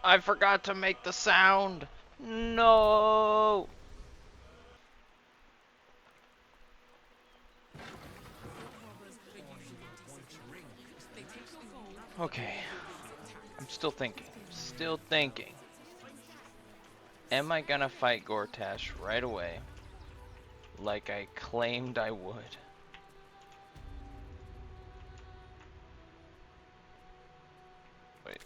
I forgot to make the sound. No. Okay. I'm still thinking. Still thinking. Am I gonna fight Gortash right away? Like I claimed I would. Wait.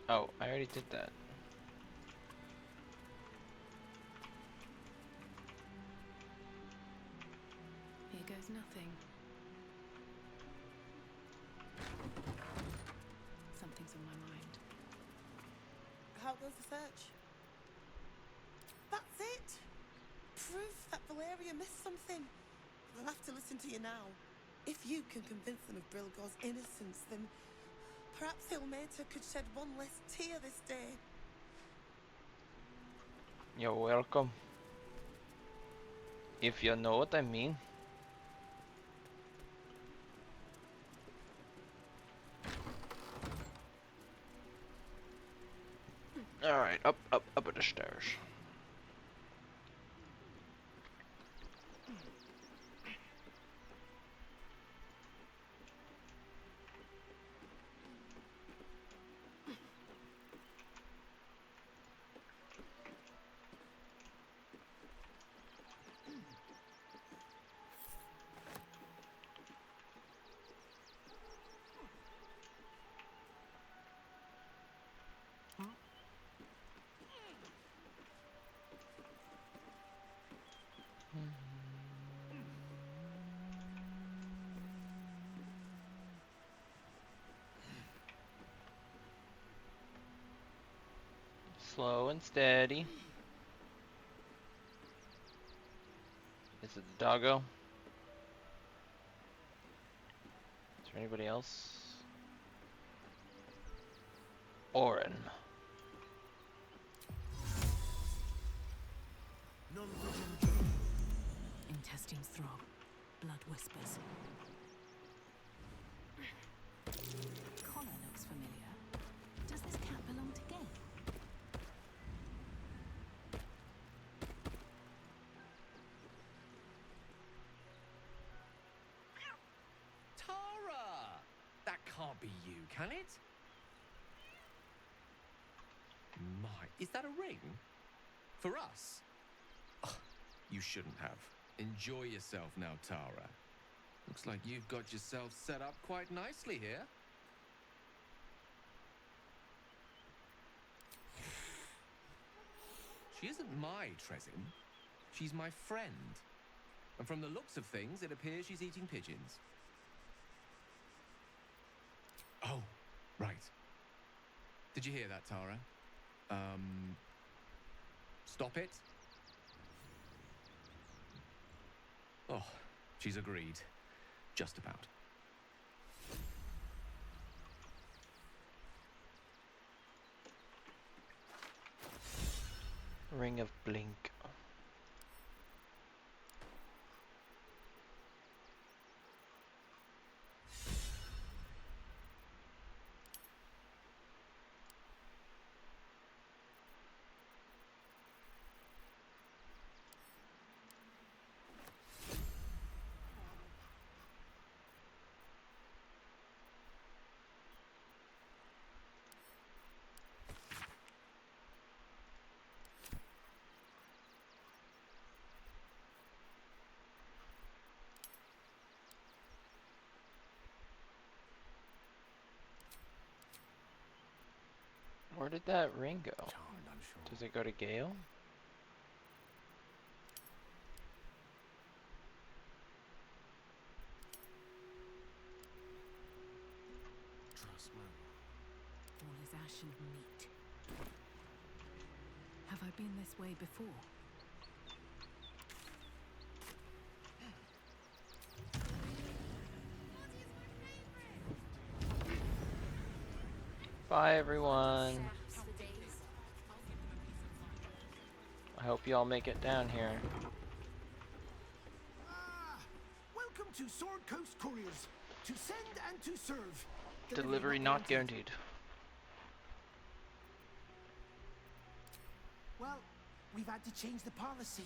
Oh, I already did that. Here goes nothing. Something's on my mind. How goes the search? That's it! Proof that Valeria missed something. They'll have to listen to you now. If you can convince them of Brilgor's innocence, then perhaps Ilmater could shed one less tear this day. You're welcome. If you know what I mean. Alright, up the stairs. Slow and steady. Is it the doggo? Is there anybody else? Oren. Intestines throb. Blood whispers. Collar looks familiar. Does this cat belong to Gale? Tara! That can't be you, can it? My, is that a ring? For us? Ugh, you shouldn't have. Enjoy yourself now, Tara. Looks like you've got yourself set up quite nicely here. She isn't my Trezin. She's my friend. And from the looks of things, it appears she's eating pigeons. Oh, right. Did you hear that, Tara? Stop it. Oh, she's agreed. Just about. Ring of Blink. Where did that ring go? Does it go to Gale? Trust me. All is ash and meat. Have I been this way before? Bye everyone. I hope you all make it down here. Welcome Welcome to Sword Coast Couriers. To send and to serve. Delivery not guaranteed. Well, we've had to change the policy.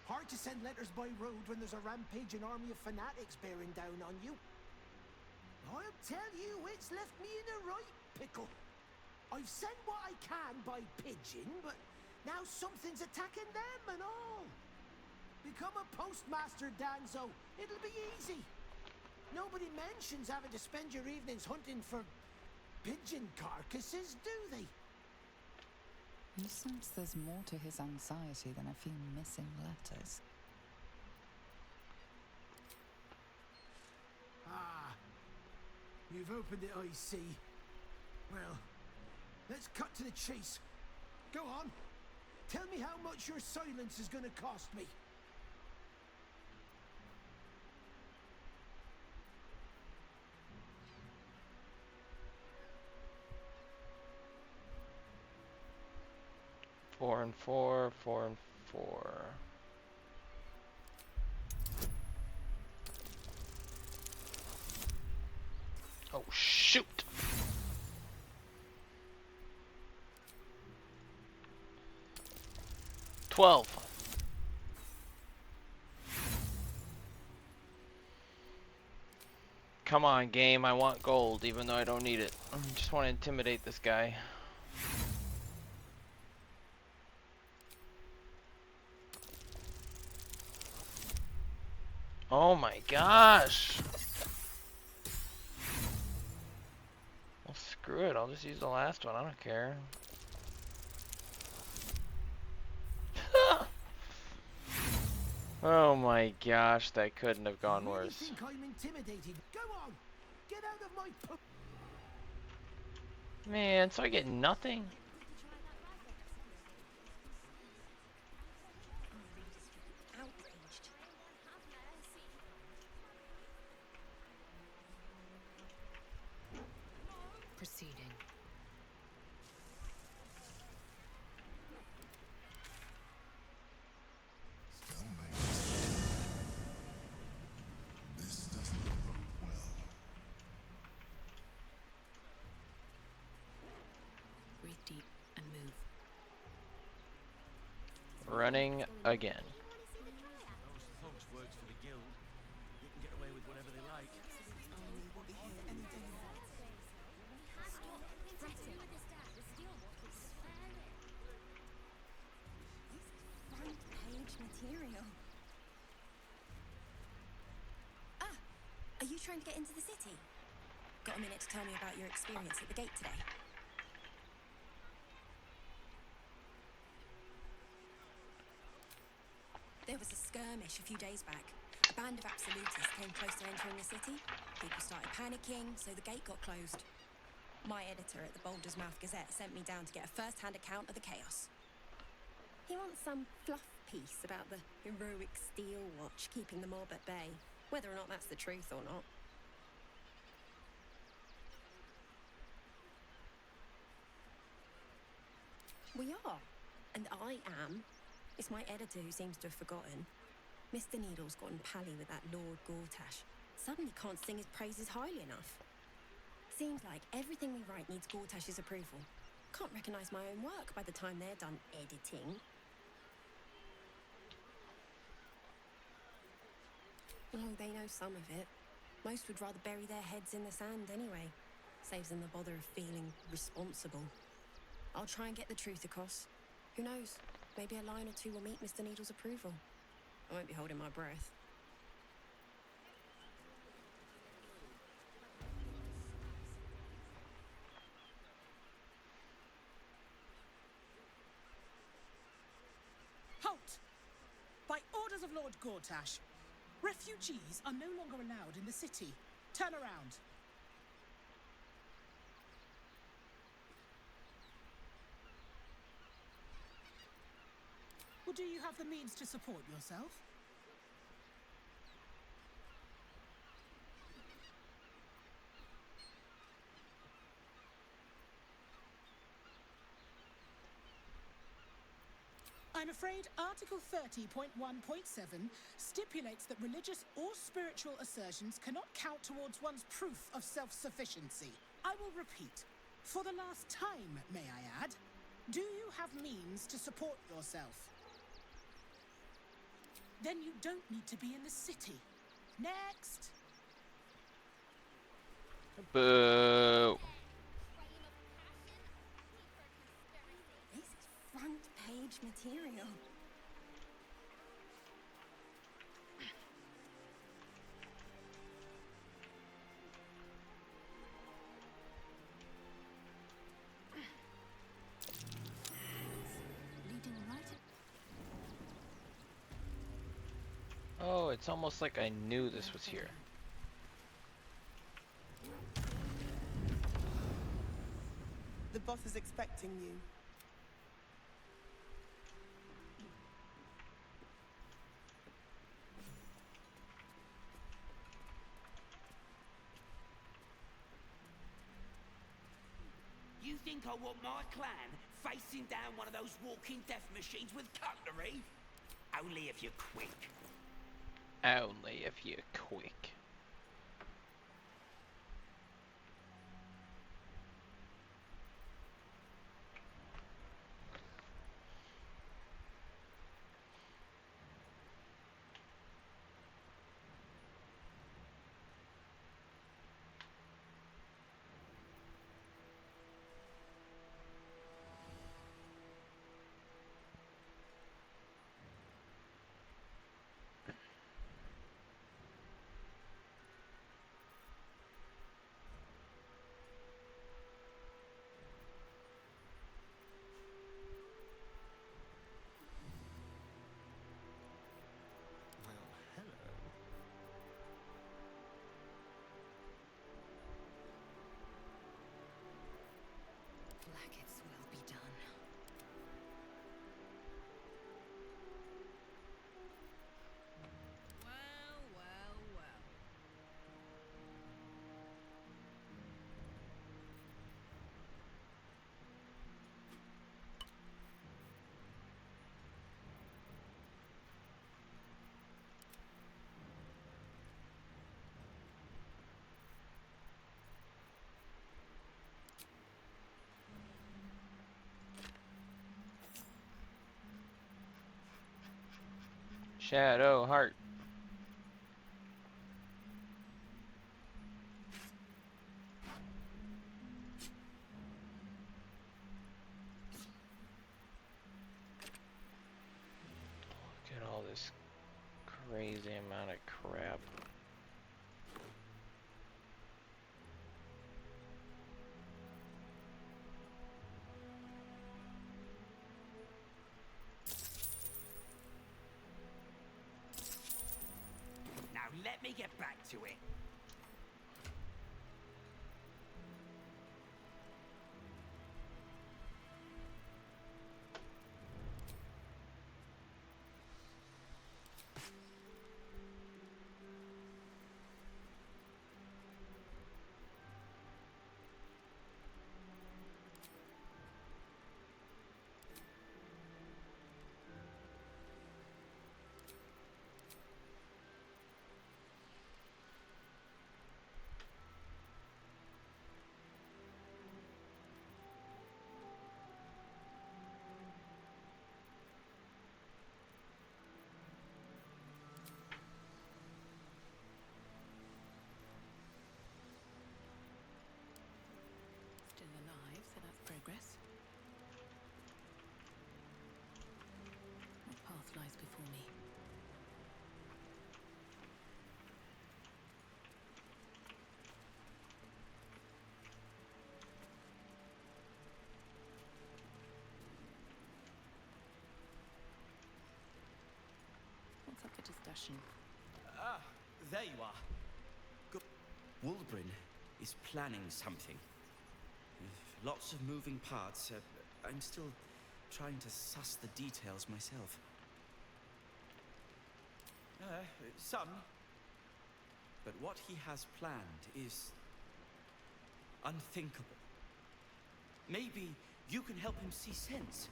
Hard to send letters by road when there's a rampaging army of fanatics bearing down on you. I'll tell you, it's left me in a right pickle. I've sent what I can by pigeon, but now something's attacking them and all. Become a postmaster, Danzo. It'll be easy. Nobody mentions having to spend your evenings hunting for pigeon carcasses, do they? You sense there's more to his anxiety than a few missing letters. Ah, you've opened it, I see. Well, let's cut to the chase. Go on. Tell me how much your silence is going to cost me. Four and four, 4 and 4. Oh shoot! $12. Come on, game. I want gold, even though I don't need it. I just want to intimidate this guy. Oh my gosh! Well, screw it. I'll just use the last one. I don't care. Oh my gosh, that couldn't have gone You really worse. think I'm intimidated? Go on. Get out of my Man, so I get nothing? Outraged. Proceeding. This doesn't look well. Breathe deep and move. Running again. Those thugs works for the guild. They can get away with whatever they like. Only will be here any day now. Front page material. Ah, are you trying to get into the city? Got a minute to tell me about your experience at the gate today? There was a skirmish a few days back. A band of absolutists came close to entering the city. People started panicking, so the gate got closed. My editor at the Boulder's Mouth Gazette sent me down to get a first-hand account of the chaos. He wants some fluff piece about the heroic steel watch keeping the mob at bay, whether or not that's the truth or not. We are, and I am. It's my editor who seems to have forgotten. Mr. Needle's gotten pally with that Lord Gortash. Suddenly can't sing his praises highly enough. Seems like everything we write needs Gortash's approval. Can't recognise my own work by the time they're done editing. Oh, they know some of it. Most would rather bury their heads in the sand anyway. Saves them the bother of feeling responsible. I'll try and get the truth across. Who knows? Maybe a line or two will meet Mr. Needle's approval. I won't be holding my breath. Halt! By orders of Lord Gortash, refugees are no longer allowed in the city. Turn around. Or do you have the means to support yourself? I'm afraid Article 30.1.7 stipulates that religious or spiritual assertions cannot count towards one's proof of self-sufficiency. I will repeat. For the last time, may I add, do you have means to support yourself? Then you don't need to be in the city. Next! Boo. This is front page material. Leading right at Oh, it's almost like I knew this was here. The boss is expecting you. You think I want my clan facing down one of those walking death machines with cutlery? Only if you're quick. Only if you're quick. Blackets will be done. Well, well, well. Shadow Heart. Look at all this crazy amount of crap. Now let me get back to it. still alive, so that's progress. What path lies before me? What's up for discussion? Ah, there you are. Good. Wulbren is planning something. With lots of moving parts. I'm still trying to suss the details myself. Some. But what he has planned is unthinkable. Maybe you can help him see sense.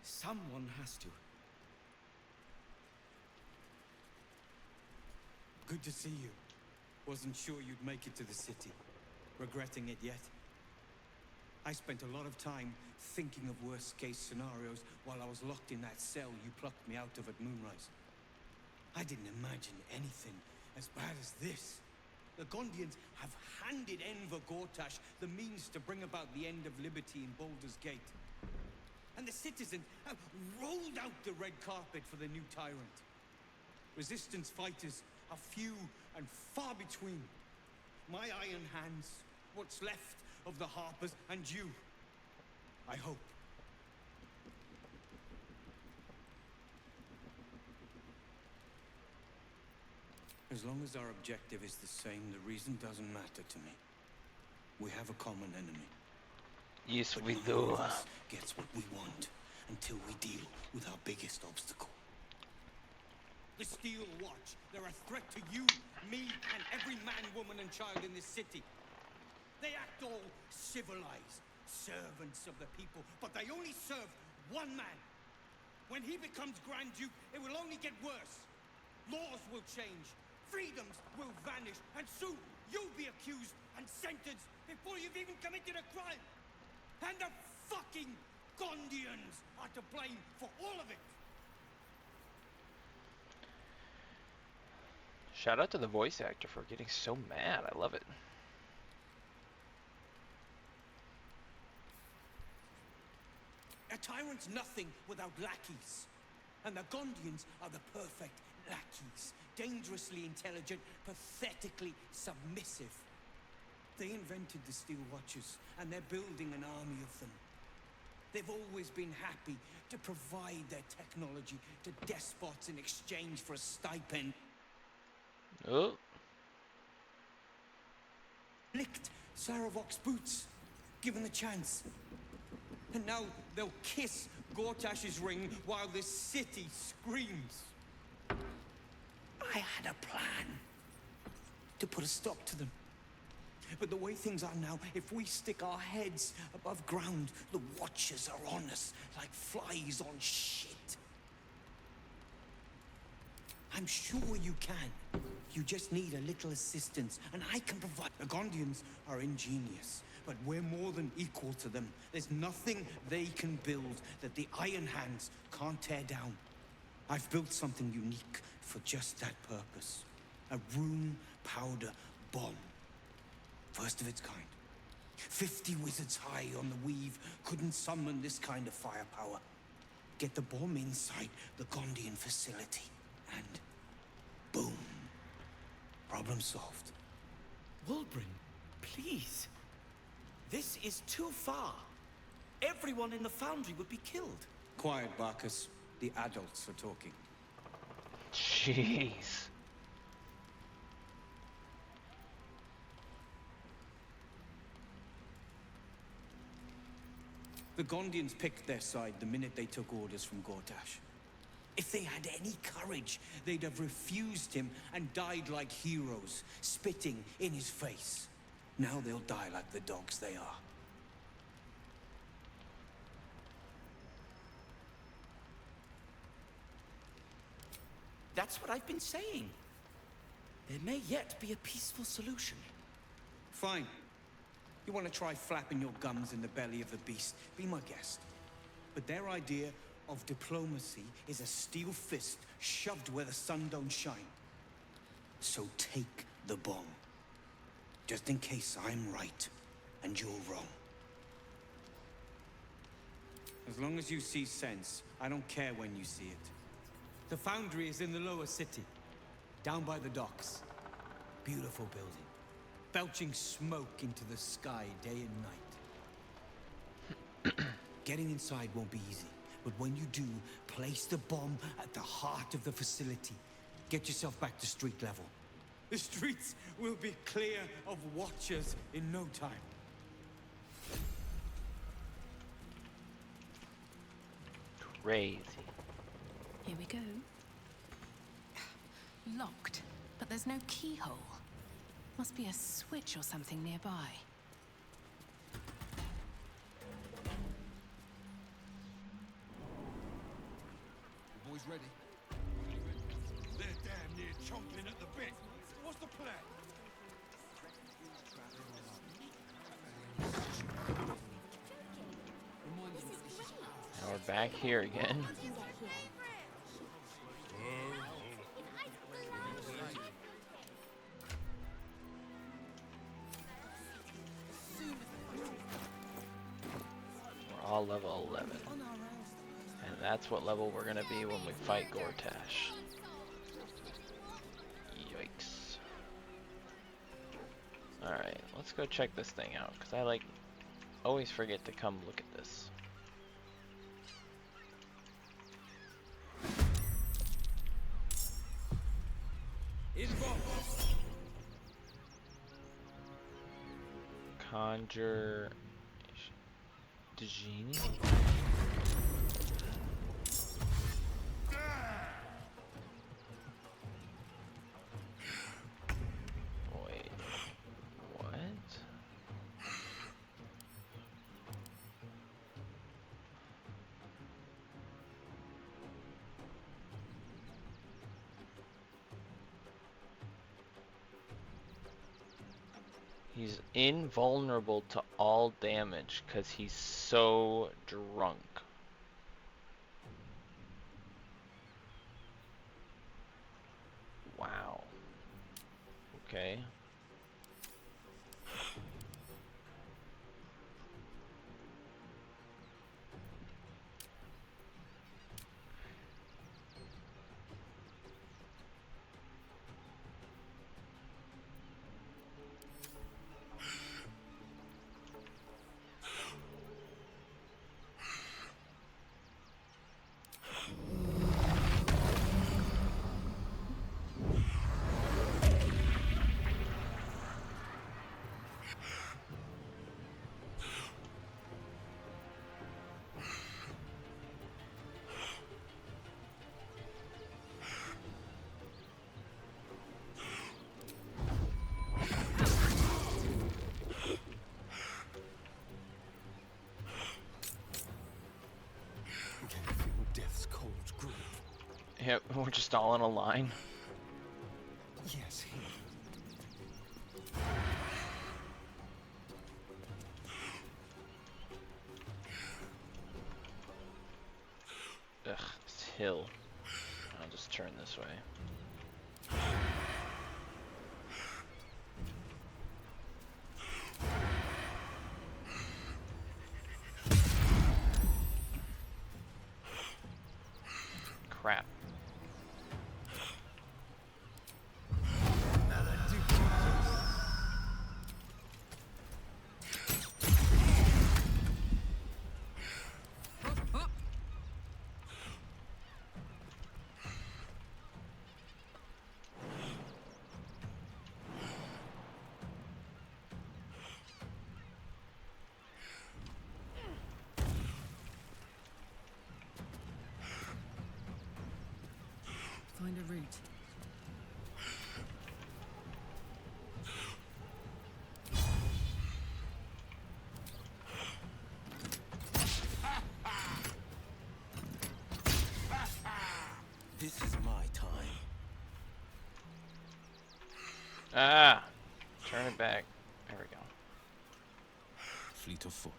Someone has to. Good to see you. Wasn't sure you'd make it to the city. Regretting it yet? I spent a lot of time thinking of worst-case scenarios while I was locked in that cell you plucked me out of at Moonrise. I didn't imagine anything as bad as this. The Gondians have handed Enver Gortash the means to bring about the end of liberty in Baldur's Gate. And the citizens have rolled out the red carpet for the new tyrant. Resistance fighters are few and far between. My iron hands, what's left of the Harpers, and you. I hope. As long as our objective is the same, the reason doesn't matter to me. We have a common enemy. Yes, But we none do. of us gets what we want until we deal with our biggest obstacle. The Steel Watch. They're a threat to you, me, and every man, woman, and child in this city. They act all civilized, servants of the people, but they only serve one man. When he becomes Grand Duke, it will only get worse. Laws will change, freedoms will vanish, and soon you'll be accused and sentenced before you've even committed a crime. And the fucking Gondians are to blame for all of it. Shout out to the voice actor for getting so mad. I love it. A tyrant's nothing without lackeys. And the Gondians are the perfect lackeys. Dangerously intelligent, pathetically submissive. They invented the Steel Watchers, and they're building an army of them. They've always been happy to provide their technology to despots in exchange for a stipend. Oh. Licked Saravok's boots, given the chance. And now they'll kiss Gortash's ring while this city screams. I had a plan to put a stop to them. But the way things are now, if we stick our heads above ground, the Watchers are on us like flies on shit. I'm sure you can. You just need a little assistance, and I can provide. The Gondians are ingenious, but we're more than equal to them. There's nothing they can build that the Iron Hands can't tear down. I've built something unique for just that purpose. A rune powder bomb. First of its kind. 50 wizards high on the weave couldn't summon this kind of firepower. Get the bomb inside the Gondian facility, and boom. Problem solved. Wulbren, please. This is too far. Everyone in the foundry would be killed. Quiet, Barkus. The adults are talking. Jeez. The Gondians picked their side the minute they took orders from Gortash. If they had any courage, they'd have refused him and died like heroes, spitting in his face. Now they'll die like the dogs they are. That's what I've been saying. There may yet be a peaceful solution. Fine. You want to try flapping your gums in the belly of the beast? Be my guest. But their idea of diplomacy is a steel fist shoved where the sun don't shine. So take the bomb. Just in case I'm right and you're wrong. As long as you see sense, I don't care when you see it. The foundry is in the lower city, down by the docks. Beautiful building. Belching smoke into the sky day and night. Getting inside won't be easy, but when you do, place the bomb at the heart of the facility. Get yourself back to street level. The streets will be clear of Watchers in no time. Crazy. Here we go. Locked, but there's no keyhole. Must be a switch or something nearby. Always ready. They're damn near chomping at the bit. What's the plan? Now we're back here again. We're all level 11. And that's what level we're gonna be when we fight Gortash. Yikes. Alright, let's go check this thing out, because I always forget to come look at this. Conjure Djinn. Wait, what? He's invulnerable to all damage because he's so drunk. Wow. Okay. Yep, we're just all in a line. Yes, he. Ugh, this hill. I'll just turn this way. Crap. Find a route. This is my time. Ah! Turn it back. There we go. Fleet of foot.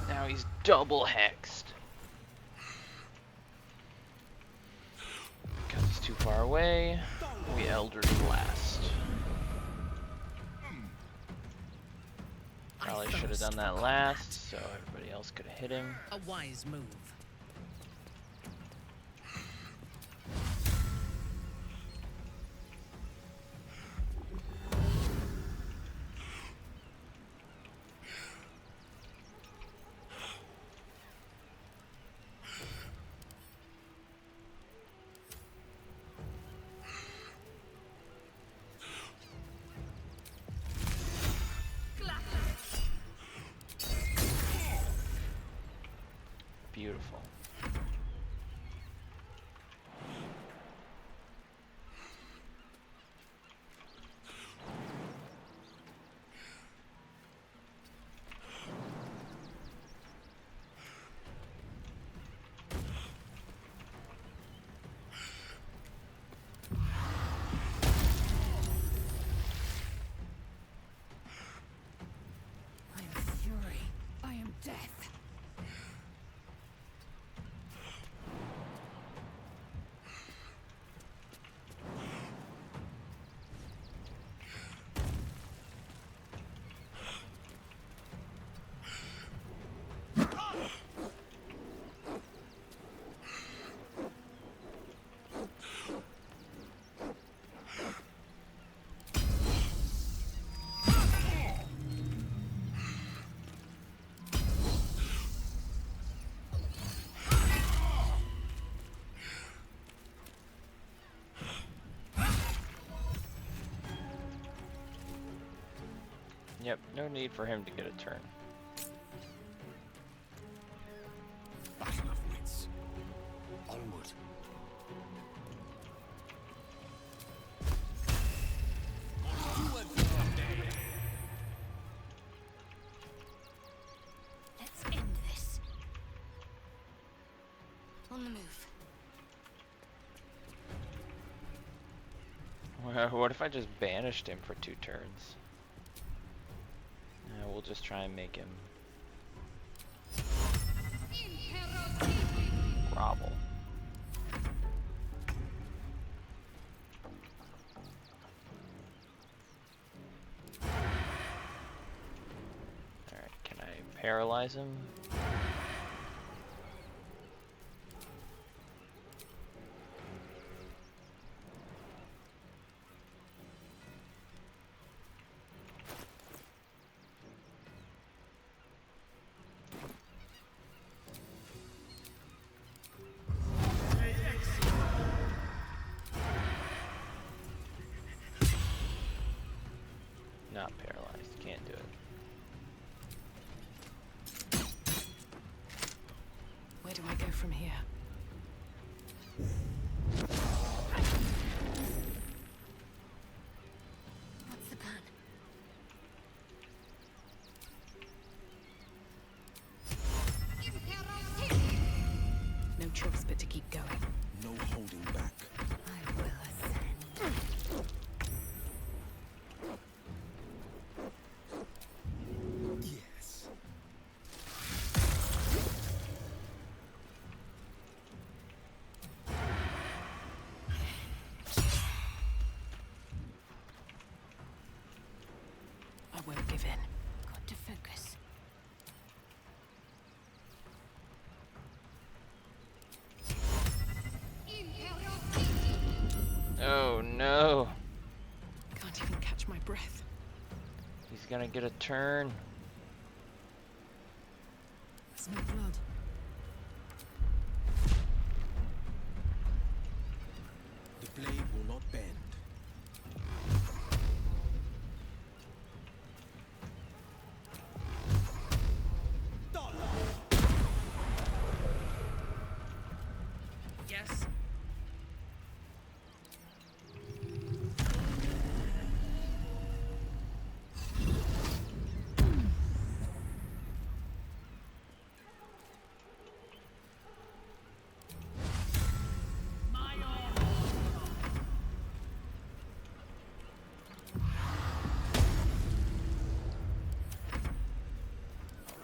Now he's double hexed. Because he's too far away, we Elder Blast. Probably should have done that last, so everybody else could have hit him. A wise move. Beautiful. Yep, no need for him to get a turn. Battle of wits. Onward. Let's end this. On the move. What if I just banished him for 2 turns? We'll just try and make him grovel. Alright, can I paralyze him? Not paralyzed, can't do it. Where do I go from here? What's the plan? No choice but to keep going. No holding back. I will ascend. Yes. I won't give in. Got to focus. Oh no! Can't even catch my breath. He's gonna get a turn. Smell blood. The blade will not bend. Yes.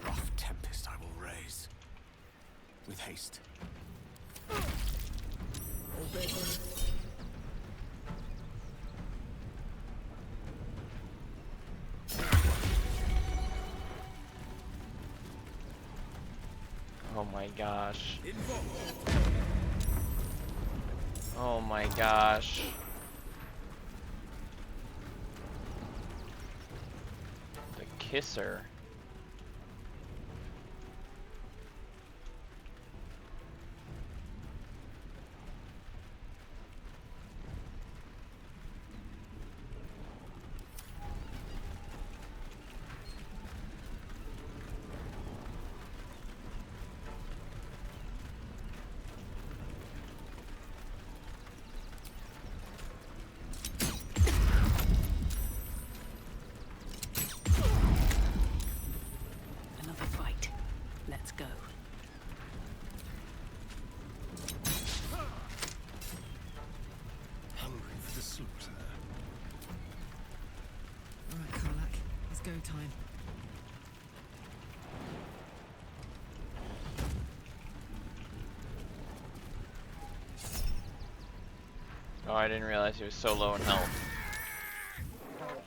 A rough tempest I will raise. With haste. Oh my gosh. Oh my gosh. The kisser. Another fight. Let's go. Hungry for the slaughter. All right, Karlak. It's go time. Oh, I didn't realize he was so low in health.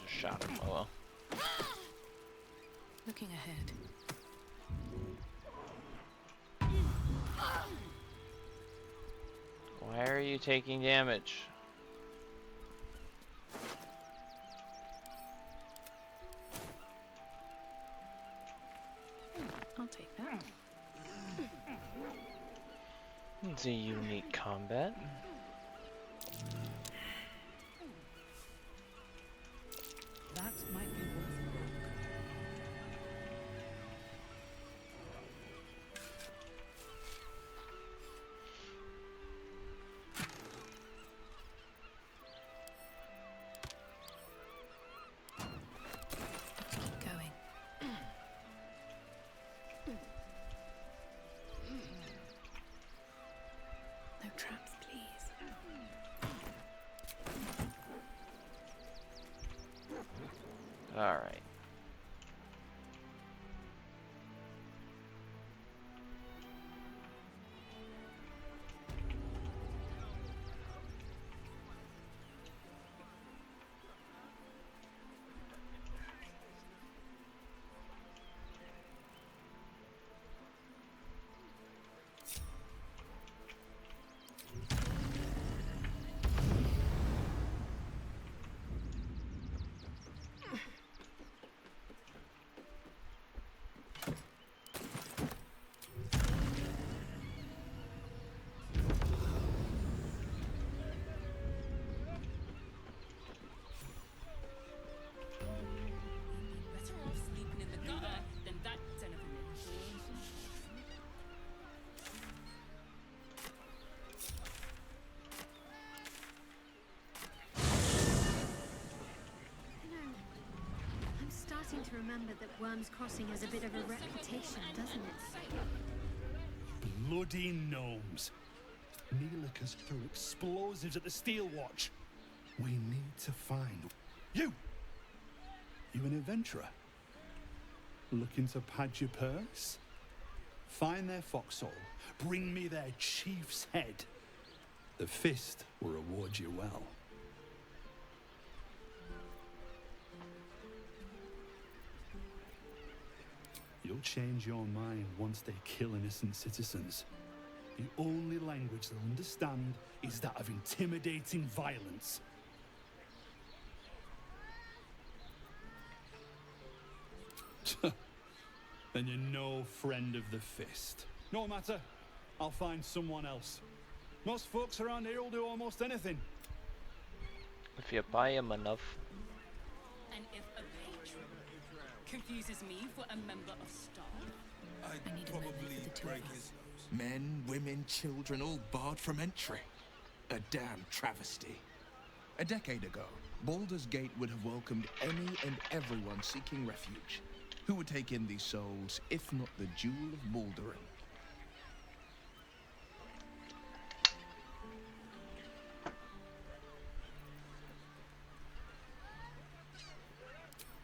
Just shot him. Oh well. Looking ahead. Why are you taking damage? I'll take that. It's a unique combat. That might be worth a look. seem to remember that Worm's Crossing has a bit of a reputation, doesn't it? Bloody gnomes. Neelikers threw explosives at the Steel Watch. We need to find... You! You an adventurer? Looking to pad your purse? Find their foxhole. Bring me their chief's head. The fist will reward you well. You'll change your mind once they kill innocent citizens. The only language they'll understand is that of intimidating violence. Then you're no friend of the fist. No matter, I'll find someone else. Most folks around here will do almost anything. If you buy him enough. And if a patron confuses me for a member of staff, I'd probably break his nose. Men, women, children, all barred from entry. A damn travesty. A decade ago, Baldur's Gate would have welcomed any and everyone seeking refuge. Who would take in these souls, if not the Jewel of Wulbren?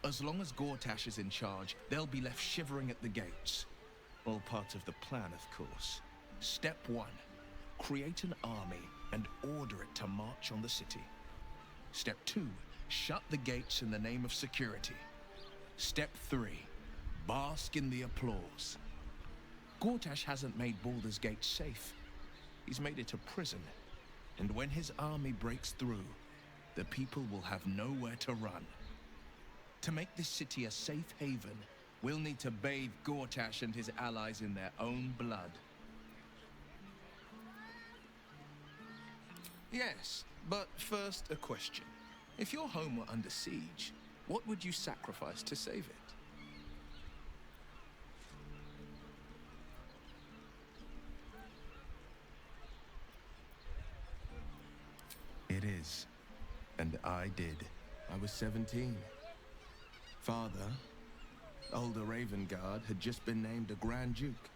As long as Gortash is in charge, they'll be left shivering at the gates. All part of the plan, of course. Step 1. Create an army and order it to march on the city. Step 2. Shut the gates in the name of security. Step 3. Bask in the applause. Gortash hasn't made Baldur's Gate safe. He's made it a prison. And when his army breaks through, the people will have nowhere to run. To make this city a safe haven, we'll need to bathe Gortash and his allies in their own blood. Yes, but first a question. If your home were under siege, what would you sacrifice to save it? It is. And I did. I was 17. Father, older Ravengard, had just been named a Grand Duke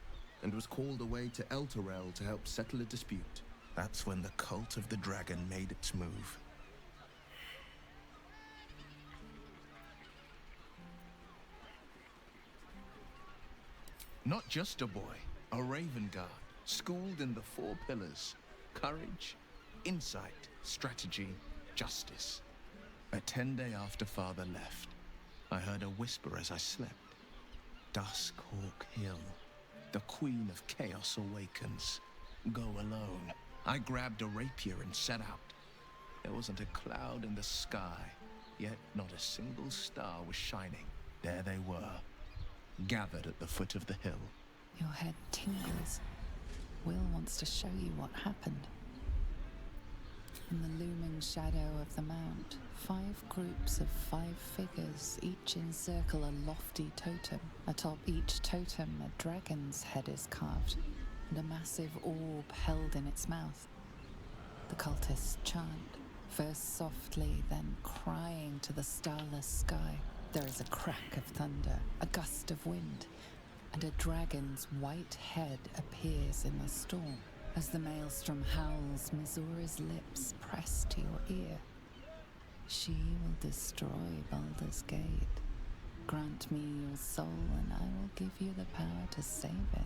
and was called away to Elturel to help settle a dispute. That's when the cult of the dragon made its move. Not just a boy, a Ravengard, schooled in the 4 pillars: courage, insight, strategy, justice. A 10 day after Father left, I heard a whisper as I slept. Duskhawk Hill. The Queen of Chaos awakens. Go alone. I grabbed a rapier and set out. There wasn't a cloud in the sky, yet not a single star was shining. There they were, gathered at the foot of the hill. Your head tingles. Will wants to show you what happened. In the looming shadow of the mount, 5 groups of 5 figures each encircle a lofty totem. Atop each totem, a dragon's head is carved, and a massive orb held in its mouth. The cultists chant, first softly, then crying to the starless sky. There is a crack of thunder, a gust of wind, and a dragon's white head appears in the storm. As the maelstrom howls, Missoura's lips press to your ear. She will destroy Baldur's Gate. Grant me your soul, and I will give you the power to save it,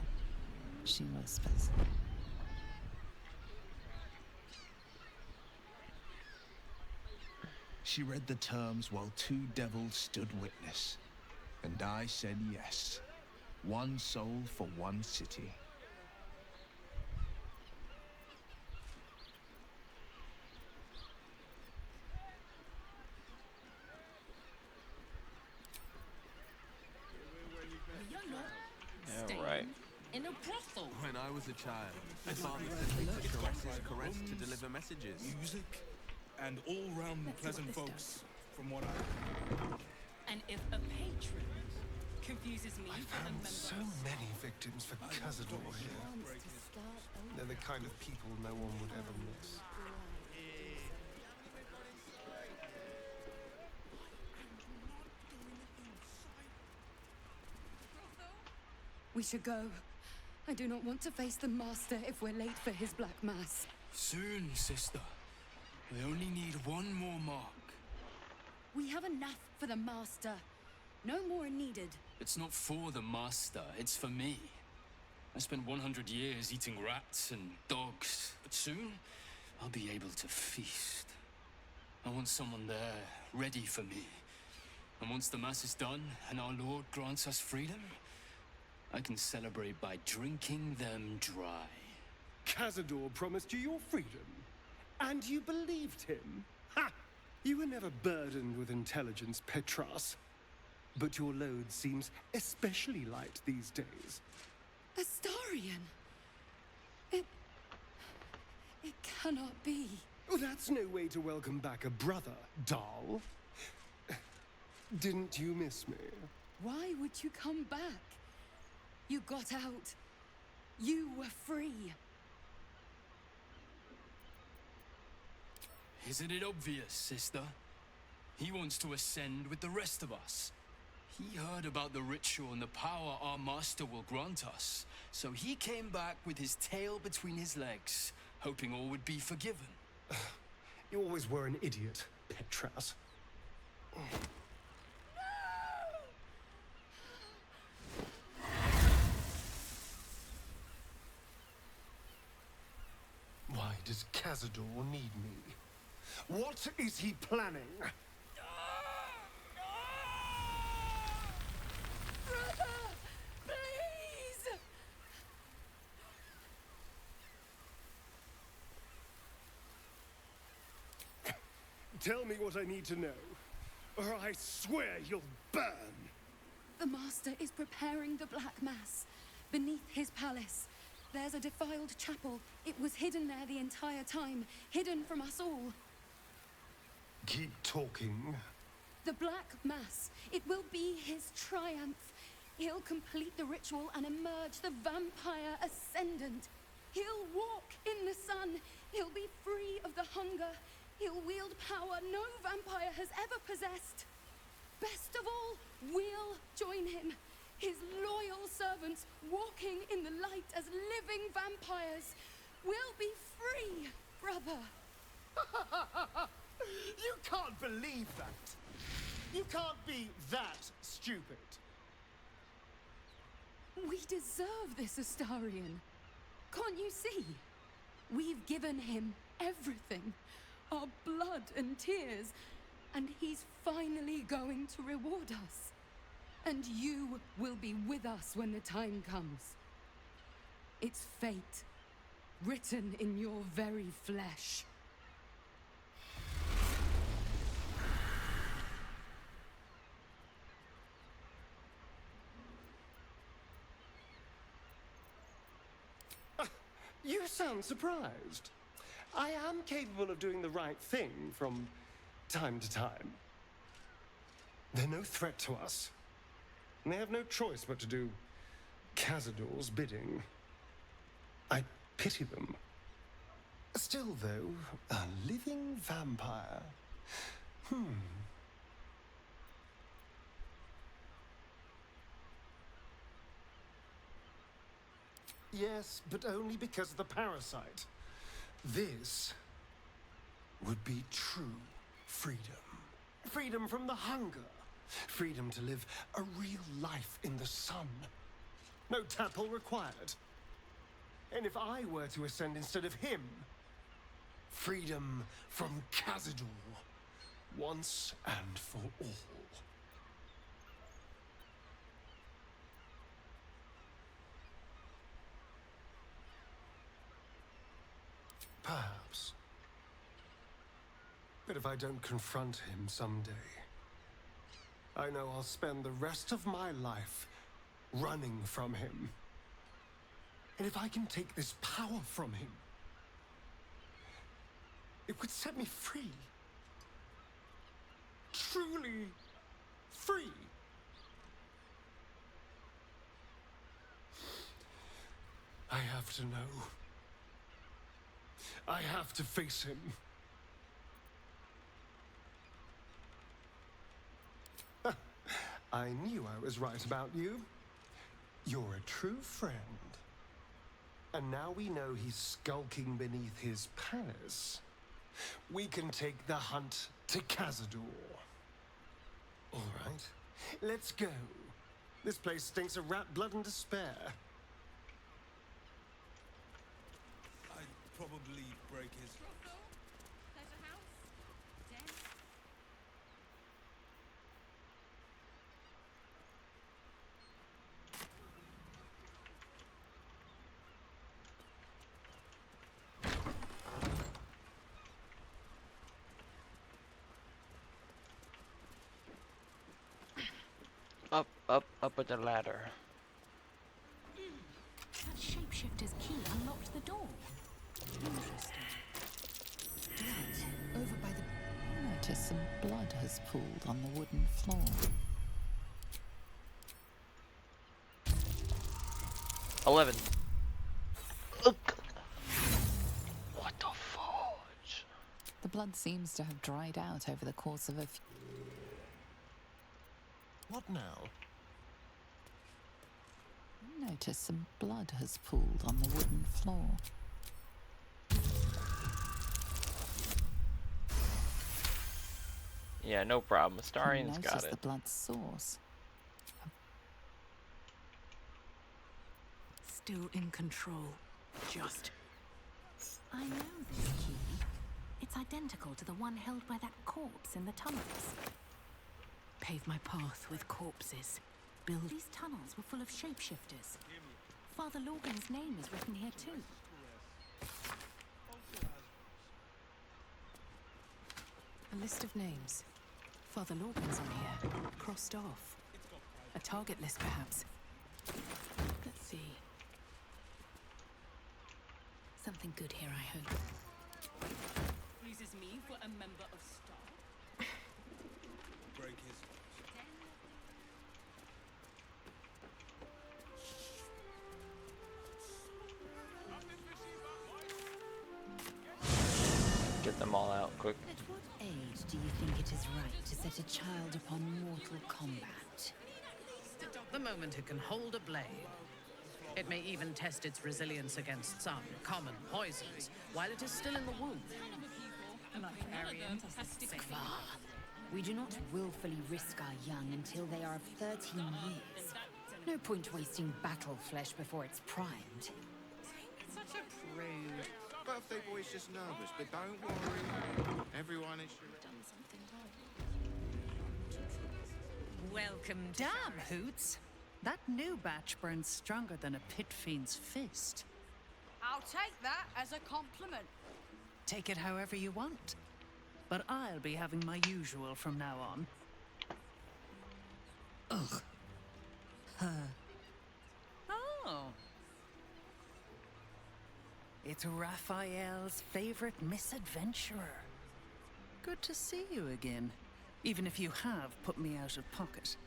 she whispers. She read the terms while 2 devils stood witness, and I said yes. 1 soul for 1 city. Right. In a brothel. When I was a child, my father sent me to caress to deliver messages. Music and all-round pleasant folks, from what I... And if a patron confuses me for a member So many victims for Cazador here. They're the kind of people no one would ever miss. We should go. I do not want to face the Master if we're late for his Black Mass. Soon, sister. We only need one more mark. We have enough for the Master. No more needed. It's not for the Master, it's for me. I spent 100 years eating rats and dogs, but soon I'll be able to feast. I want someone there, ready for me. And once the Mass is done and our Lord grants us freedom, I can celebrate by drinking them dry. Cazador promised you your freedom, and you believed him? Ha! You were never burdened with intelligence, Petras. But your load seems especially light these days. Astarion? It cannot be. Oh, that's no way to welcome back a brother, doll. Didn't you miss me? Why would you come back? You got out. You were free. Isn't it obvious, sister? He wants to ascend with the rest of us. He heard about the ritual and the power our Master will grant us. So he came back with his tail between his legs, hoping all would be forgiven. You always were an idiot, Petras. Why does Cazador need me? What is he planning? Brother! Please! Tell me what I need to know, or I swear you'll burn! The Master is preparing the Black Mass. Beneath his palace, there's a defiled chapel. It was hidden there the entire time, hidden from us all. Keep talking. The Black Mass, it will be his triumph. He'll complete the ritual and emerge the vampire ascendant. He'll walk in the sun. He'll be free of the hunger. He'll wield power no vampire has ever possessed. Best of all, we'll join him. His loyal servants walking in the light as living vampires. We'll be free, brother. You can't believe that. You can't be that stupid. We deserve this, Astarion. Can't you see? We've given him everything. Our blood and tears. And he's finally going to reward us. And you will be with us when the time comes. It's fate, written in your very flesh. You sound surprised. I am capable of doing the right thing from time to time. They're no threat to us. And they have no choice but to do Cazador's bidding. I pity them. Still, though, a living vampire. Yes, but only because of the parasite. This would be true freedom. Freedom from the hunger. Freedom to live a real life in the sun. No temple required. And if I were to ascend instead of him, freedom from Cazador, once and for all. Perhaps. But if I don't confront him someday, I know I'll spend the rest of my life running from him. And if I can take this power from him, it would set me free. Truly free. I have to know. I have to face him. I knew I was right about you. You're a true friend. And now we know he's skulking beneath his palace. We can take the hunt to Cazador. All right, let's go. This place stinks of rat blood and despair. I'd probably break his... Up with the ladder. That shapeshifter's key unlocked the door. Interesting. Blood over by the... Notice some blood has pooled on the wooden floor. $11. What the fudge? The blood seems to have dried out over the course of a few... What now? Notice some blood has pooled on the wooden floor. Yeah, no problem. Astarian's got Notice it. the blood's source. Still in control. Just. I know this key. It's identical to the one held by that corpse in the tunnels. Pave my path with corpses. Build. These tunnels were full of shapeshifters. Father Lorgan's name is written here too. A list of names. Father Lorgan's on here, crossed off. A target list, perhaps. Let's see. Something good here, I hope. Pleases me for a member of staff. Break his... Get them all out quick. At what age do you think it is right to set a child upon mortal combat? The moment it can hold a blade. It may even test its resilience against some common poisons while it is still in the womb. Kvar. We do not willfully risk our young until they are of 13 years. No point wasting battle flesh before it's primed. Such a prude. Birthday boy's just nervous, but don't worry. Everyone is done something right. Welcome, Damn, Hoots! That new batch burns stronger than a pit fiend's fist. I'll take that as a compliment. Take it however you want. But I'll be having my usual from now on. Ugh. Oh. It's Raphael's favorite misadventurer. Good to see you again, even if you have put me out of pocket.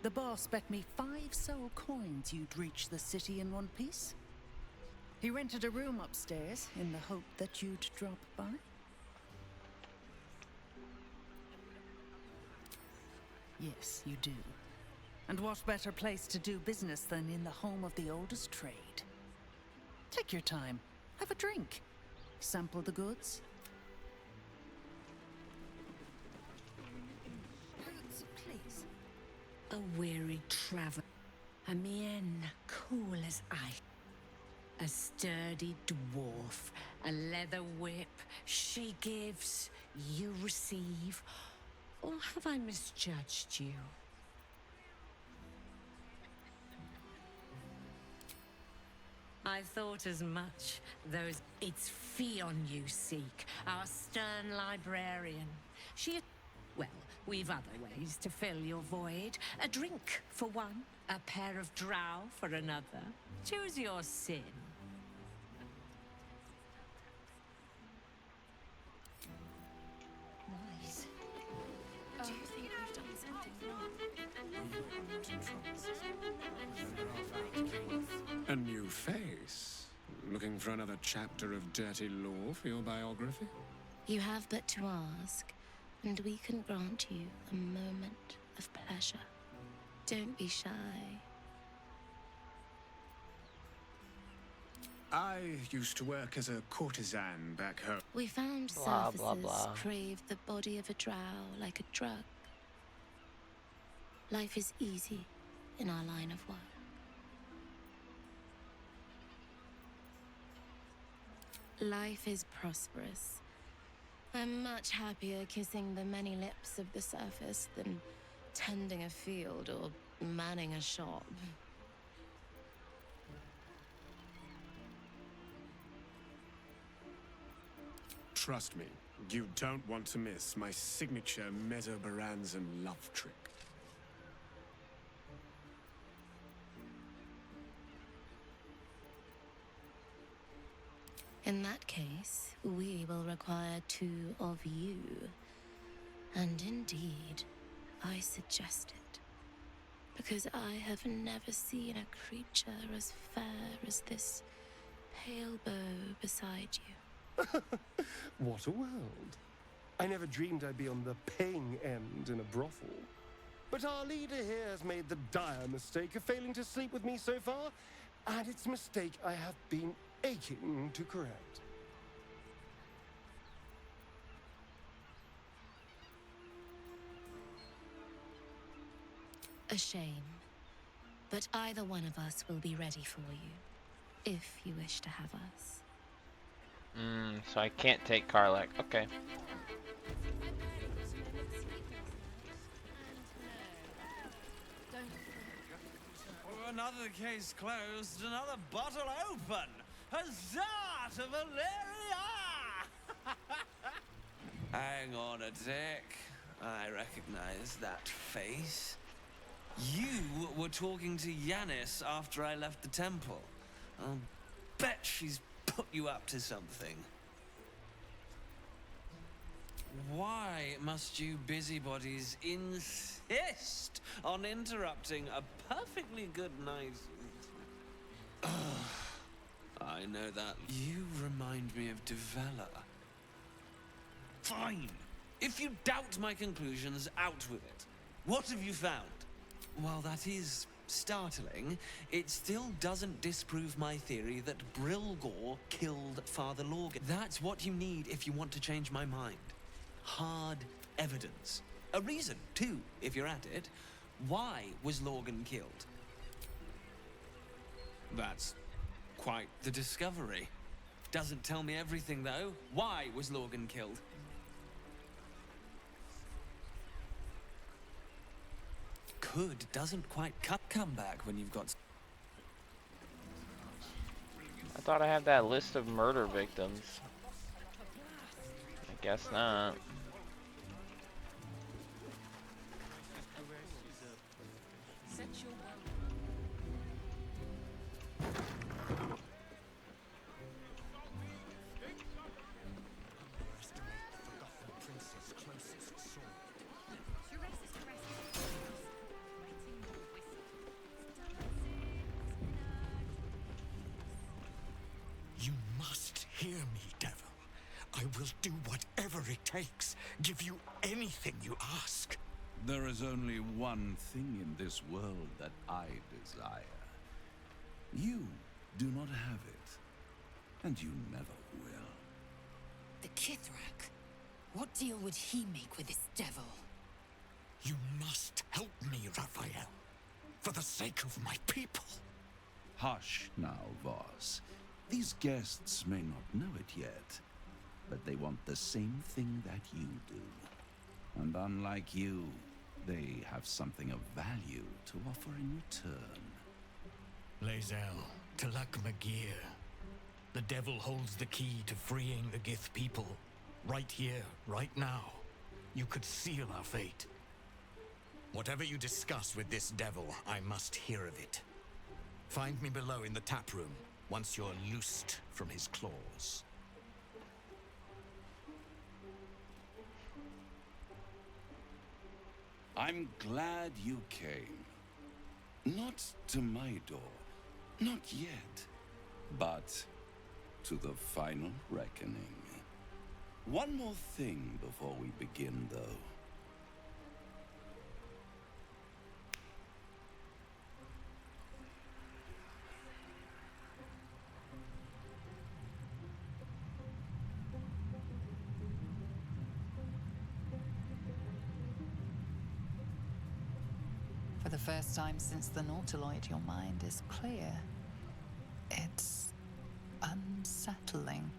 The boss bet me 5 soul coins you'd reach the city in one piece. He rented a room upstairs in the hope that you'd drop by. Yes, you do. And what better place to do business than in the home of the oldest trade? Take your time. Have a drink. Sample the goods. Hoots, please. A weary traveler. A mien cool as ice. A sturdy dwarf. A leather whip. She gives, you receive. Or have I misjudged you? I thought as much. It's Fion you seek, our stern librarian. Well, we've other ways to fill your void. A drink for one, a pair of drow for another. Choose your sin. Nice. Do you think we've done something wrong? A new face? Looking for another chapter of dirty lore for your biography? You have but to ask, and we can grant you a moment of pleasure. Don't be shy. I used to work as a courtesan back home. We found Blah, surfaces blah, blah. crave the body of a drow like a drug. Life is easy in our line of work. Life is prosperous. I'm much happier kissing the many lips of the surface than tending a field or manning a shop. Trust me, you don't want to miss my signature Mezzo-Baranzan love trick. In that case, we will require 2 of you. And indeed, I suggest it. Because I have never seen a creature as fair as this pale bow beside you. What a world. I never dreamed I'd be on the paying end in a brothel. But our leader here has made the dire mistake of failing to sleep with me so far, and it's a mistake I have been aching to correct. A shame. But either one of us will be ready for you, if you wish to have us. So I can't take Karlak. Okay. Another case closed, another bottle open. Huzzah to Valeria! Hang on a tick. I recognize that face. You were talking to Yanis after I left the temple. I'll bet she's put you up to something. Why must you busybodies insist on interrupting a perfectly good night? I know that. You remind me of Devella. Fine. If you doubt my conclusions, out with it. What have you found? While that is startling, it still doesn't disprove my theory that Brilgor killed Father Lorgan. That's what you need if you want to change my mind. Hard evidence. A reason, too, if you're at it. Why was Lorgan killed? That's quite the discovery. Doesn't tell me everything, though. Why was Lorgan killed? Could doesn't quite come back when you've got... I thought I had that list of murder victims. I guess not. You must hear me, devil. I will do whatever it takes, give you anything you ask. There is only one thing in this world that I desire. You do not have it, and you never will. The Kithrak. What deal would he make with this devil? You must help me, Raphael. For the sake of my people. Hush now, Voss. These guests may not know it yet, but they want the same thing that you do. And unlike you, they have something of value to offer in return. Lae'zel, Talak Magir. The devil holds the key to freeing the Gith people. Right here, right now. You could seal our fate. Whatever you discuss with this devil, I must hear of it. Find me below in the tap room, once you're loosed from his claws. I'm glad you came. Not to my door, not yet, but to the final reckoning. One more thing before we begin, though. the first time since the Nautiloid, your mind is clear. It's unsettling.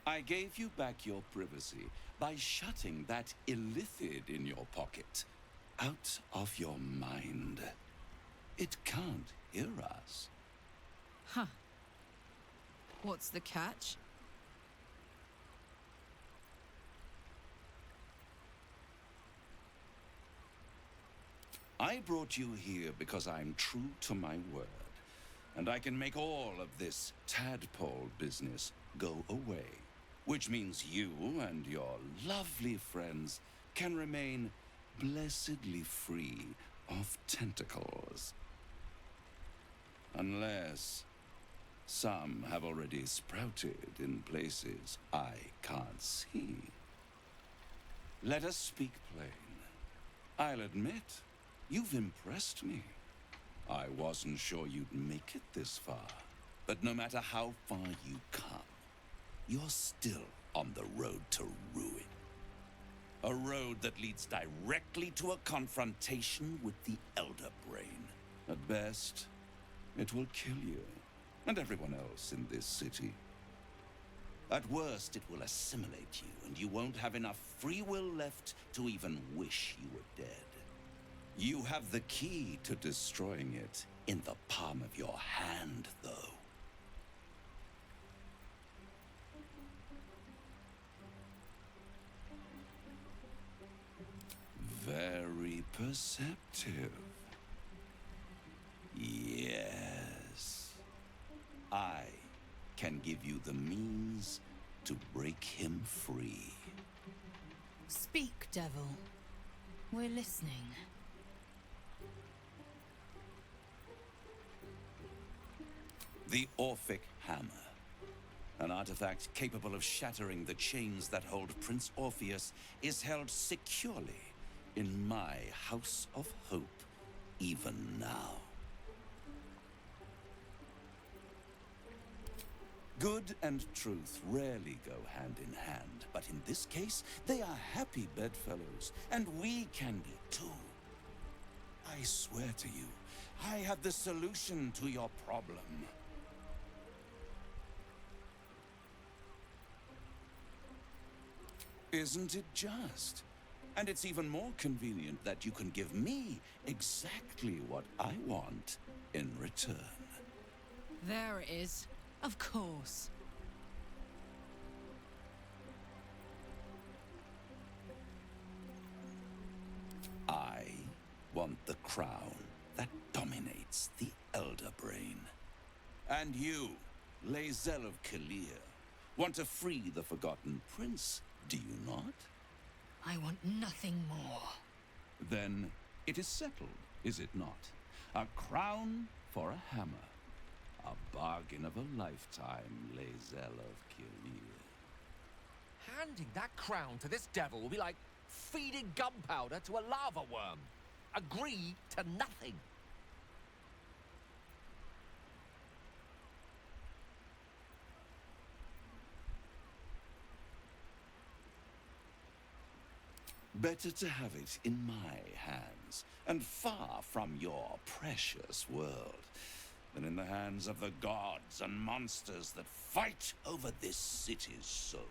I gave you back your privacy by shutting that illithid in your pocket out of your mind. It can't hear us. Huh. What's the catch? I brought you here because I'm true to my word, and I can make all of this tadpole business go away, which means you and your lovely friends can remain blessedly free of tentacles. Unless some have already sprouted in places I can't see. Let us speak plain. I'll admit, you've impressed me. I wasn't sure you'd make it this far, but no matter how far you come, you're still on the road to ruin. A road that leads directly to a confrontation with the Elder Brain. At best, it will kill you, and everyone else in this city. At worst, it will assimilate you, and you won't have enough free will left to even wish you were dead. You have the key to destroying it in the palm of your hand, though. Very perceptive. Yes. I can give you the means to break him free. Speak, devil. We're listening. The Orphic Hammer. An artifact capable of shattering the chains that hold Prince Orpheus is held securely in my House of Hope, even now. Good and truth rarely go hand in hand, but in this case, they are happy bedfellows, and we can be too. I swear to you, I have the solution to your problem. Isn't it just? And it's even more convenient that you can give me exactly what I want in return. There it is. Of course. I want the crown that dominates the Elder Brain. And you, Lae'zel of Kalir, want to free the Forgotten Prince, do you not? I want nothing more. Then it is settled, is it not? A crown for a hammer. A bargain of a lifetime, Lae'zel of Kalir. Handing that crown to this devil will be like feeding gunpowder to a lava worm. Agree to nothing. Better to have it in my hands, and far from your precious world, than in the hands of the gods and monsters that fight over this city's soul.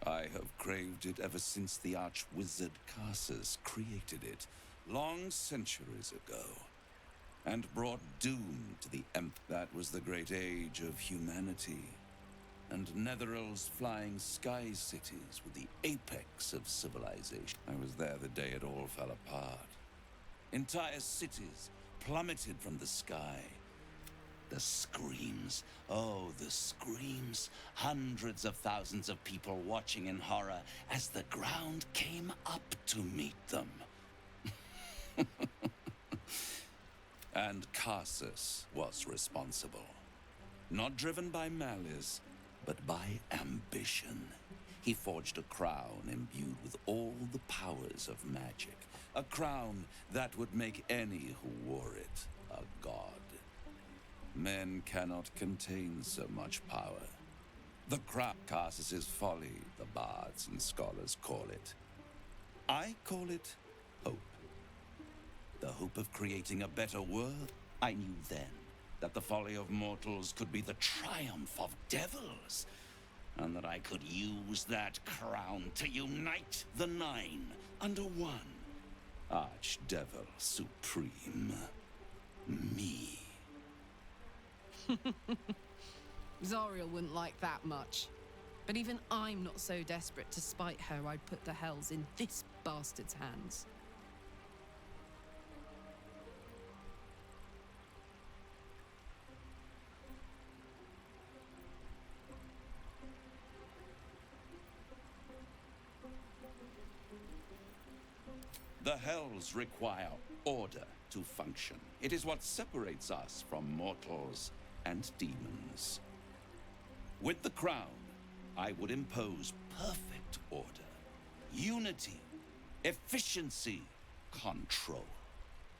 I have craved it ever since the arch-wizard Karsus created it, long centuries ago, and brought doom to the That was the great age of humanity, and Netherill's flying sky cities were the apex of civilization. I was there the day it all fell apart. Entire cities plummeted from the sky. The screams, oh, the screams. Hundreds of thousands of people watching in horror as the ground came up to meet them. And Karsus was responsible. Not driven by malice, but by ambition. He forged a crown imbued with all the powers of magic. A crown that would make any who wore it a god. Men cannot contain so much power. The crown casts his folly, the bards and scholars call it. I call it hope. The hope of creating a better world. I knew then that the folly of mortals could be the triumph of devils, and that I could use that crown to unite the Nine under one. Archdevil Supreme. Me. Zariel wouldn't like that much. But even I'm not so desperate to spite her I'd put the hells in this bastard's hands. The hells require order to function. It is what separates us from mortals and demons. With the crown, I would impose perfect order, unity, efficiency, control.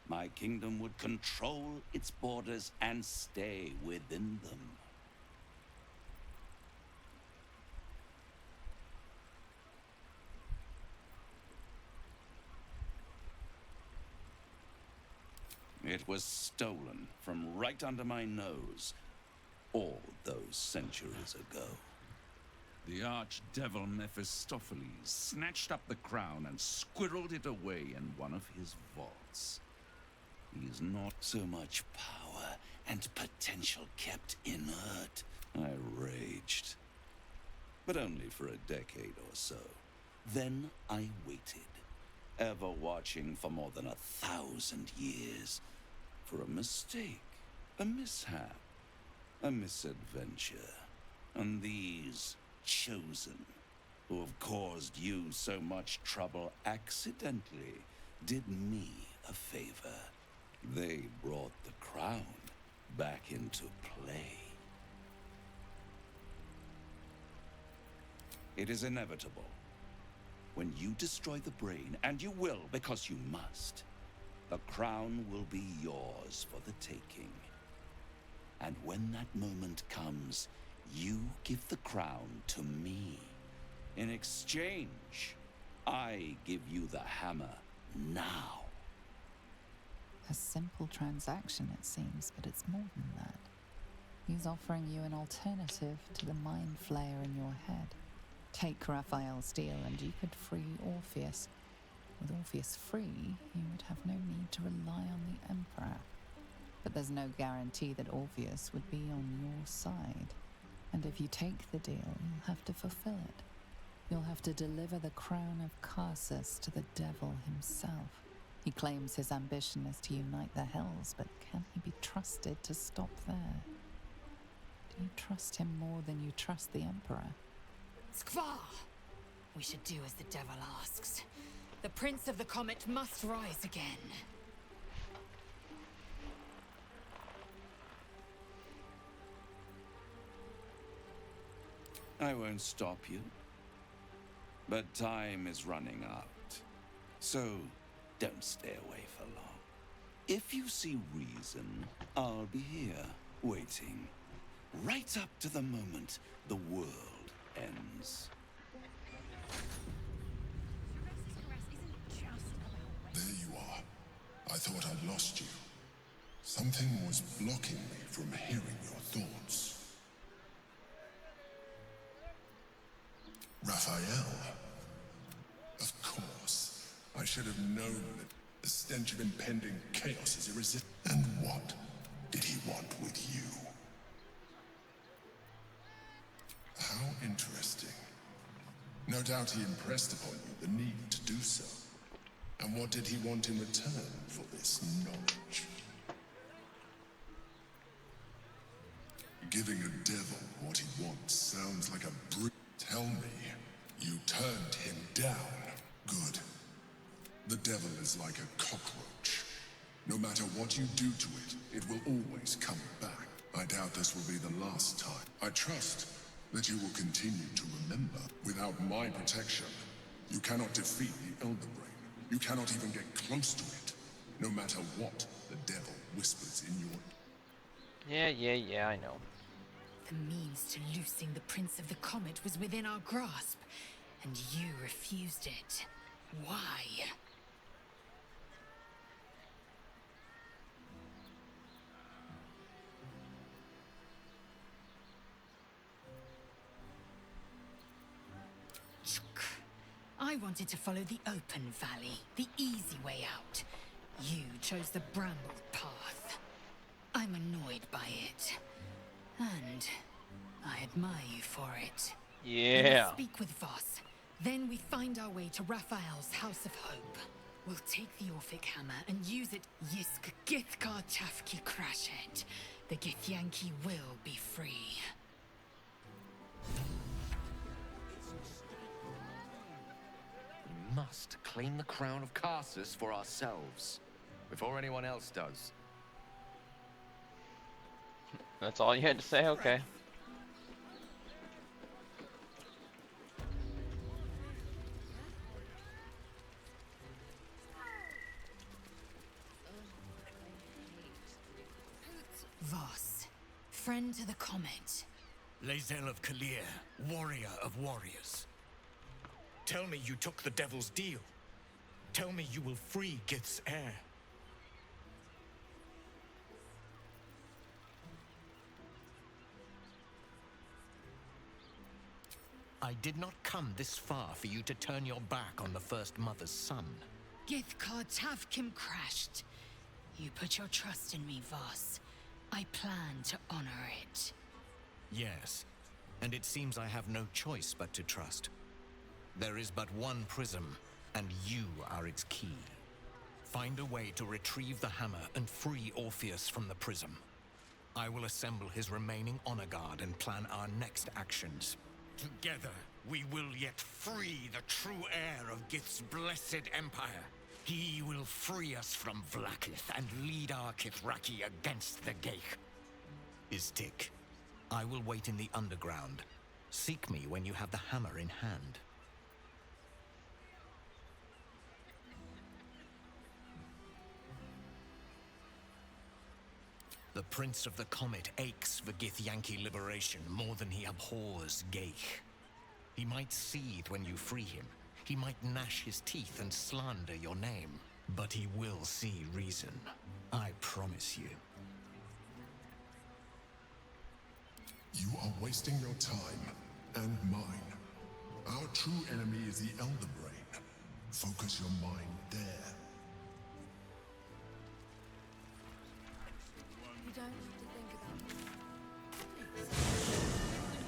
My kingdom would control its borders and stay within them. It was stolen from right under my nose all those centuries ago. The archdevil Mephistopheles snatched up the crown and squirreled it away in one of his vaults. He is not so much power and potential kept inert. I raged. But only for a decade or so. Then I waited, ever watching for more than 1,000 years. For a mistake, a mishap, a misadventure. And these chosen, who have caused you so much trouble accidentally, did me a favor. They brought the crown back into play. It is inevitable. When you destroy the brain, and you will because you must, the crown will be yours for the taking. And when that moment comes, you give the crown to me. In exchange, I give you the hammer now. A simple transaction, it seems, but it's more than that. He's offering you an alternative to the mind flayer in your head. Take Raphael's deal and you could free Orpheus. With Orpheus free, you would have no need to rely on the Emperor. But there's no guarantee that Orpheus would be on your side. And if you take the deal, you'll have to fulfill it. You'll have to deliver the crown of Carsus to the devil himself. He claims his ambition is to unite the hells, but can he be trusted to stop there? Do you trust him more than you trust the Emperor? Skvar! We should do as the devil asks. The Prince of the Comet must rise again. I won't stop you. But time is running out. So don't stay away for long. If you see reason, I'll be here, waiting. Right up to the moment the world ends. There you are. I thought I'd lost you. Something was blocking me from hearing your thoughts. Raphael. Of course. I should have known that the stench of impending chaos is irresistible. And what did he want with you? How interesting. No doubt he impressed upon you the need to do so. And what did he want in return for this knowledge? Giving a devil what he wants sounds like a brute. Tell me, you turned him down. Good. The devil is like a cockroach. No matter what you do to it, it will always come back. I doubt this will be the last time. I trust that you will continue to remember. Without my protection, you cannot defeat the Elder Brain. You cannot even get close to it, no matter what the devil whispers in your... Yeah, I know. The means to loosing the Prince of the Comet was within our grasp, and you refused it. Why? I wanted to follow the open valley, the easy way out. You chose the brambled path. I'm annoyed by it. And I admire you for it. Yeah. We speak with Voss. Then we find our way to Raphael's House of Hope. We'll take the Orphic Hammer and use it Yisk Githkar Tafki Crashet. The Githyanki will be free. We must claim the crown of Karsus for ourselves, before anyone else does. That's all you had to say? Okay. Voss, friend to the Comet. Lae'zel of Kalir, warrior of warriors. Tell me you took the Devil's deal. Tell me you will free Gith's heir. I did not come this far for you to turn your back on the First Mother's son. Githkar Tavkim crashed. You put your trust in me, Voss. I plan to honor it. Yes, and it seems I have no choice but to trust. There is but one prism, and you are its key. Find a way to retrieve the hammer and free Orpheus from the prism. I will assemble his remaining honor guard and plan our next actions. Together, we will yet free the true heir of Gith's blessed empire. He will free us from Vlaakith and lead our Kithraki against the Geich. Istik, I will wait in the underground. Seek me when you have the hammer in hand. The Prince of the Comet aches for Githyanki liberation more than he abhors Geich. He might seethe when you free him. He might gnash his teeth and slander your name. But he will see reason. I promise you. You are wasting your time, and mine. Our true enemy is the Elder Brain. Focus your mind there. You don't have to think about it.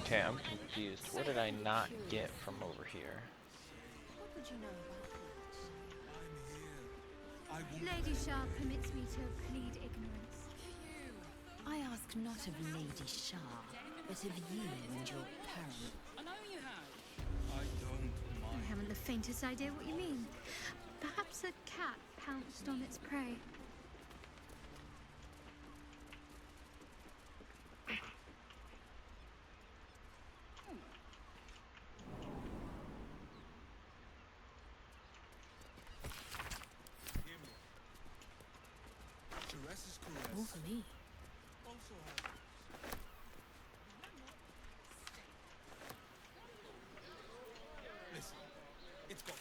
Okay, I'm confused. What did I not get from over here? What would you know about that? Lady Shah permits me to plead ignorance. I ask not of Lady Shah, but of you and your parent. I know you have. I don't mind. I haven't the faintest idea what you mean. Perhaps a cat pounced on its prey. All for me. Listen, it's got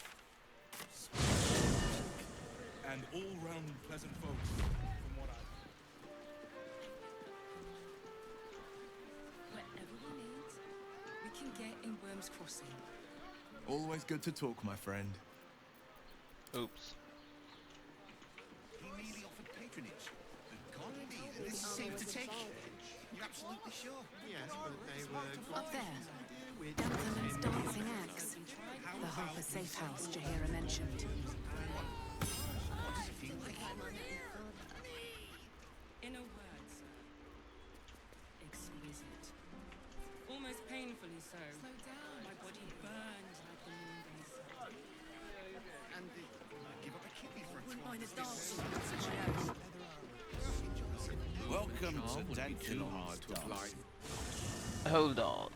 and all-round pleasant folks, from what I've Whatever we need, we can get in Worm's Crossing. Always good to talk, my friend. Oops. He merely offered patronage. Can't be. This is safe to take. You're absolutely sure? Yes, but they were... Up there. Ganthaman's dancing axe. The Harper safe house Jahira mentioned. In a word, sir. Exquisite. Almost painfully so. Slow down. My body burns like the moonbase. And give up a kidney for a Wouldn't mind a dance. Welcome to would be Dead too hard to apply. Hold on.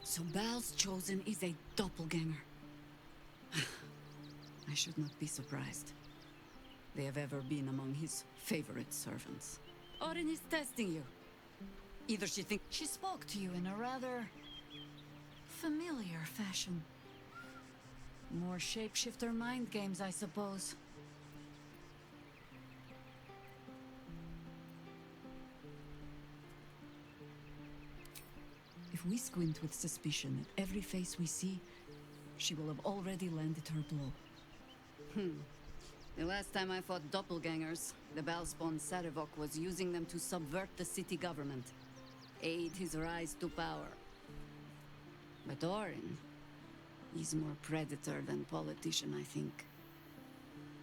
So Bal's chosen is a doppelganger. I should not be surprised. They have ever been among his favorite servants. Orin is testing you. Either she thinks she spoke to you in a rather familiar fashion. More shapeshifter mind games, I suppose. If we squint with suspicion at every face we see, she will have already landed her blow. The last time I fought doppelgangers, the Balspawn Sarevok was using them to subvert the city government, aid his rise to power. But Orin, he's more predator than politician, I think.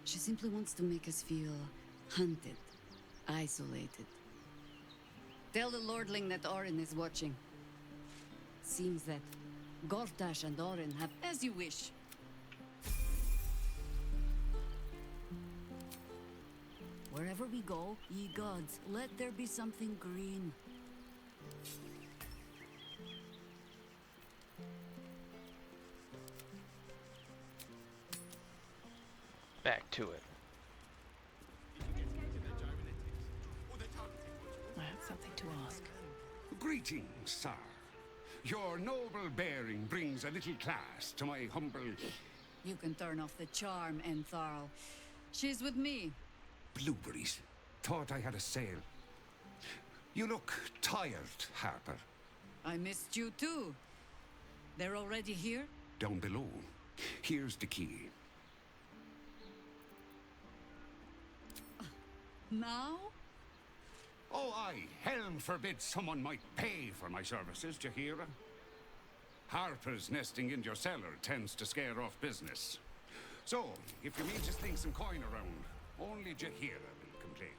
She simply wants to make us feel hunted, isolated. Tell the Lordling that Orin is watching. Seems that Gortash and Orin have... As you wish. Wherever we go, ye gods, let there be something green. Back to it. I have something to ask. Greetings, sir. Your noble bearing brings a little class to my humble... You can turn off the charm, Entharl. She's with me. Blueberries. Thought I had a sale. You look tired, Harper. I missed you too. They're already here? Down below. Here's the key. Now? Oh, aye. Helm forbid someone might pay for my services, Jahira. Harpers nesting in your cellar tends to scare off business. So, if you mean to sling some coin around, only Jahira will complain.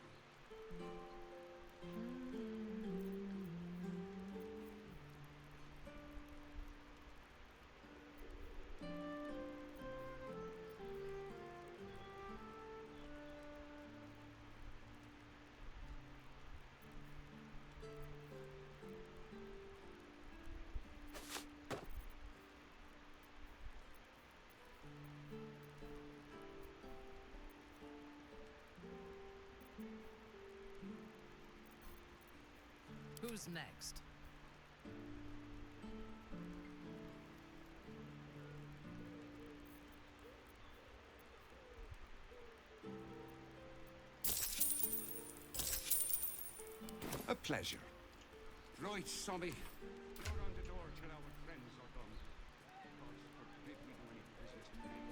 Who's next? A pleasure. Right, Sommy. Throw round the door till our friends are done. Gods forbid we do any business today.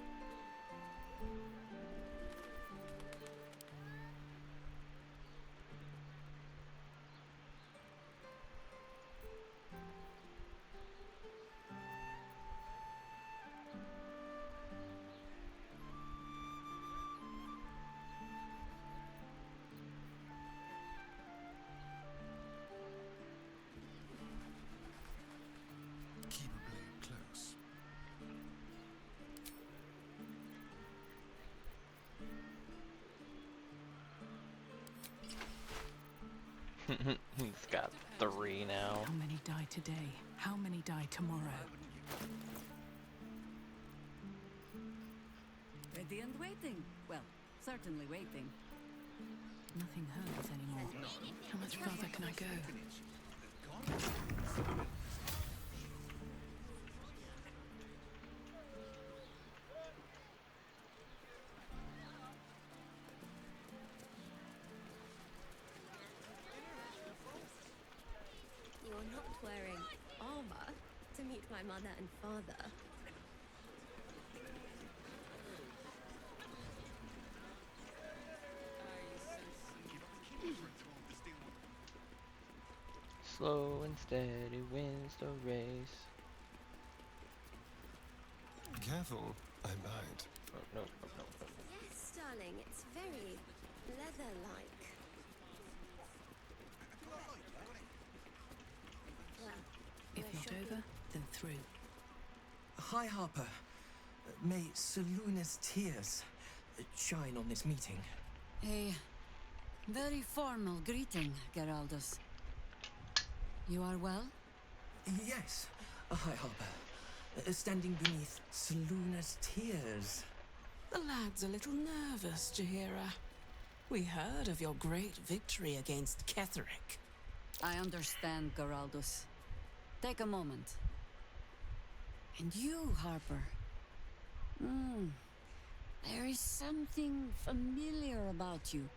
Keep a blade close. He's got 3 now. How many die today? How many die tomorrow? Ready and waiting. Well, certainly waiting. Nothing hurts anymore. How much farther can I go? You're not wearing armor to meet my mother and father. Slow and steady wins the race. Careful, I might. Oh, no, no, no, no. Yes, darling, it's very leather-like. Well, If not over, then through. Hi, Harper. May Seluna's tears shine on this meeting. A very formal greeting, Geraldus. You are well? Yes, Hi, Harper. Standing beneath Selûne's tears. The lad's a little nervous, Jaheira. We heard of your great victory against Ketheric. I understand, Geraldus. Take a moment. And you, Harper. There is something familiar about you.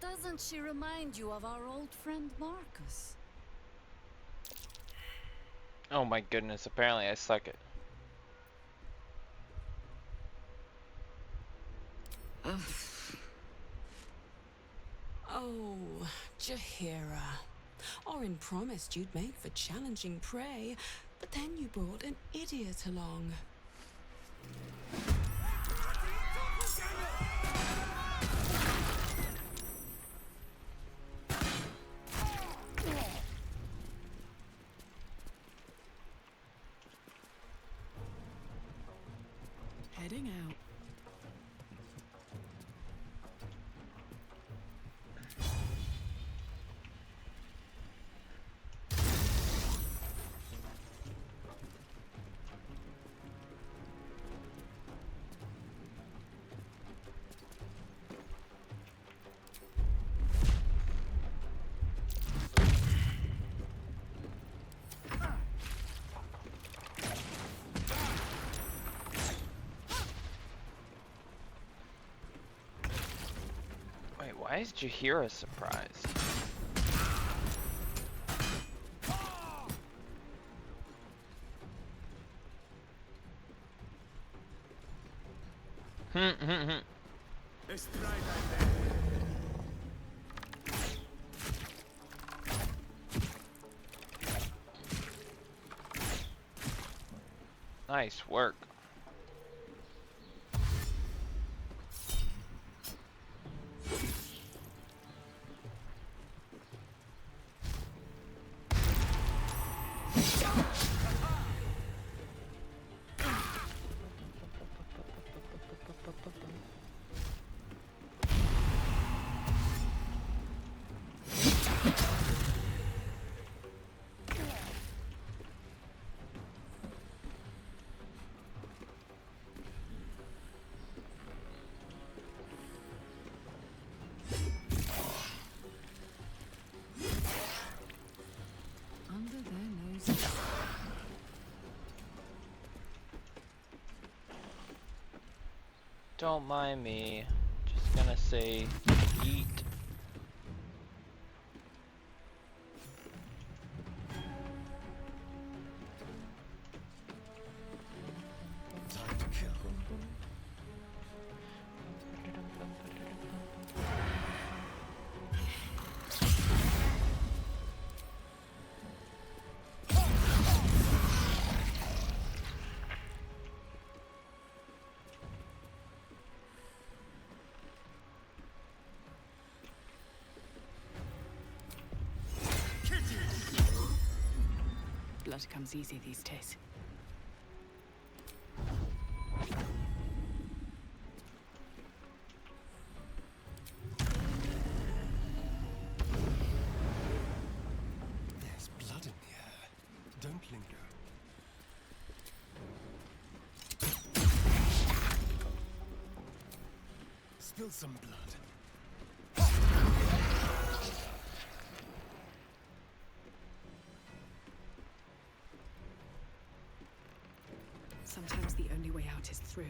Doesn't she remind you of our old friend Marcus? Oh my goodness, apparently I suck it. Oh, Jaheira. Orin promised you'd make for challenging prey, but then you brought an idiot along. Heading out. Why is Jaheira surprised? Nice work. Don't mind me. Just gonna say yeet. Time to kill. Blood comes easy these days. There's blood in the air. Don't linger. Spill some blood. Sometimes the only way out is through.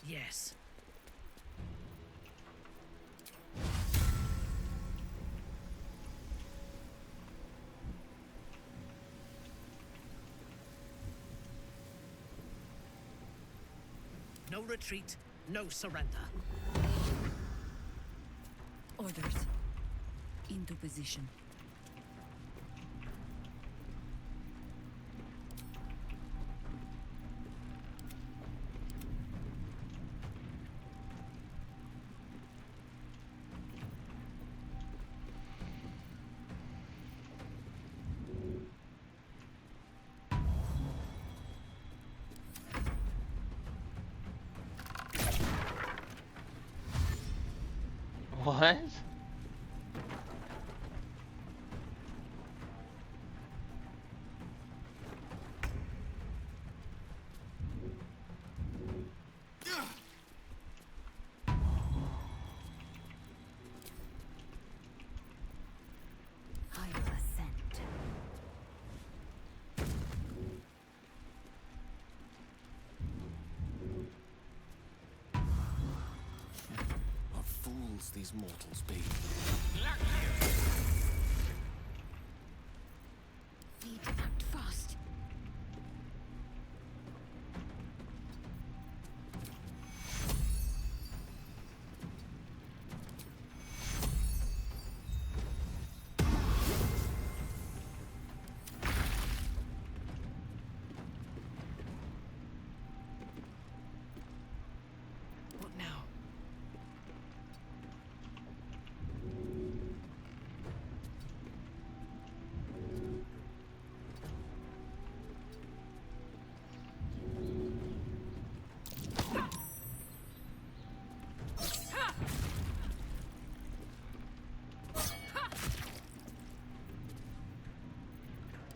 Yes. No retreat, no surrender. Orders. Into position. What? I will ascend. What fools these mortals be. Need to act fast. What now?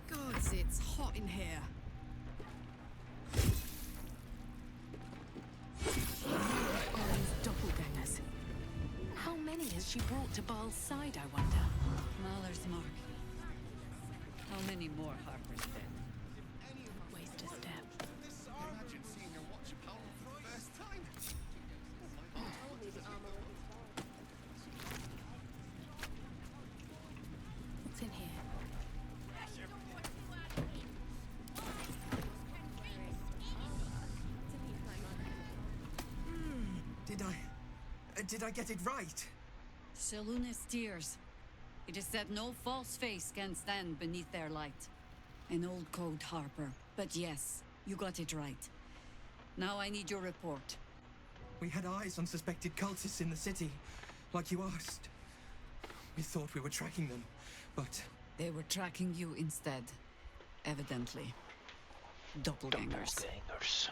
Gods, it's hot in here. Oren's doppelgangers. How many has she brought to Baal's side, I wonder? Mahler's mark. How many more Harpers dead? Waste a step. Imagine seeing a watch opponent for the first time. What's in here? Did I get it right? Selûne's tears. It is said no false face can stand beneath their light. An old code, Harper. But yes, you got it right. Now I need your report. We had eyes on suspected cultists in the city, like you asked. We thought we were tracking them, but... They were tracking you instead. Evidently. Doppelgangers. Doppelgangers.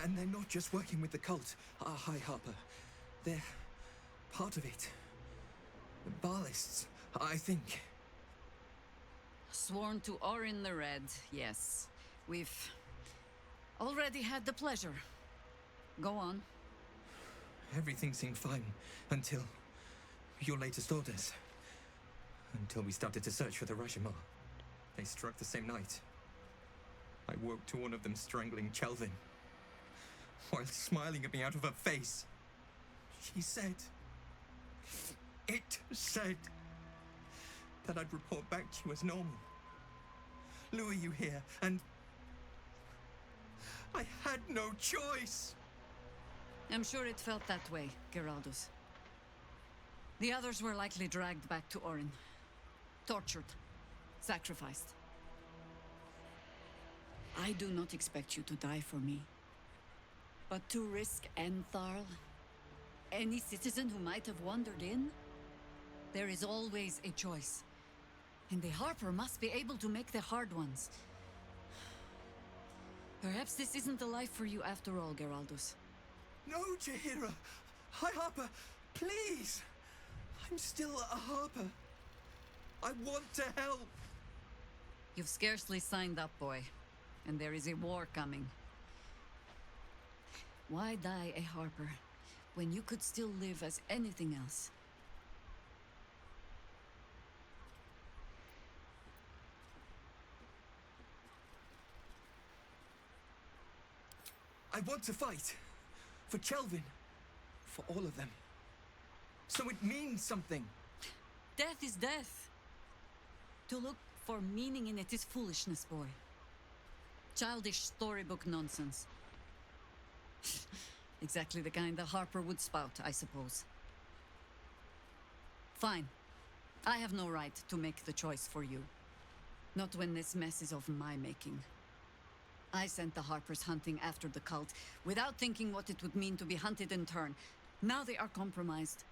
And they're not just working with the cult. Hi, Harper. They're part of it. The Baalists, I think. Sworn to Orin the Red, yes. We've already had the pleasure. Go on. Everything seemed fine until your latest orders. Until we started to search for the Rajamar. They struck the same night. I woke to one of them strangling Chelvin, while smiling at me out of her face. She said... It said... that I'd report back to you as normal. Lure you here, and... I had no choice! I'm sure it felt that way, Geraldus. The others were likely dragged back to Orin. Tortured. Sacrificed. I do not expect you to die for me. But to risk Entharl, any citizen who might have wandered in, there is always a choice. And the Harper must be able to make the hard ones. Perhaps this isn't the life for you after all, Geraldus. No, Jaheira! Hi, Harper! Please! I'm still a Harper. I want to help! You've scarcely signed up, boy. And there is a war coming. Why die a Harper when you could still live as anything else? I want to fight. For Chelvin. For all of them. So it means something. Death is death. To look for meaning in it is foolishness, boy. Childish storybook nonsense. Exactly the kind the Harper would spout, I suppose. Fine. I have no right to make the choice for you. Not when this mess is of my making. I sent the Harpers hunting after the cult, without thinking what it would mean to be hunted in turn. Now they are compromised.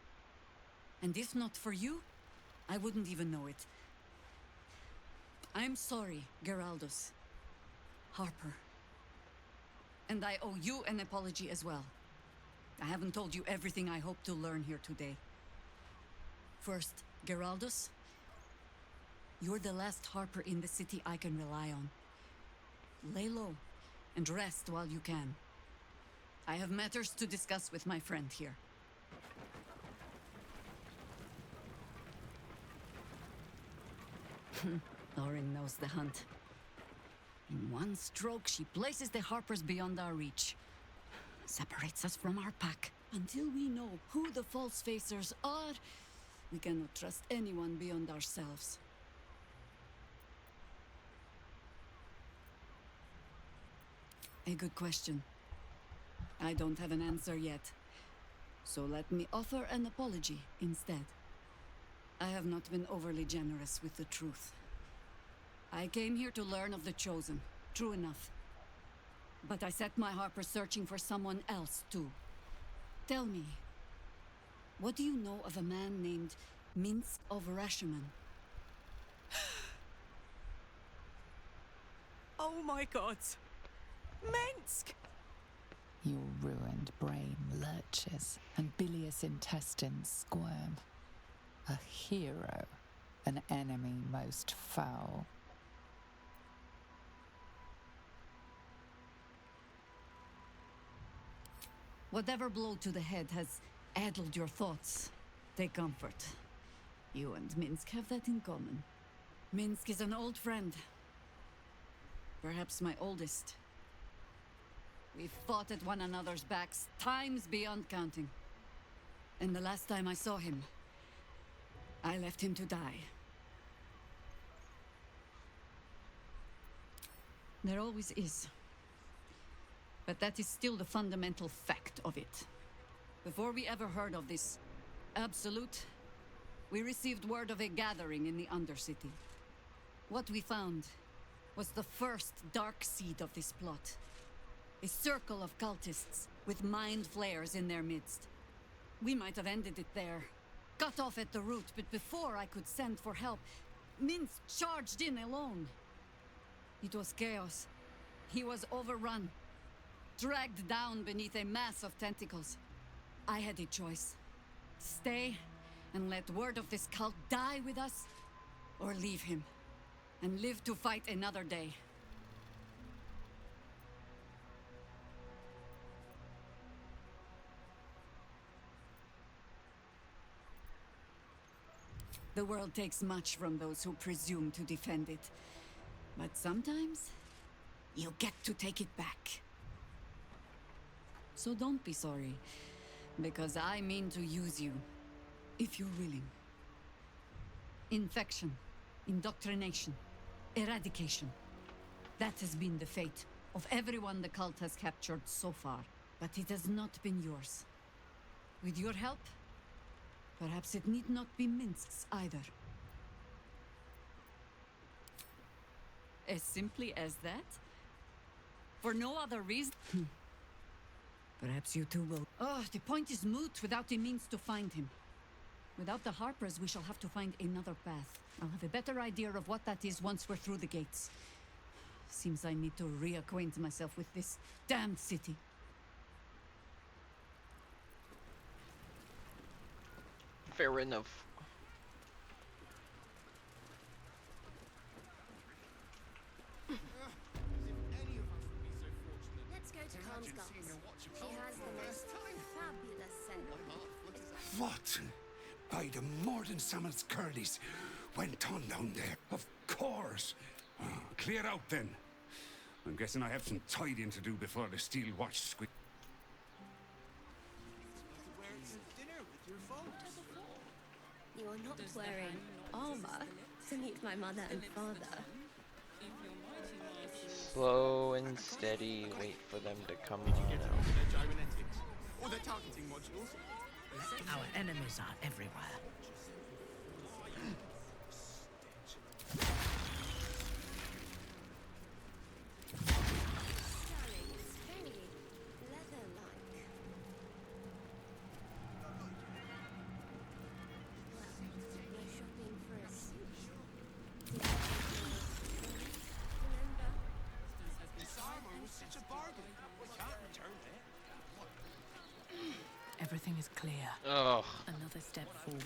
And if not for you, I wouldn't even know it. I'm sorry, Geraldos. Harper. And I owe you an apology as well. I haven't told you everything I hope to learn here today. First, Geraldos, you're the last Harper in the city I can rely on. Lay low and rest while you can. I have matters to discuss with my friend here. Lauren knows the hunt. In one stroke, she places the Harpers beyond our reach. Separates us from our pack. Until we know who the false facers are, we cannot trust anyone beyond ourselves. A good question. I don't have an answer yet. So let me offer an apology instead. I have not been overly generous with the truth. I came here to learn of the Chosen, true enough. But I set my Harpers searching for someone else, too. Tell me, what do you know of a man named Minsk of Rashomon? Oh my god! Minsk! Your ruined brain lurches and bilious intestines squirm. A hero, an enemy most foul. Whatever blow to the head has addled your thoughts, take comfort. You and Minsk have that in common. Minsk is an old friend. Perhaps my oldest. We've fought at one another's backs times beyond counting. And the last time I saw him, I left him to die. There always is. But that is still the fundamental fact of it. Before we ever heard of this Absolute, we received word of a gathering in the Undercity. What we found was the first dark seed of this plot. A circle of cultists with mind flayers in their midst. We might have ended it there, cut off at the root, but before I could send for help, Minsk charged in alone. It was chaos. He was overrun, dragged down beneath a mass of tentacles. I had a choice. Stay and let word of this cult die with us, or leave him and live to fight another day. The world takes much from those who presume to defend it. But sometimes, you get to take it back. So don't be sorry, because I mean to use you, if you're willing. Infection, indoctrination, eradication. That has been the fate of everyone the cult has captured so far, but it has not been yours. With your help, perhaps it need not be Minsk's either. As simply as that? For no other reason? Perhaps you two will... Oh, the point is moot without the means to find him. Without the Harpers, we shall have to find another path. I'll have a better idea of what that is once we're through the gates. Seems I need to reacquaint myself with this damned city. Fair enough. Let's go to Calmscott's. She has the most fabulous scent. What? By the Mordensammel's curlies went on down there. Of course. Clear out then. I'm guessing I have some tidying to do before the steel watch squeak. You are not wearing armor to meet my mother and father. Slow and steady, wait for them to come on. Or their targeting modules. Our enemies are everywhere. Everything is clear. Ugh. Another step forward.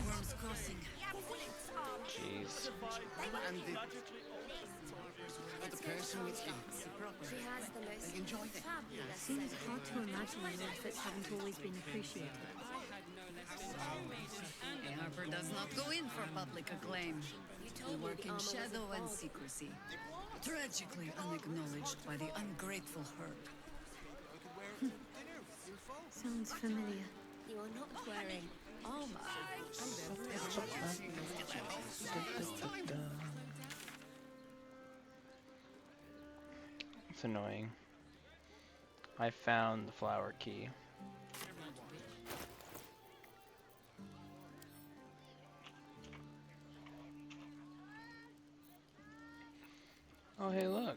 Worms crossing. Jeez. And the person with you. She has the most Enjoy it. fabulous Seems hard to imagine your efforts haven't always been appreciated. Harper does not go in for public acclaim. We work in shadow and secrecy. Tragically unacknowledged by the ungrateful herd. Sounds familiar. You are not wearing armor. It's annoying. I found the flower key. Oh, hey, look.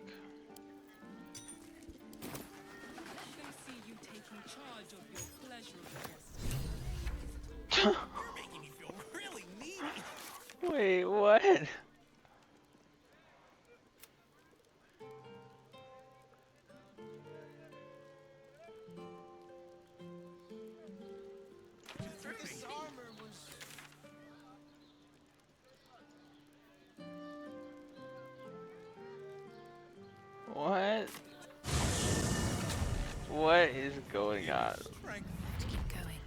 Wait, what? What? What is going on? Keep going.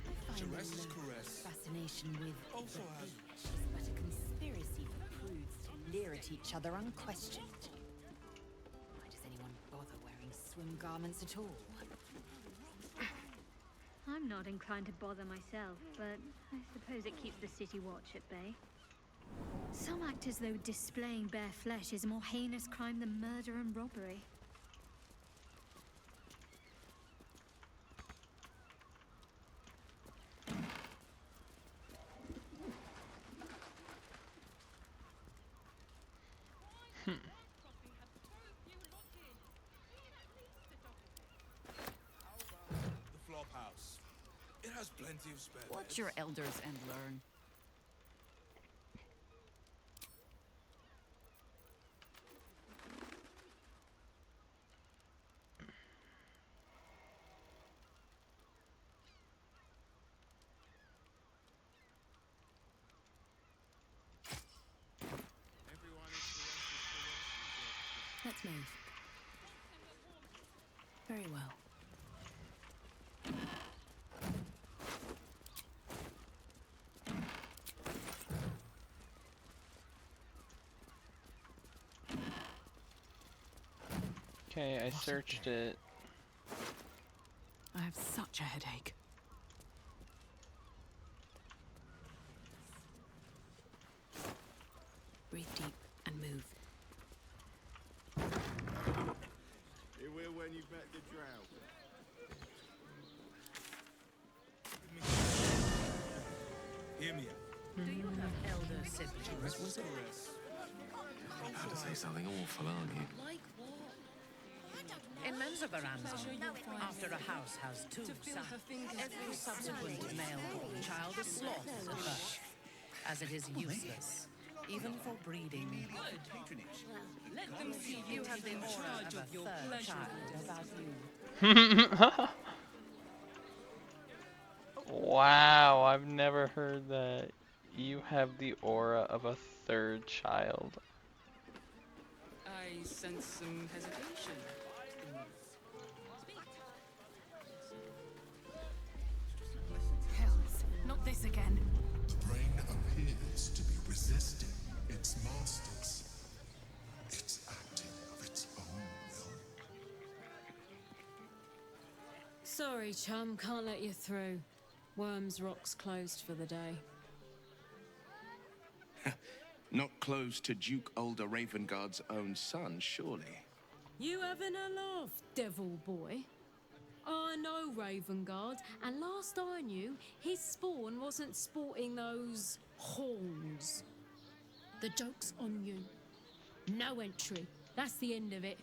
Fascination with the beach is but a conspiracy for prudes to leer at each other unquestioned. Why does anyone bother wearing swim garments at all? I'm not inclined to bother myself, but I suppose it keeps the city watch at bay. Some act as though displaying bare flesh is a more heinous crime than murder and robbery. The flop house. It has plenty of spare Watch beds. your elders and learn. Let's move. Very well. Okay, I searched it. I have such a headache. Breathe deep and move. You will when you've met the drow. Hear me out. Do you have elder siblings? About to say something awful, aren't you? Like what? In Menzoberranzan, after a house has two sons, every subsequent male-born child is slaughtered at birth, as it is useless, even for breeding. Let them see You have the aura of a third child about you. Wow, I've never heard that. You have the aura of a third child. I sense some hesitation. Hells, not this again. The brain appears to be resisting its masters. It's acting of its own will. Sorry, chum, can't let you through. Worms Rock's closed for the day. Not close to Duke Older Ravengard's own son, surely. You having a laugh, devil boy? I know Ravengard, and last I knew, his spawn wasn't sporting those horns. The joke's on you. No entry. That's the end of it.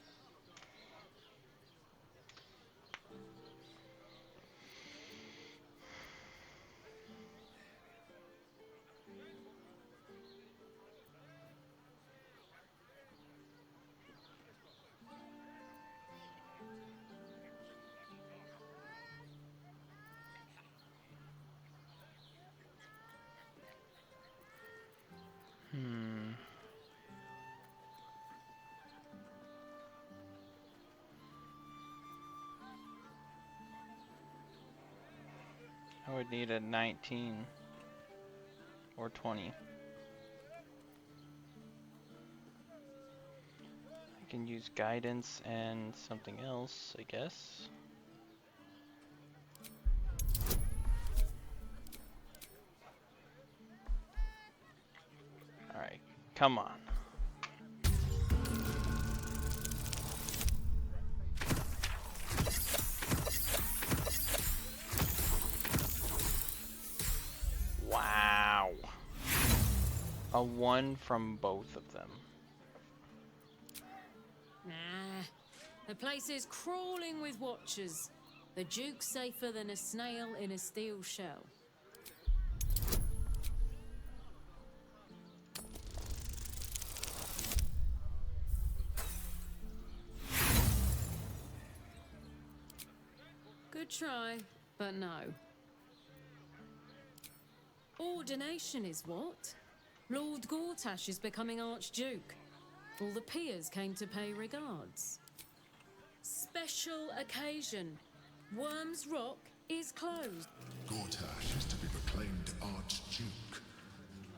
I would need a 19 or 20. I can use guidance and something else, I guess. Alright, come on. Wow. A 1 from both of them. Nah. The place is crawling with watchers. The Duke's safer than a snail in a steel shell. Good try, but no. Ordination is what? Lord Gortash is becoming Archduke. All the peers came to pay regards. Special occasion. Worm's Rock is closed. Gortash is to be proclaimed Archduke.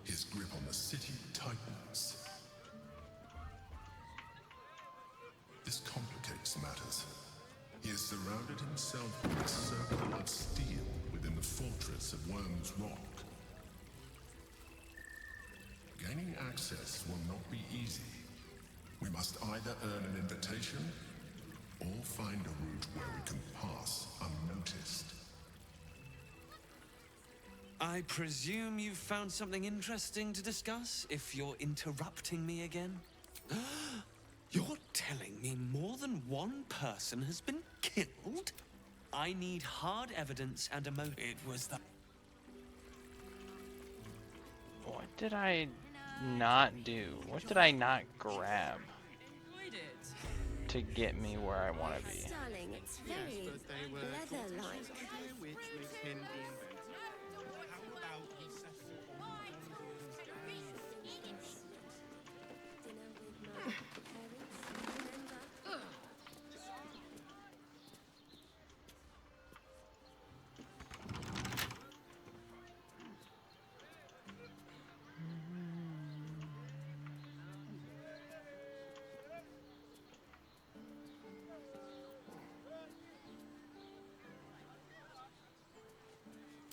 His grip on the city tightens. This complicates matters. He has surrounded himself with a circle of steel within the fortress of Worm's Rock. Gaining access will not be easy. We must either earn an invitation or find a route where we can pass unnoticed. I presume you've found something interesting to discuss, if you're interrupting me again? You're telling me more than one person has been killed? I need hard evidence and a motive. It was that. What did I not do? What did I not grab to get me where I want to be? Darling, it's very leather-like.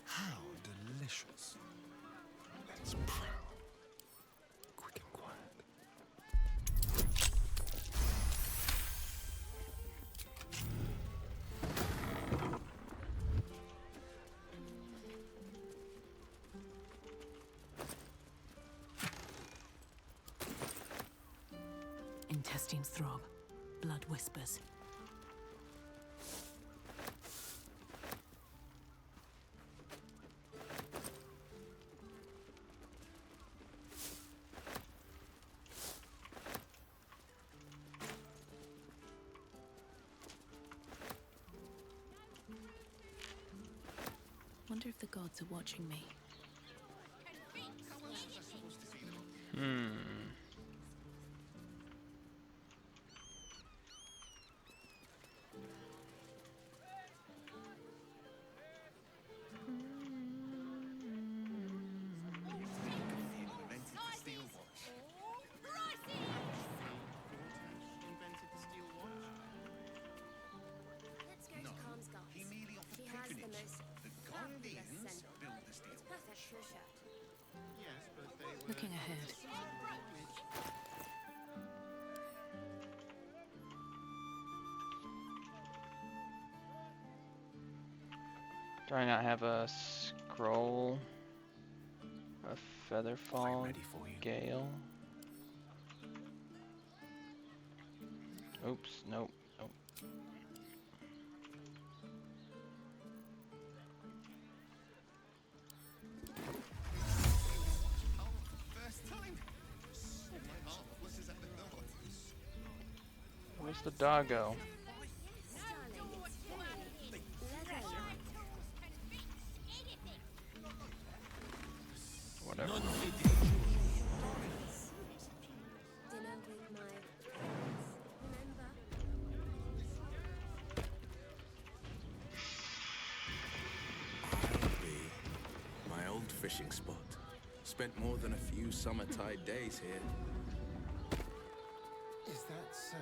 How delicious. It's proud. Quick and quiet. Intestines throb. Blood whispers. Wonder if the gods are watching me. Let's go to Calmsgard. He has the most fabulous scent. It's perfect for a shirt. Looking ahead. Do I not have a scroll? A Featherfall Gale? Oops, nope, nope. Where's the doggo? Whatever. fishing spot. Spent more than a few summertide days here. Is that so?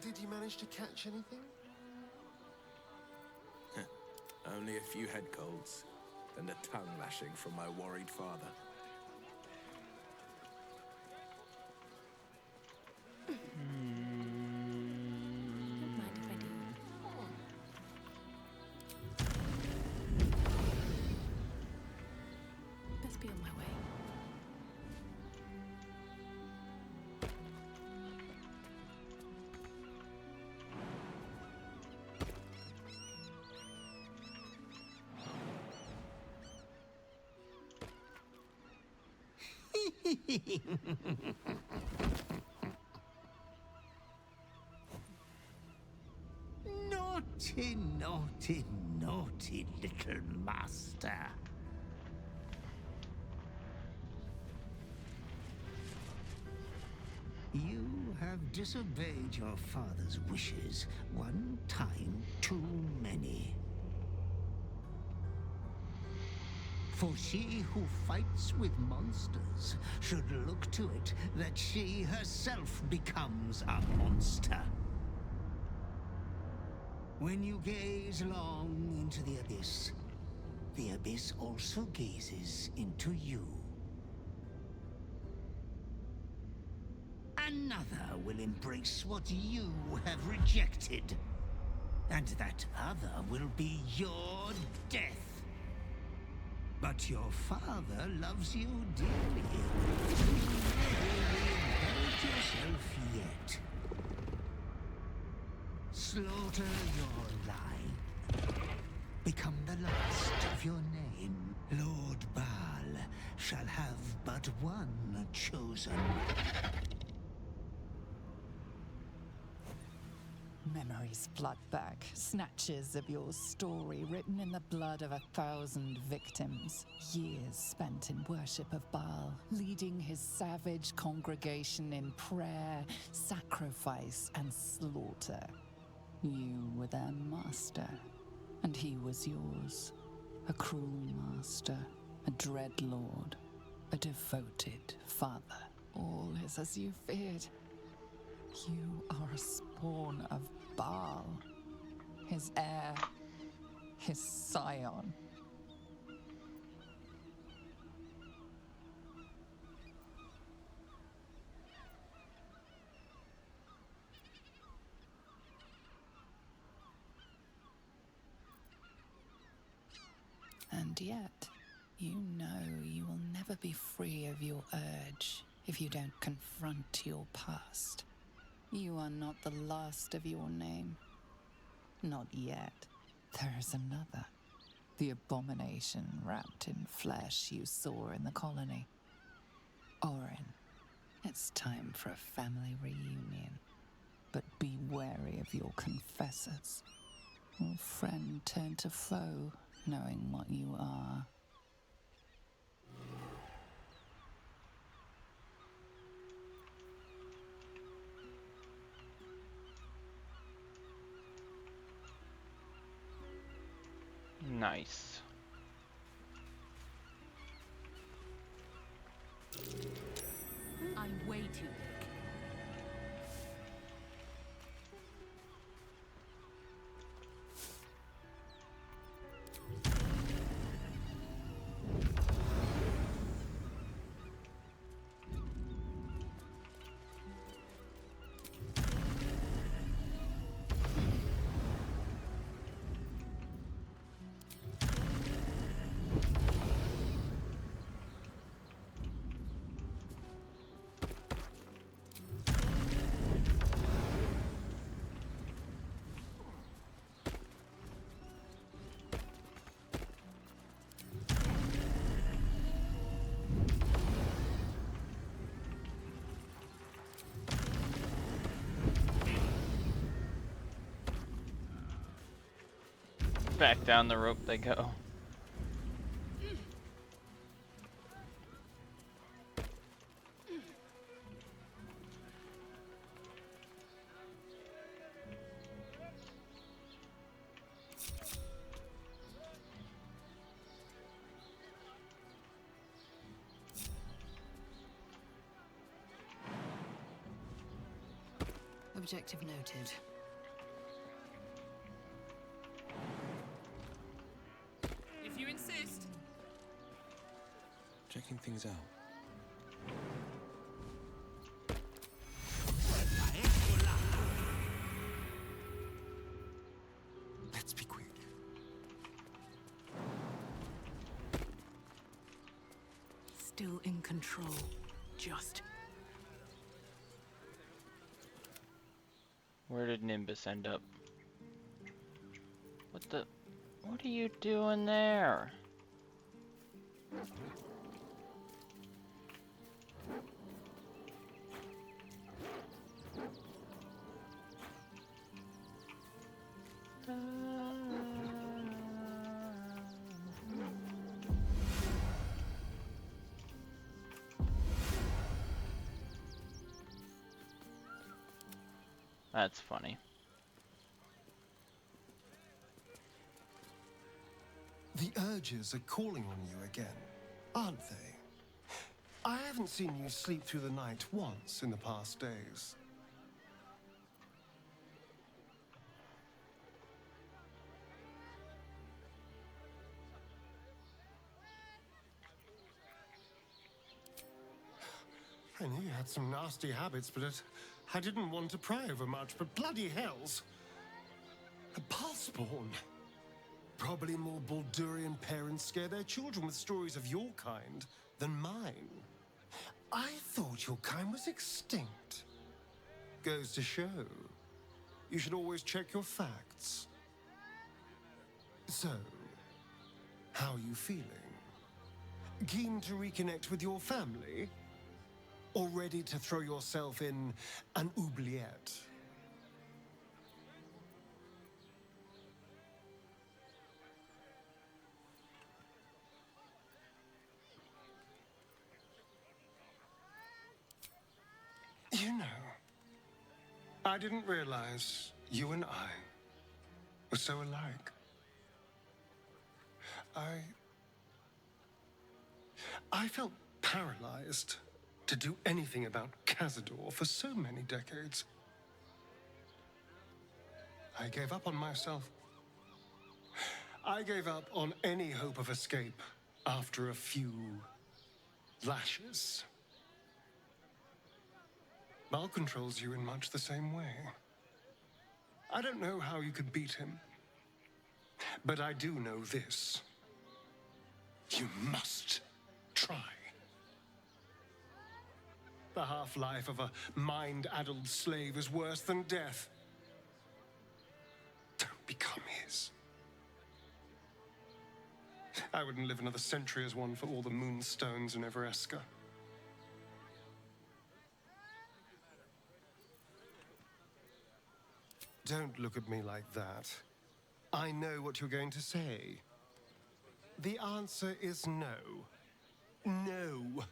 Did you manage to catch anything? Only a few head colds, and a tongue lashing from my worried father. Best be on my way. Naughty, naughty, naughty little master. You have disobeyed your father's wishes one time too many. For she who fights with monsters should look to it that she herself becomes a monster. When you gaze long into the abyss also gazes into you. Another will embrace what you have rejected, and that other will be your death. But your father loves you dearly. You may inherit yourself yet. Slaughter your line. Become the last of your name. Lord Baal shall have but one chosen. Memories flood back, snatches of your story written in the blood of 1,000 victims. Years spent in worship of Baal, leading his savage congregation in prayer, sacrifice, and slaughter. You were their master, and he was yours. A cruel master, a dread lord, a devoted father. All is as you feared. You are a spawn of Baal, his heir, his scion. And yet, you know you will never be free of your urge if you don't confront your past. You are not the last of your name. Not yet. There is another. The abomination wrapped in flesh you saw in the colony. Orin, it's time for a family reunion. But be wary of your confessors. Your friend turned to foe, knowing what you are. Nice. I'm way too big. Back down the rope they go. Objective noted. If you insist. Checking things out. Let's be quick. Still in control. Just. Where did Nimbus end up? What are you doing there? That's funny. The urges are calling on you again, aren't they? I haven't seen you sleep through the night once in the past days. I knew you had some nasty habits, but I didn't want to pry over much, but bloody hells. A pulseborn. Probably more Baldurian parents scare their children with stories of your kind than mine. I thought your kind was extinct. Goes to show. You should always check your facts. So, how are you feeling? Keen to reconnect with your family? Or ready to throw yourself in an oubliette? You know, I didn't realize you and I were so alike. I felt paralyzed to do anything about Cazador for so many decades. I gave up on myself. I gave up on any hope of escape after a few lashes. Mal controls you in much the same way. I don't know how you could beat him, but I do know this. You must try. The half-life of a mind-addled slave is worse than death. Don't become his. I wouldn't live another century as one for all the moonstones in Everesca. Don't look at me like that. I know what you're going to say. The answer is no. No.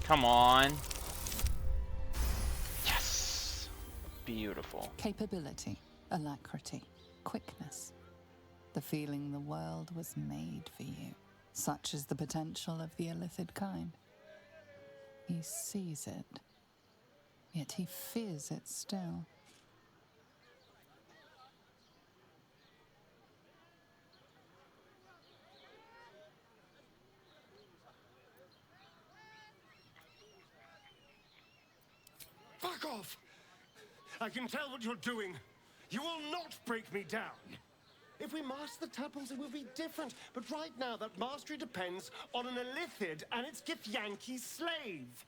Come on. Yes. Beautiful. Capability, alacrity, quickness. The feeling the world was made for you. Such is the potential of the illithid kind. He sees it, yet he fears it still. Fuck off! I can tell what you're doing. You will not break me down. If we master the tuples, it will be different. But right now, that mastery depends on an illithid and its Githyanki slave.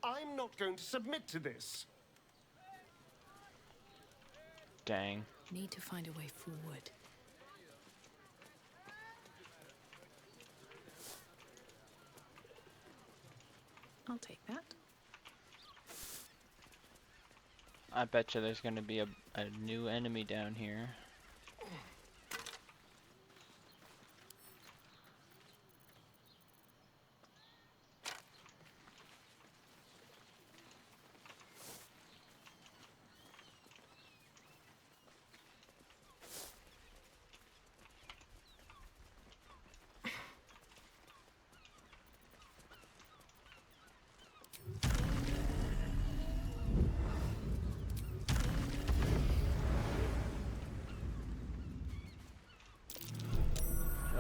I'm not going to submit to this. Dang. Need to find a way forward. I'll take that. I bet you there's gonna be a new enemy down here.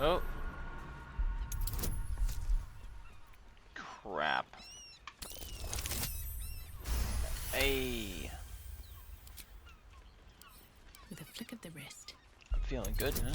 Oh. Crap. Hey. With a flick of the wrist. I'm feeling good now.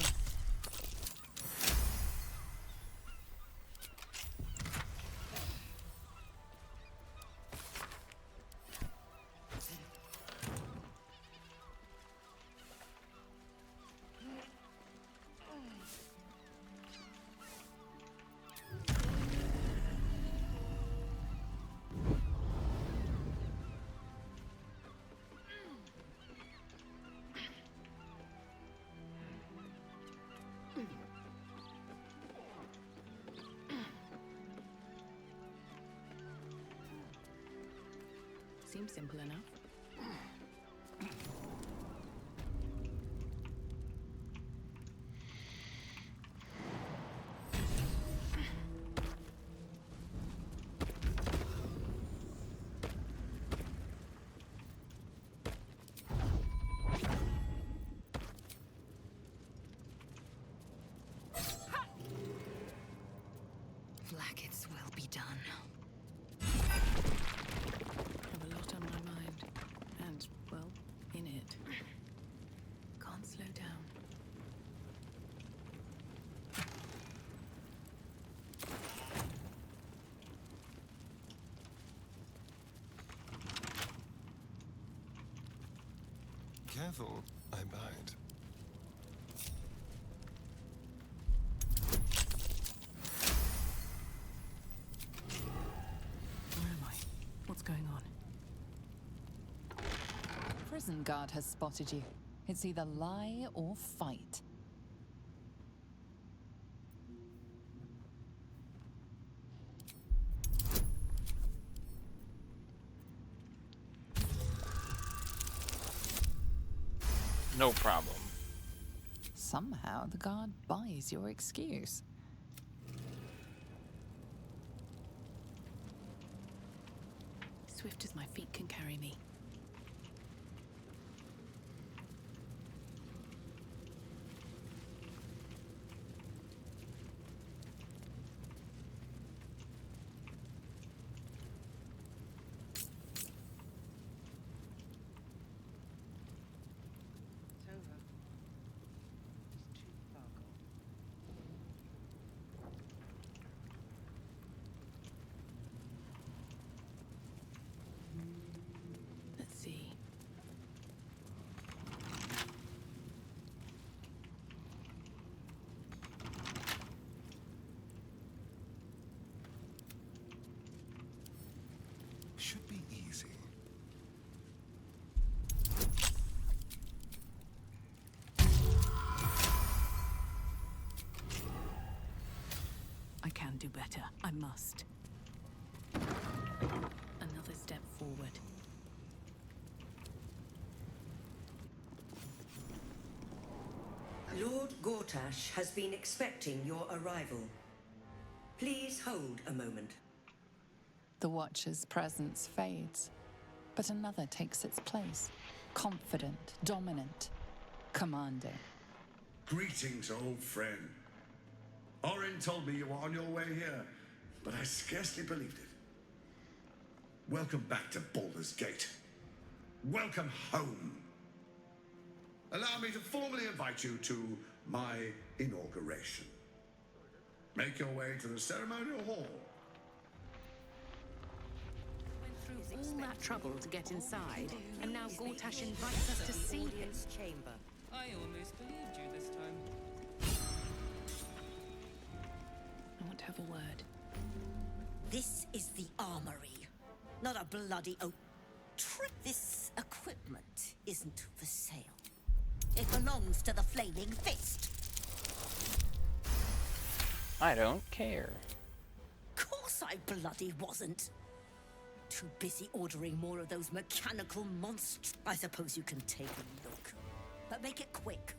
Seems simple enough. Blackets will be done. Have a lot on my mind. And, well, in it. Can't slow down. Careful, I bite. Where am I? What's going on? Prison guard has spotted you. It's either lie or fight. No problem. Somehow the guard buys your excuse. Swift as my feet can carry me. It's over. It's too far gone. Let's see. Should be easy. I can do better. I must. Another step forward. Lord Gortash has been expecting your arrival. Please hold a moment. The Watcher's presence fades, but another takes its place. Confident, dominant, commanding. Greetings, old friend. Orin told me you were on your way here, but I scarcely believed it. Welcome back to Baldur's Gate. Welcome home. Allow me to formally invite you to my inauguration. Make your way to the ceremonial hall. Went through all that trouble to get inside, and now Gortash invites us to see him. Chamber. I almost believed you this time. I want to have a word. This is the armory, not a bloody oak trip. This equipment isn't for sale. It belongs to the Flaming Fist. I don't care. Course I bloody wasn't. Too busy ordering more of those mechanical monsters. I suppose you can take a look, but make it quick.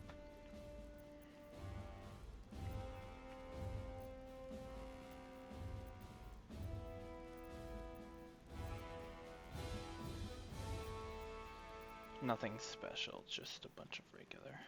Nothing special, just a bunch of regular.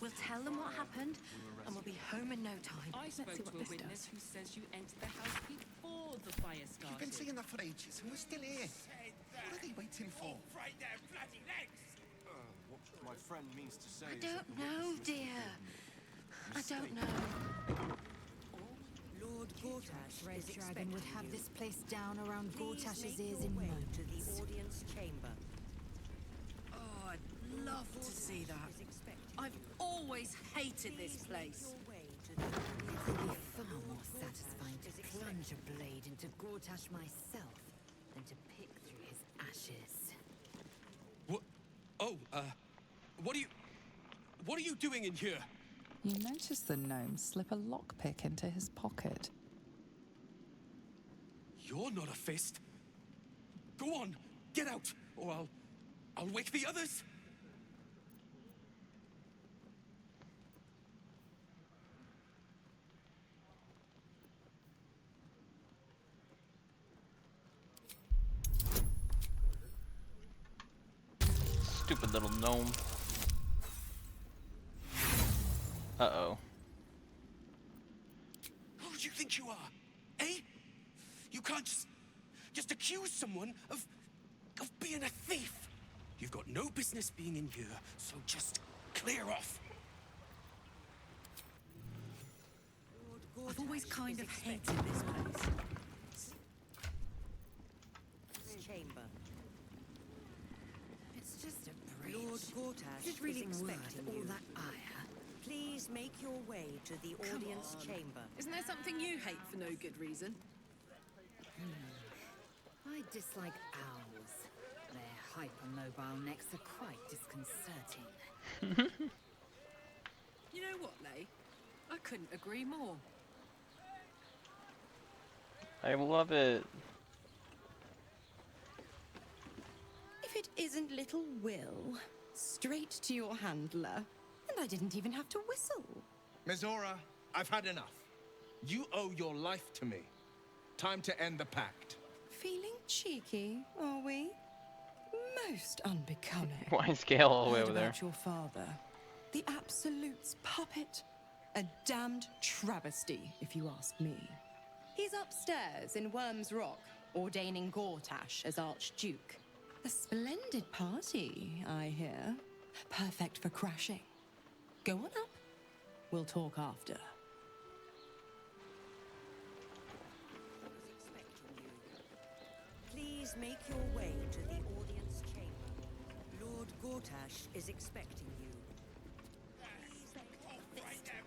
We'll tell them what happened, and we'll be home in no time. I Let's spoke see what to a this witness does. who says you entered the house before the fire started. You've been saying that for ages, and we're still here. What are they waiting for? Right there, bloody legs! What my friend means to say I is that don't the know, witness was dear. I mistake. don't know. Lord Gortash Red is Dragon would have expecting this place down around Please Gortash's make ears your in way moments. to the audience chamber. Oh, I'd love to see that. I've always hated this place. It would be far more satisfying to plunge a blade into Gortash myself than to pick through his ashes. What? Oh, what are you doing in here? You notice the gnome slip a lockpick into his pocket. You're not a fist. Go on, get out, or I'll wake the others. Stupid little gnome. Uh-oh. Who do you think you are? Eh? You can't just accuse someone of being a thief. You've got no business being in here, so just clear off. I've always kind of hated this place. Chamber. It's just a bridge. Lord Gortash Is it really is worth expecting all you. that ire? Please make your way to the audience chamber. Isn't there something you hate for no good reason? I dislike owls. Their hypermobile necks are quite disconcerting. You know what, Lay? I couldn't agree more. I love it. If it isn't little Will, straight to your handler. And I didn't even have to whistle. Mizora, I've had enough. You owe your life to me. Time to end the pact. Feeling cheeky, are we? Most unbecoming. Why scale all the way Heard over there? about your father. The Absolute's puppet. A damned travesty, if you ask me. He's upstairs in Worm's Rock, ordaining Gortash as Archduke. A splendid party, I hear. Perfect for crashing. Go on up. We'll talk after. Please make your way to the audience chamber. Lord Gortash is expecting you.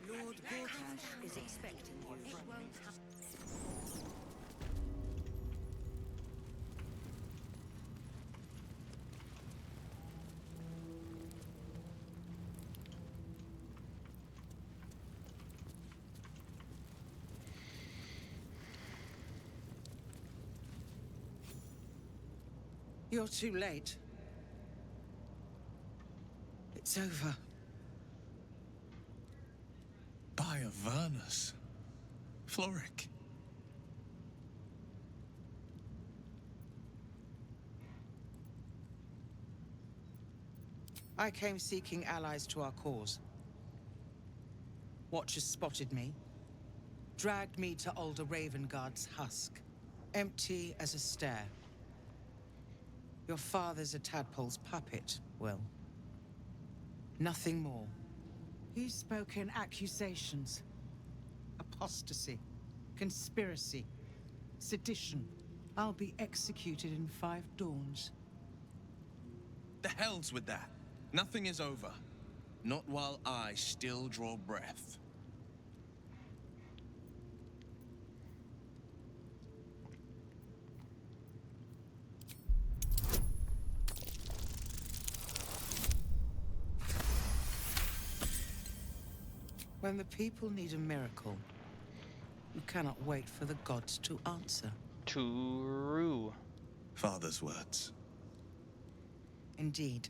Lord Gortash is expecting you. It won't happen. You're too late. It's over. By Avernus. Florrick. I came seeking allies to our cause. Watchers spotted me, dragged me to Alder Ravengard's husk, empty as a stair. Your father's a tadpole's puppet, Will. Nothing more. He spoke in accusations. Apostasy, conspiracy, sedition. I'll be executed in 5 dawns. The hell's with that. Nothing is over. Not while I still draw breath. When the people need a miracle, you cannot wait for the gods to answer. True. Father's words. Indeed.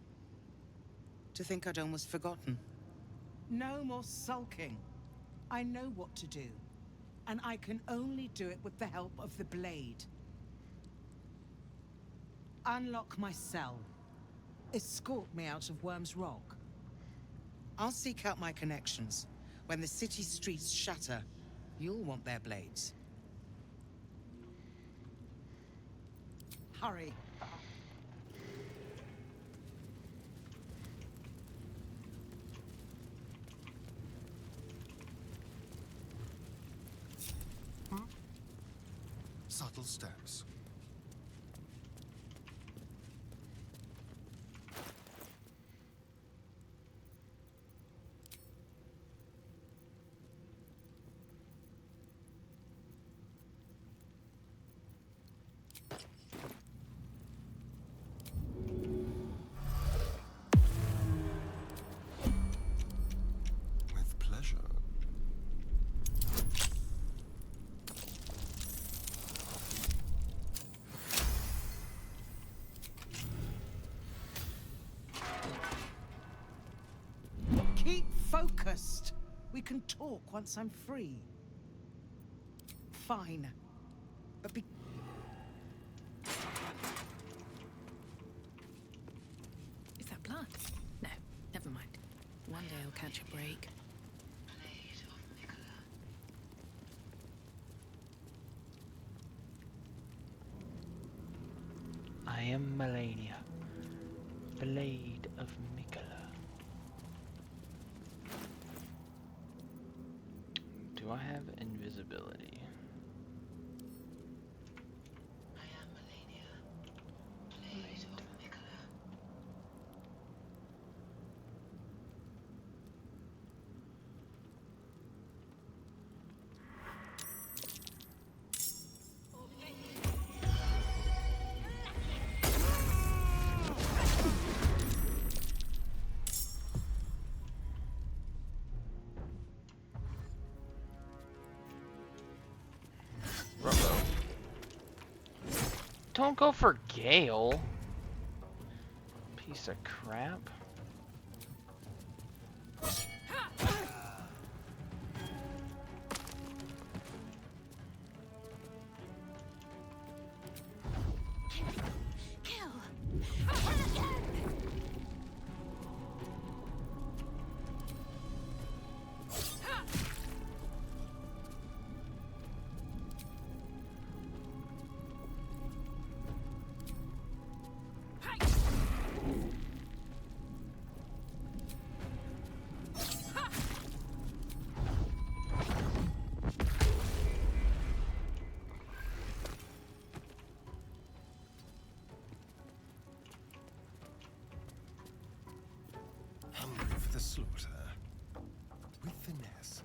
To think I'd almost forgotten. No more sulking. I know what to do. And I can only do it with the help of the blade. Unlock my cell. Escort me out of Worm's Rock. I'll seek out my connections. When the city streets shatter, you'll want their blades. Hurry. Subtle steps. With pleasure. Keep focused. We can talk once I'm free. Fine. But be... Is that blood? No, never mind. One day I'll catch a break. I am Melania, Blade of Mikola. Do I have invisibility? I am Melania, Blade of Mikola. Don't go for Gale. Piece of crap. Hungry for the slaughter. With finesse.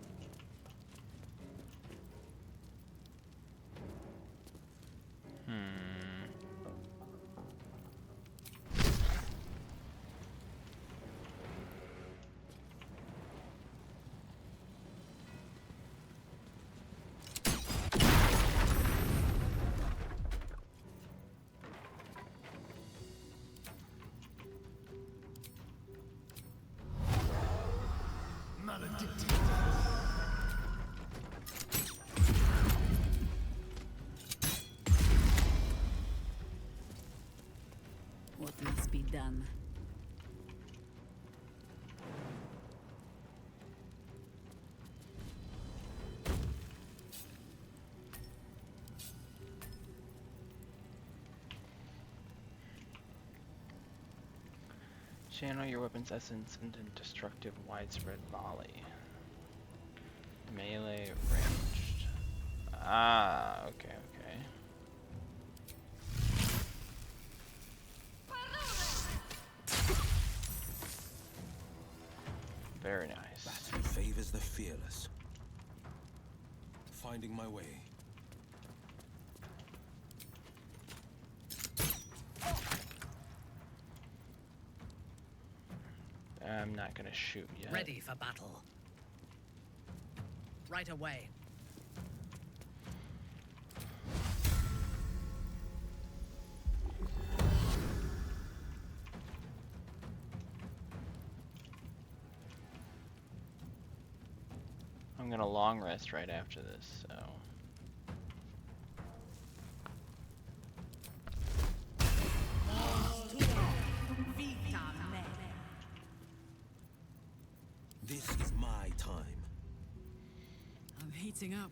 What must be done? Channel your weapon's essence into destructive widespread volley. Melee ranged. Ah, okay, okay. Very nice. Battle favors the fearless. Finding my way. I'm not gonna shoot yet. Ready for battle. Right away. I'm gonna long rest right after this, so. time. I'm heating up.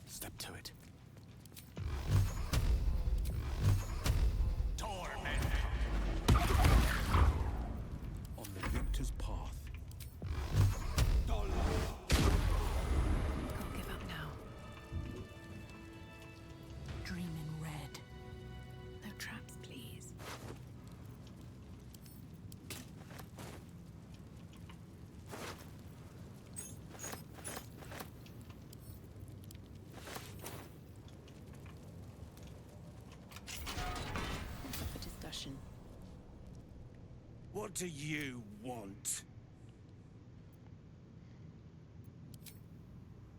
Step to it. On the victor's path. Can't give up now. Dream in red. No traps, please. What's up for discussion? What do you want?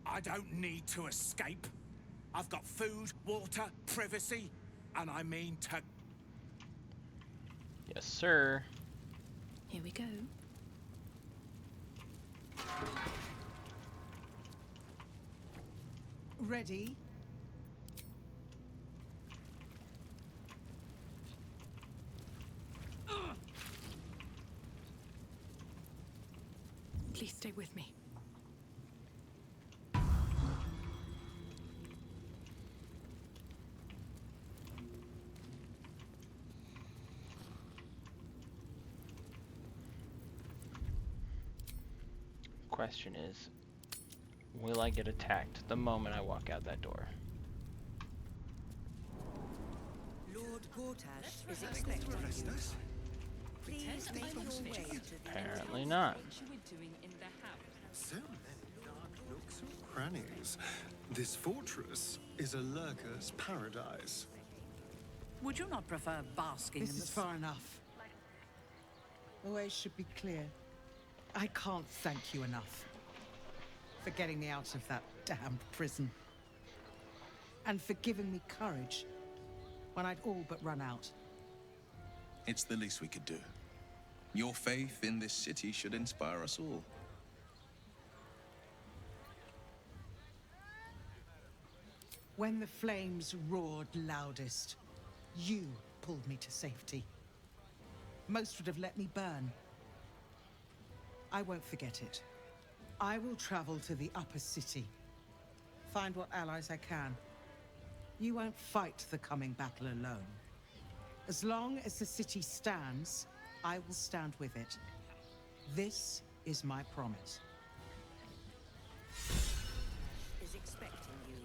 I don't need to escape. I've got food, water, privacy, and I mean to... Yes, sir. Here we go. Ready? Please stay with me. Question is, will I get attacked the moment I walk out that door? Lord Gortash is expecting you. Please make your way to the Apparently not. So many dark nooks and crannies. This fortress is a lurker's paradise. Would you not prefer basking This in the is far enough. The way should be clear. I can't thank you enough for getting me out of that damned prison. And for giving me courage when I'd all but run out. It's the least we could do. Your faith in this city should inspire us all. When the flames roared loudest, you pulled me to safety. Most would have let me burn. I won't forget it. I will travel to the upper city. Find what allies I can. You won't fight the coming battle alone. As long as the city stands, I will stand with it. This is my promise. is expecting you.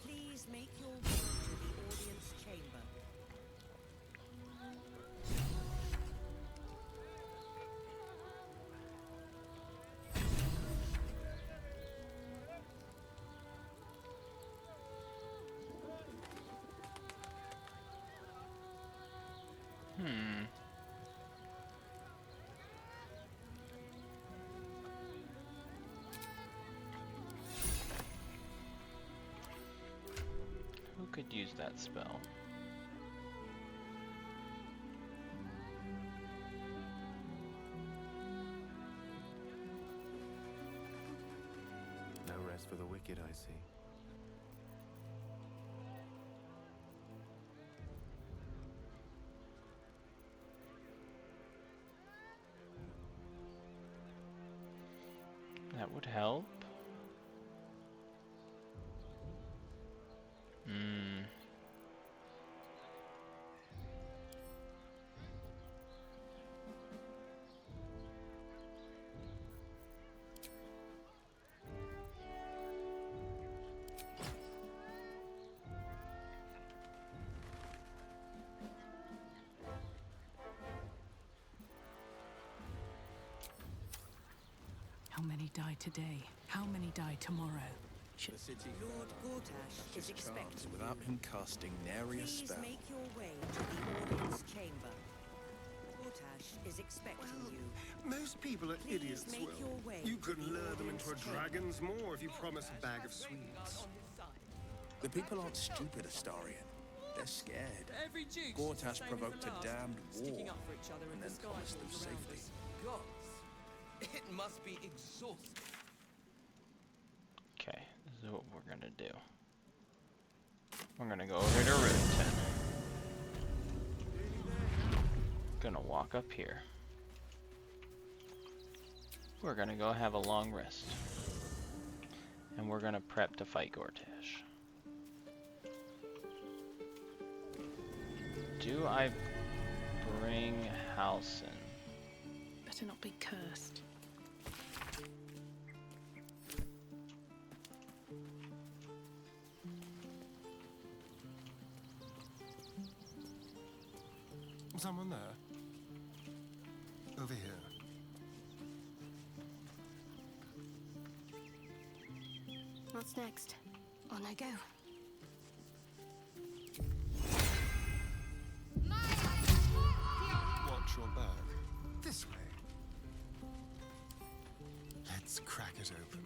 Please make your way to the audience chamber. Who could use that spell? No rest for the wicked, I see. That would help. How many die today? How many die tomorrow? The city Lord Gortash is expecting without you. him casting nary a Please spell. make your way to the audience chamber. Gortash is expecting you. Most people are Please idiots, make Will. your way You to could the lure them audience into a chamber. dragon's maw if you promise a bag of sweets. The people aren't stupid, Astarion. They're scared. Every Duke Gortash provoked a damned war sticking up for each other and in then disguise promised them around safety. us. Gods, it must be exhausting. Okay, this is what we're gonna do. We're gonna go over to Ripton. gonna walk up here. We're gonna go have a long rest. And we're gonna prep to fight Gortash. Do I bring Halsin? Better not be cursed. Someone there? Over here. What's next? On I go. Watch your back. This way. Let's crack it open.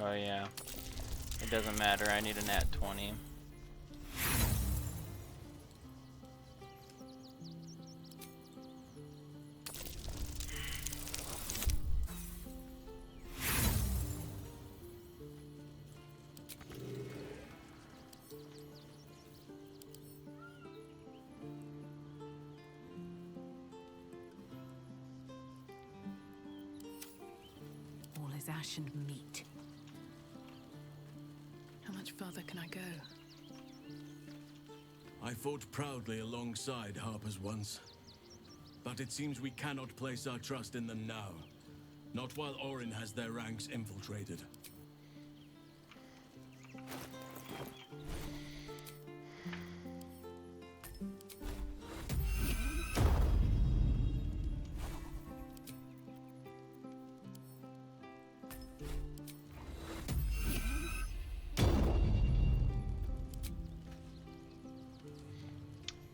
Oh yeah. It doesn't matter, I need a nat 20. All is ash and meat. How much further can I go? I fought proudly alongside Harpers once. But it seems we cannot place our trust in them now. Not while Orin has their ranks infiltrated.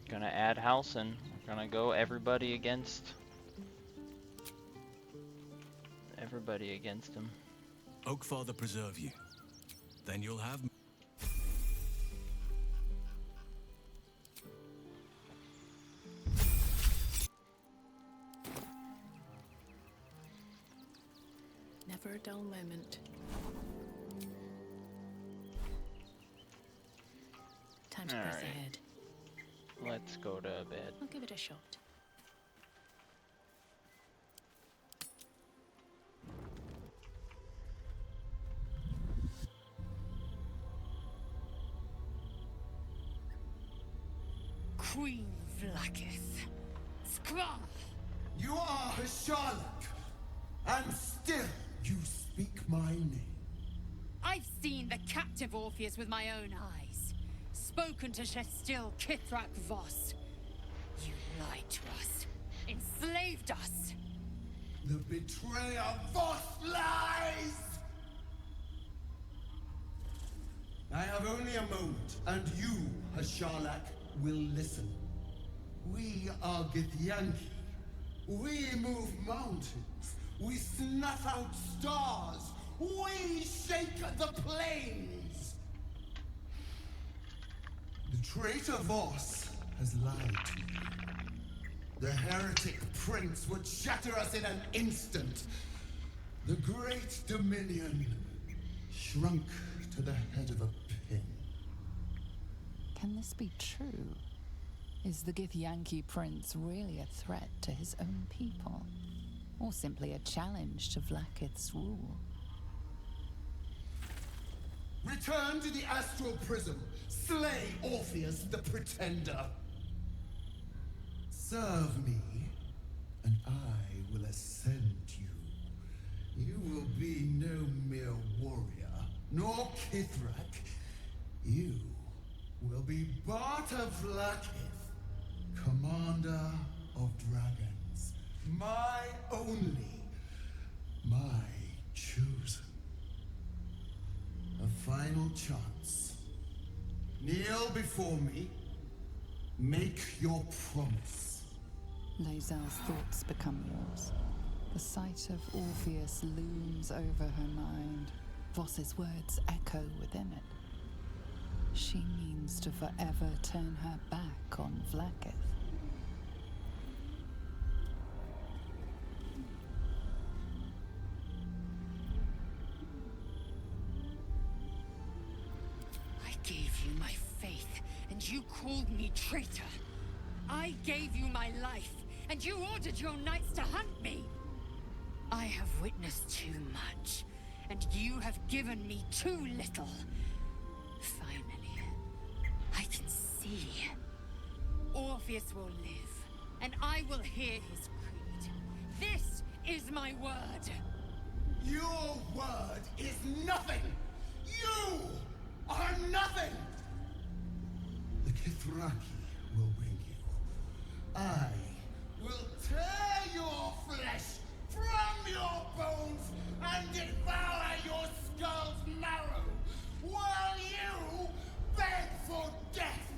Gonna add Halsin. We're gonna go everybody against him. Oakfather preserve you. Then you'll have... Never a dull moment. Time to press ahead. Let's go to bed. I'll give it a shot. Queen Vlakith. Scrum! You are Hasharlak, and still you speak my name. I've seen the captive Orpheus with my own eyes. Spoken to Shestil Kithrak Voss. You lied to us. Enslaved us. The betrayer Voss lies! I have only a moment, and you, Hasharlak, will listen. We are Githyanki. We move mountains. We snuff out stars. We shake the plains. The traitor Voss has lied to you. The heretic prince would shatter us in an instant. The great dominion shrunk to the head of a pin. Can this be true? Is the Githyanki prince really a threat to his own people? Or simply a challenge to Vlakith's rule? Return to the astral prism. Slay Orpheus the Pretender. Serve me, and I will ascend you. You will be no mere warrior, nor Kithrak. You will be Barta Vlakith, commander of dragons. My only, my chosen. A final chance. Kneel before me. Make your promise. Lae'zel's thoughts become yours. The sight of Orpheus looms over her mind. Voss's words echo within it. She means to forever turn her back on Vlakith. I gave you called me traitor. I gave you my life, and you ordered your knights to hunt me. I have witnessed too much, and you have given me too little. Finally, I can see. Orpheus will live, and I will hear his creed. This is my word. Your word is nothing! You are nothing! The Kithraki will bring you. I will tear your flesh from your bones and devour your skull's marrow while you beg for death.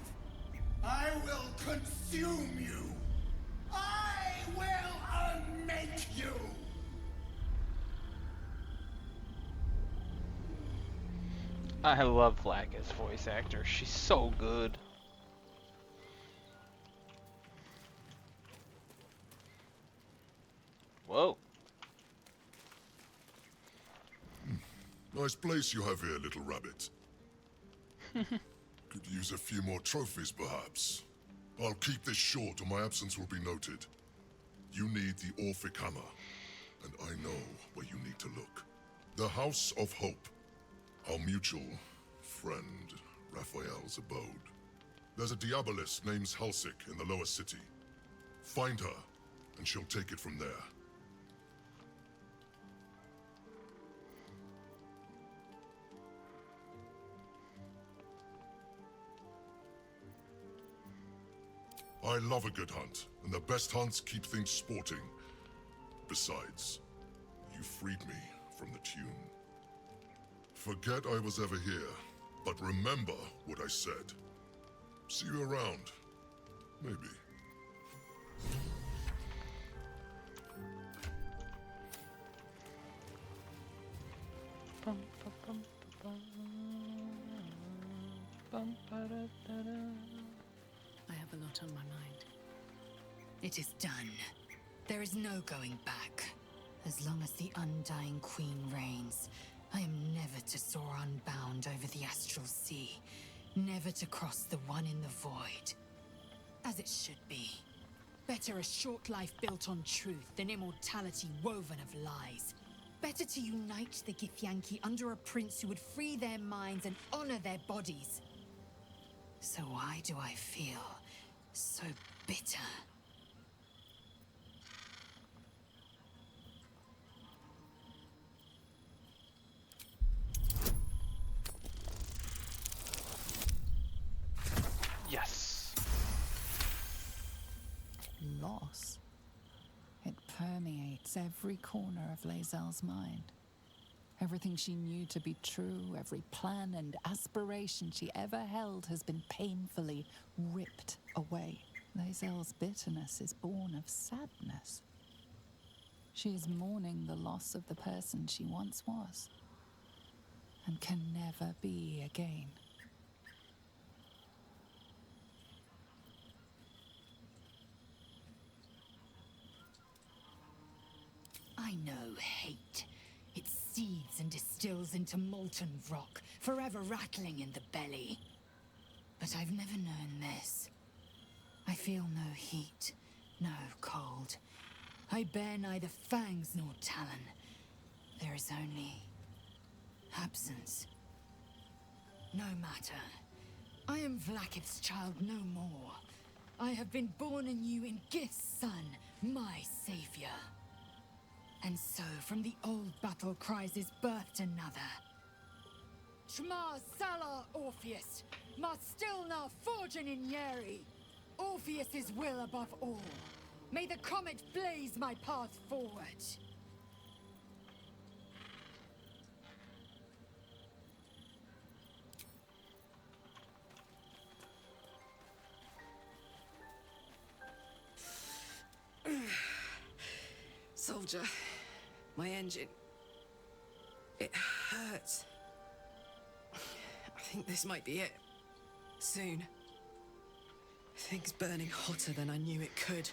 I will consume you. I will unmake you. I love Vlaka's voice actor. She's so good. Whoa. Nice place you have here, little rabbit. Could use a few more trophies, perhaps. I'll keep this short or my absence will be noted. You need the Orphic Hammer, and I know where you need to look. The House of Hope. Our mutual friend, Raphael's abode. There's a Diabolist named Halsik in the lower city. Find her, and she'll take it from there. I love a good hunt, and the best hunts keep things sporting. Besides, you freed me from the tune. Forget I was ever here, but remember what I said. See you around. Maybe. I have a lot on my mind. It is done. There is no going back. As long as the Undying Queen reigns, I am never to soar unbound over the astral sea. Never to cross the one in the void. As it should be. Better a short life built on truth than immortality woven of lies. Better to unite the Githyanki under a prince who would free their minds and honor their bodies. So why do I feel so bitter? Yes. Loss. It permeates every corner of Lae'zel's mind. Everything she knew to be true, every plan and aspiration she ever held has been painfully ripped away. Lae'zel's bitterness is born of sadness. She is mourning the loss of the person she once was, and can never be again. I know hate. It seeds and distills into molten rock, forever rattling in the belly. But I've never known this. I feel no heat, no cold. I bear neither fangs nor talon. There is only absence. No matter. I am Vlakith's child no more. I have been born anew in Gith's son, my savior. And so, from the old battle cries is birthed another. Shma Salar Orpheus, Ma Stilna Forgin in Yeri. Orpheus's will above all. May the comet blaze my path forward. Soldier, my engine. It hurts. I think this might be it. Soon. Things burning hotter than I knew it could.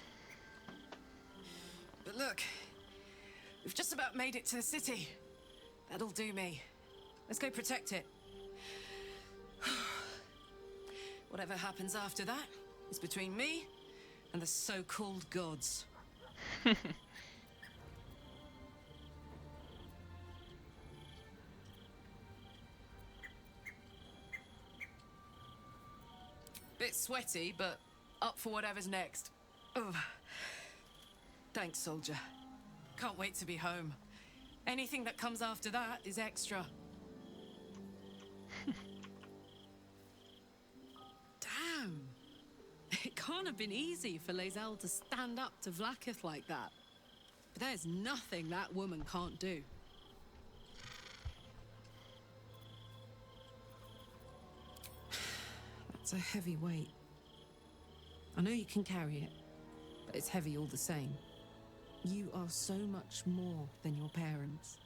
But look, we've just about made it to the city. That'll do me. Let's go protect it. What Whatever happens after that is between me and the so-called gods. Bit sweaty, but up for whatever's next. Ugh. Thanks, soldier. Can't wait to be home. Anything that comes after that is extra. Damn. It can't have been easy for Lae'zel to stand up to Vlaakith like that. But there's nothing that woman can't do. That's a heavy weight. I know you can carry it, but it's heavy all the same. You are so much more than your parents.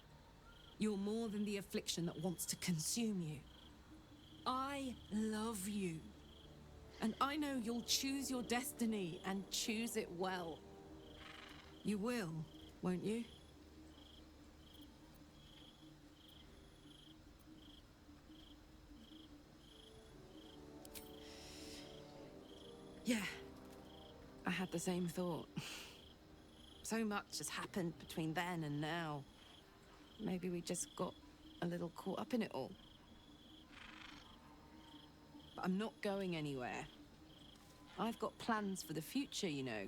You're more than the affliction that wants to consume you. I love you. And I know you'll choose your destiny and choose it well. You will, won't you? Yeah, I had the same thought. So much has happened between then and now. Maybe we just got a little caught up in it all. But I'm not going anywhere. I've got plans for the future, you know,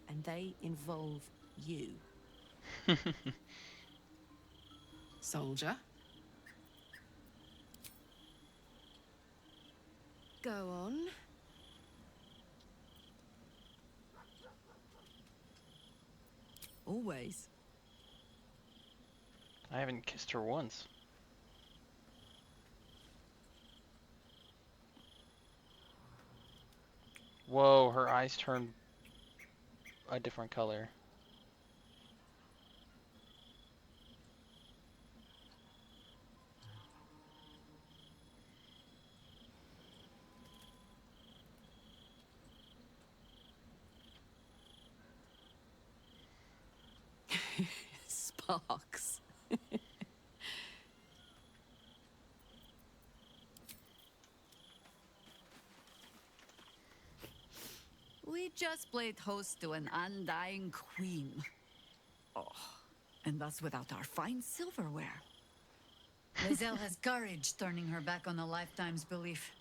and they involve you. Soldier? Go on. Always. I haven't kissed her once. Whoa, her eyes turned a different color. Sparks. We just played host to an undying queen. Oh, and that's without our fine silverware. Lae'zel has courage turning her back on a lifetime's belief.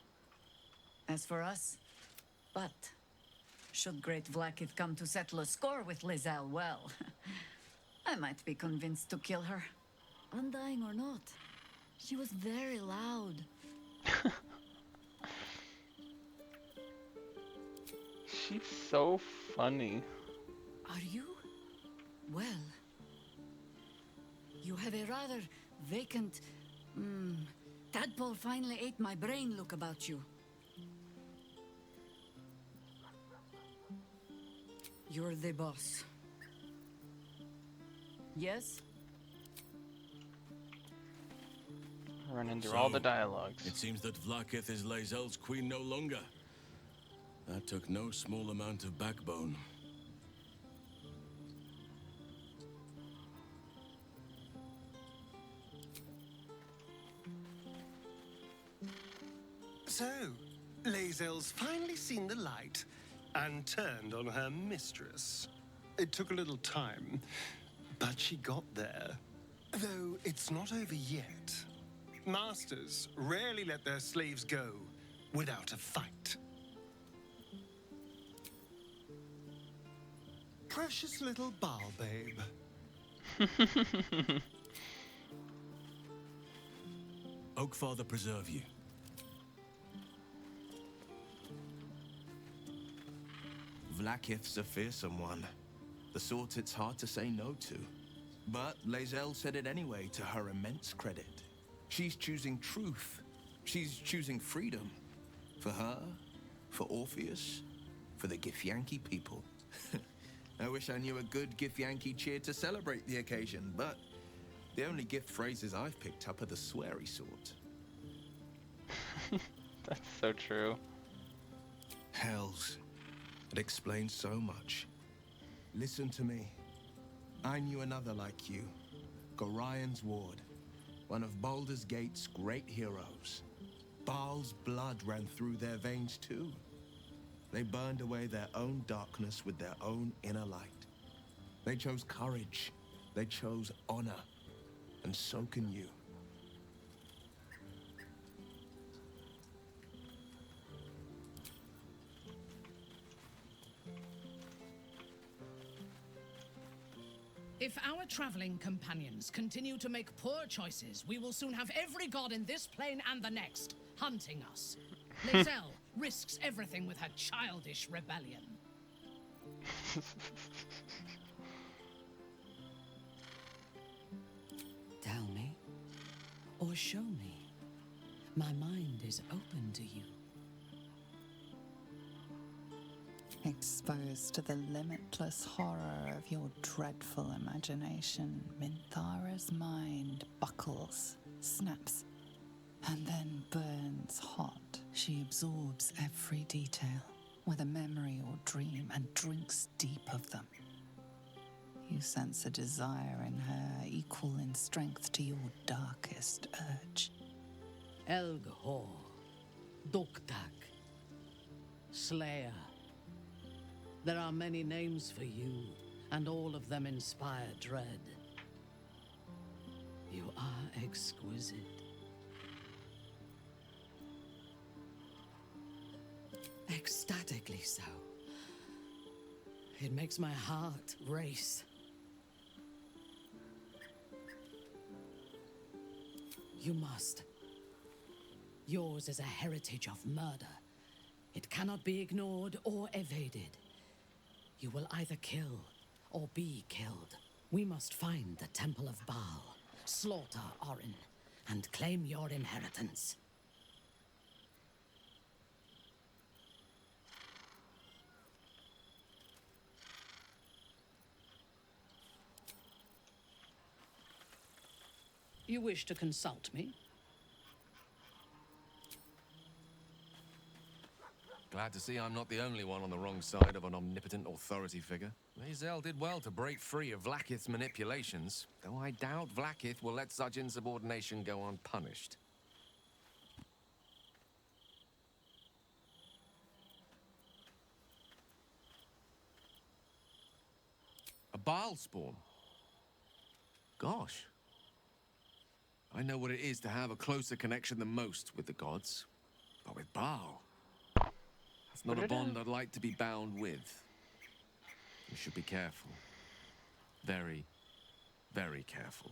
As for us, but should great Vlaakith come to settle a score with Lae'zel, well, I might be convinced to kill her. Undying or not, she was very loud. She's so funny. Are you? Well, you have a rather vacant, tadpole finally ate my brain look about you. You're the boss. Yes? Running through all the dialogues. It seems that Vlaakith is Lae'zel's queen no longer. That took no small amount of backbone. So, Lae'zel's finally seen the light and turned on her mistress. It took a little time, but she got there. Though it's not over yet. Masters rarely let their slaves go without a fight. Precious little Baal babe. Oakfather preserve you. Vlaakith's a fearsome one. The sort it's hard to say no to. But Lae'zel said it anyway, to her immense credit. She's choosing truth. She's choosing freedom. For her, for Orpheus, for the Githyanki people. I wish I knew a good Githyanki cheer to celebrate the occasion, but the only gift phrases I've picked up are the sweary sort. That's so true. Hells. It explains so much. Listen to me. I knew another like you. Gorion's ward. One of Baldur's Gate's great heroes. Baal's blood ran through their veins too. They burned away their own darkness with their own inner light. They chose courage. They chose honor. And so can you. If our traveling companions continue to make poor choices, we will soon have every god in this plane and the next hunting us. Lae'zel risks everything with her childish rebellion. Tell me, or show me. My mind is open to you. Exposed to the limitless horror of your dreadful imagination, Minthara's mind buckles, snaps, and then burns hot. She absorbs every detail, whether memory or dream, and drinks deep of them. You sense a desire in her equal in strength to your darkest urge. Elghor, Doktak, Slayer. There are many names for you, and all of them inspire dread. You are exquisite. Ecstatically so. It makes my heart race. You must. Yours is a heritage of murder. It cannot be ignored or evaded. You will either kill or be killed. We must find the Temple of Baal, slaughter Orin, and claim your inheritance. You wish to consult me? Glad to see I'm not the only one on the wrong side of an omnipotent authority figure. Lae'zel did well to break free of Vlaakith's manipulations, though I doubt Vlaakith will let such insubordination go unpunished. A Baal spawn? Gosh. I know what it is to have a closer connection than most with the gods, but with Baal, that's not a bond I'd like to be bound with. You should be careful. Very, very careful.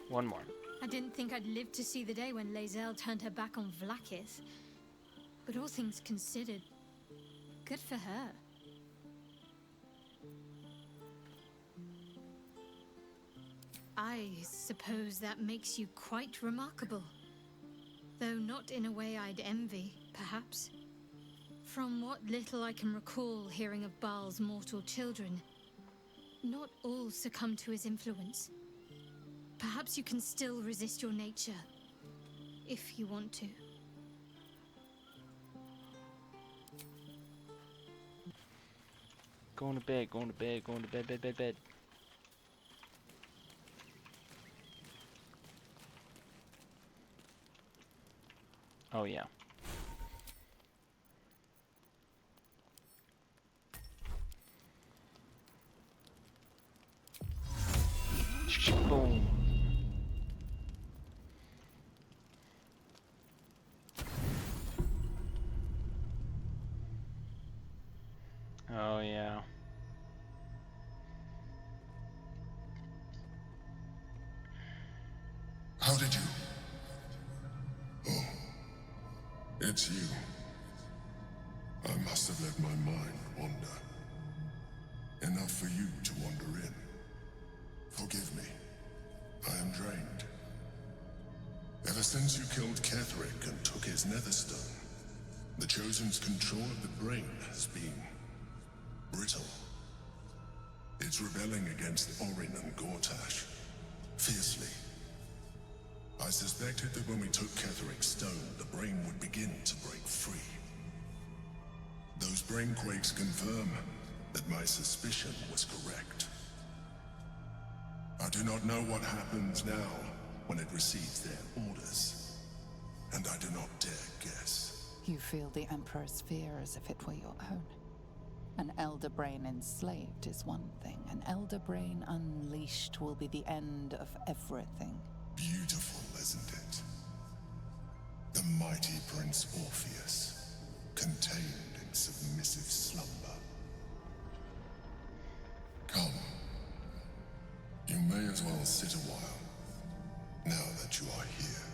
One more. I didn't think I'd live to see the day when Lae'zel turned her back on Vlaakith. But all things considered, good for her. I suppose that makes you quite remarkable. Though not in a way I'd envy, perhaps. From what little I can recall hearing of Baal's mortal children, not all succumb to his influence. Perhaps you can still resist your nature, if you want to. Going to bed, going to bed, going to bed, bed, bed, bed. Oh yeah. Boom. Oh yeah. How did you? Oh, it's you. I must have let my mind wander. Enough for you to wander in. Forgive me. I am drained. Ever since you killed Ketherick and took his netherstone, the Chosen's control of the brain has been brittle. It's rebelling against Orin and Gortash, fiercely. I suspected that when we took Ketherick's stone, the brain would begin to break free. Those brain quakes confirm that my suspicion was correct. I do not know what happens now when it receives their orders, and I do not dare guess. You feel the Emperor's fear as if it were your own. An elder brain enslaved is one thing. An elder brain unleashed will be the end of everything. Beautiful, isn't it? The mighty Prince Orpheus, contained in submissive slumber. Come. You may as well sit a while, now that you are here.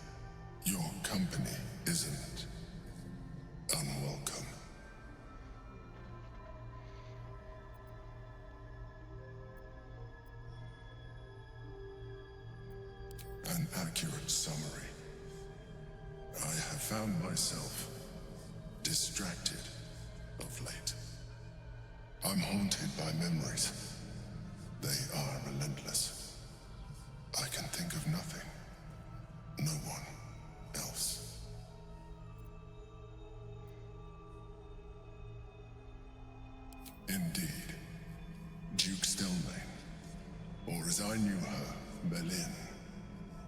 Your company isn't unwelcome. An accurate summary. I have found myself distracted of late. I'm haunted by memories. They are relentless. I can think of nothing. No one else. Indeed. Duke Stelmane, or as I knew her, Berlin,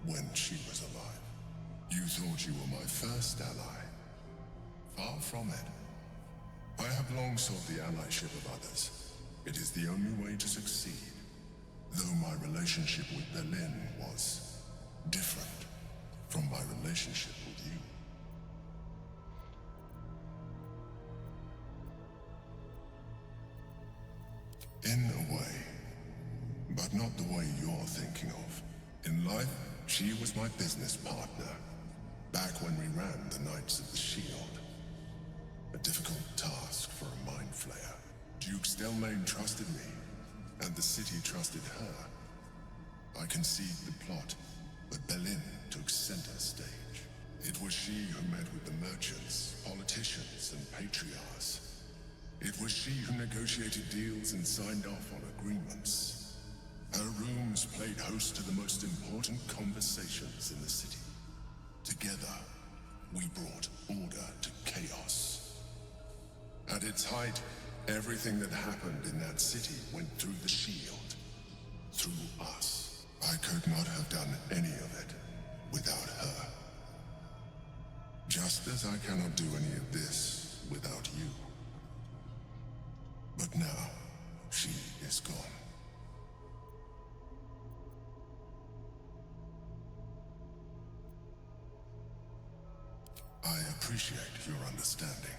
when she was alive. You thought you were my first ally. Far from it. I have long sought the allyship of others. It is the only way to succeed. Though my relationship with Berlin was different from my relationship with you. In a way, but not the way you're thinking of. In life, she was my business partner, back when we ran the Knights of the Shield. A difficult task for a mind flayer. Duke Stelmane trusted me, and the city trusted her. I conceived the plot, but Berlin took center stage. It was she who met with the merchants, politicians, and patriarchs. It was she who negotiated deals and signed off on agreements. Her rooms played host to the most important conversations in the city. Together, we brought order to chaos. At its height, everything that happened in that city went through the shield. Through us. I could not have done any of it without her. Just as I cannot do any of this without you. But now, she is gone. I appreciate your understanding.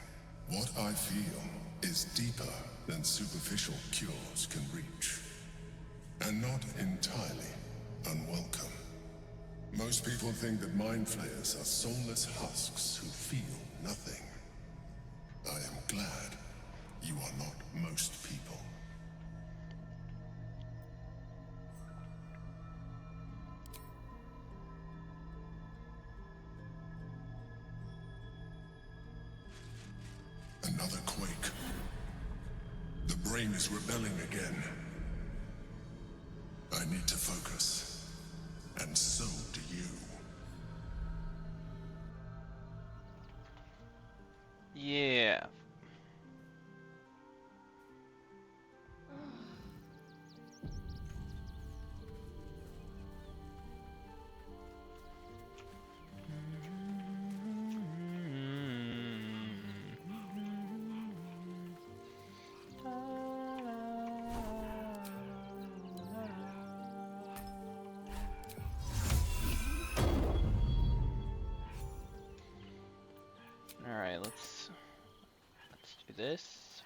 What I feel is deeper than superficial cures can reach. And not entirely unwelcome. Most people think that mind flayers are soulless husks who feel nothing. I am glad you are not most people. Another quake. The brain is rebelling again. I need to focus. And so do you. Yeah. Alright, let's do this.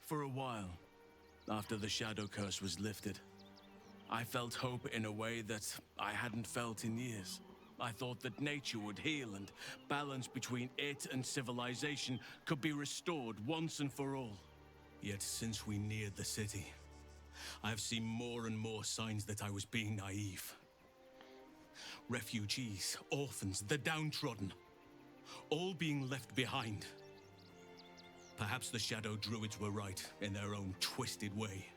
For a while, after the Shadow Curse was lifted, I felt hope in a way that I hadn't felt in years. I thought that nature would heal and balance between it and civilization could be restored once and for all. Yet since we neared the city, I've seen more and more signs that I was being naive. Refugees, orphans, the downtrodden, all being left behind. Perhaps the Shadow Druids were right in their own twisted way.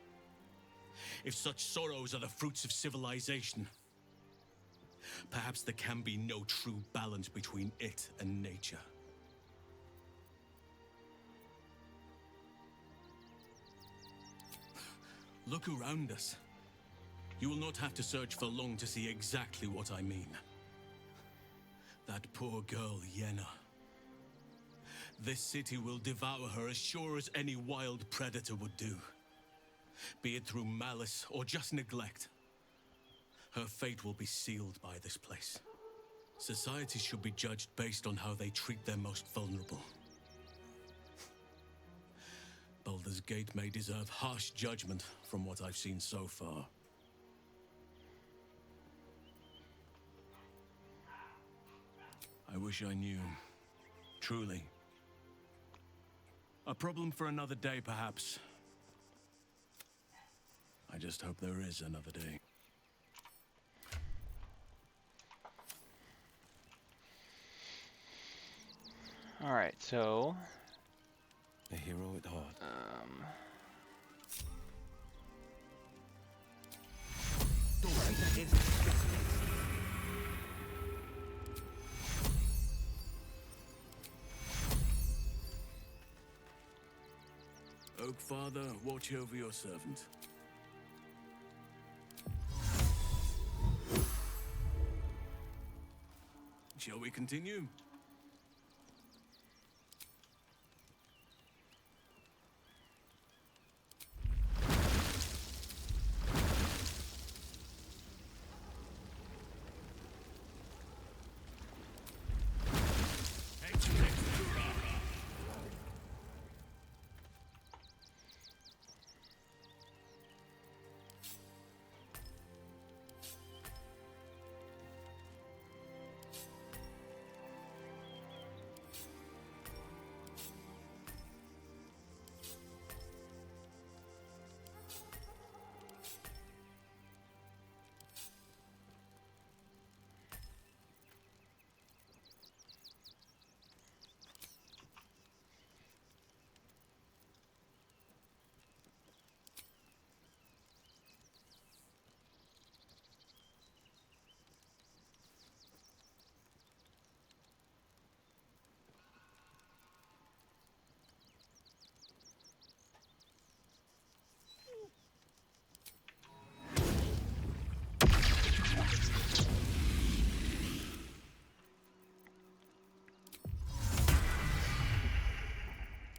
If such sorrows are the fruits of civilization, perhaps there can be no true balance between it and nature. Look around us. You will not have to search for long to see exactly what I mean. That poor girl, Yenna. This city will devour her as sure as any wild predator would do. Be it through malice or just neglect. Her fate will be sealed by this place. Society should be judged based on how they treat their most vulnerable. Baldur's Gate may deserve harsh judgment from what I've seen so far. I wish I knew. Truly. A problem for another day, perhaps. I just hope there is another day. Alright, so... A hero at heart. Oak Father, watch over your servant. Shall we continue?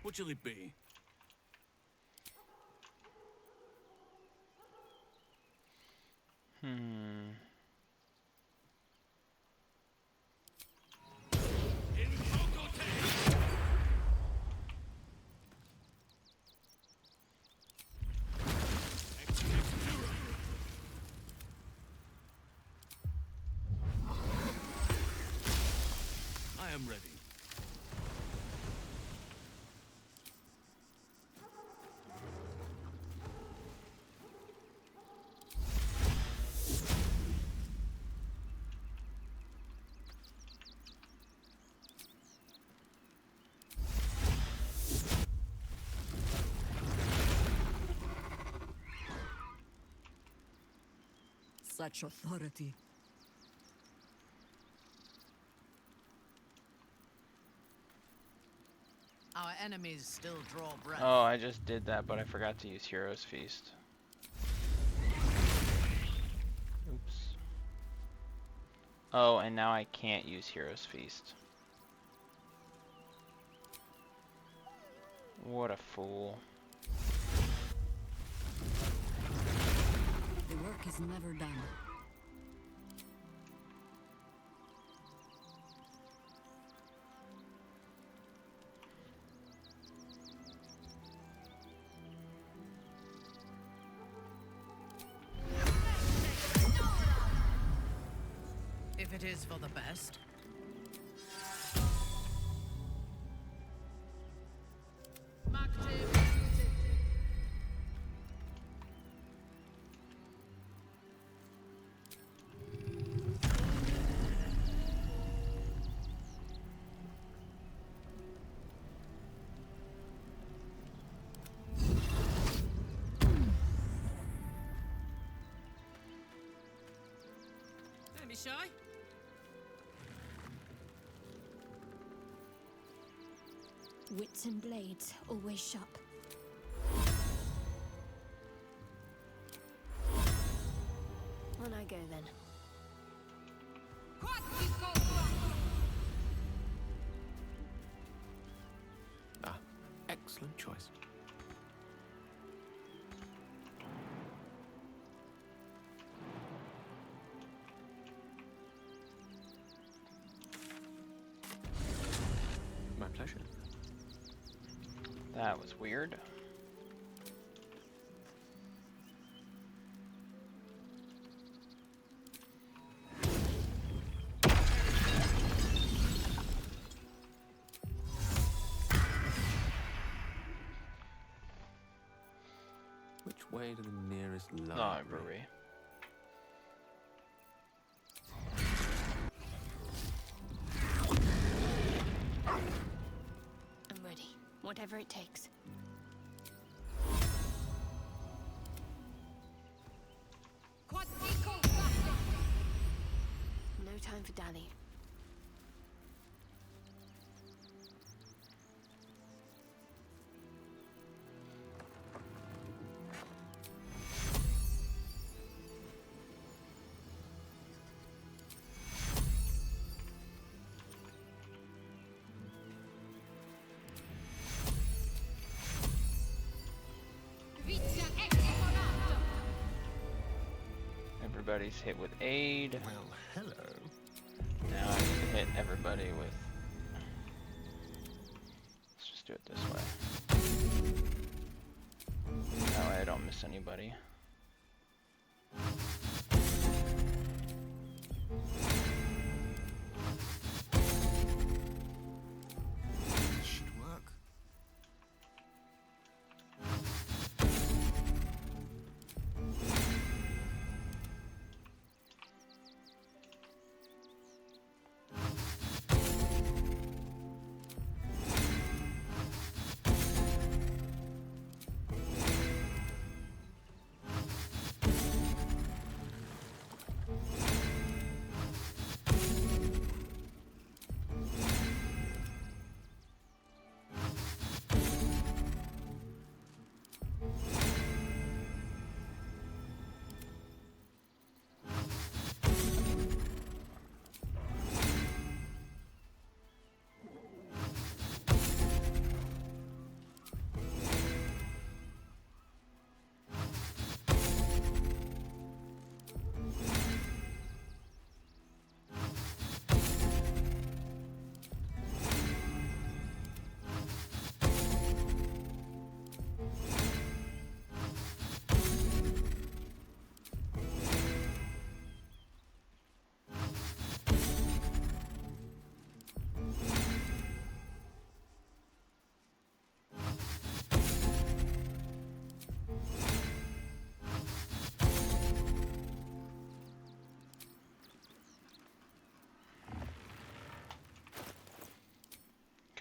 What shall it be? I am ready. Such authority. Our enemies still draw breath. Oh, I just did that, but I forgot to use Hero's Feast. Oops. Oh, and now I can't use Hero's Feast. What a fool. The work is never done. If it is for the best. Don't be shy. Wits and blades always sharp. I go then. Ah, excellent choice. My pleasure. That was weird. Which way to the nearest library? I'm ready. Whatever it takes. No time for dally. Everybody's hit with aid. Well, hello. Now I need to hit everybody with... Let's just do it this way. That way I don't miss anybody. This should work.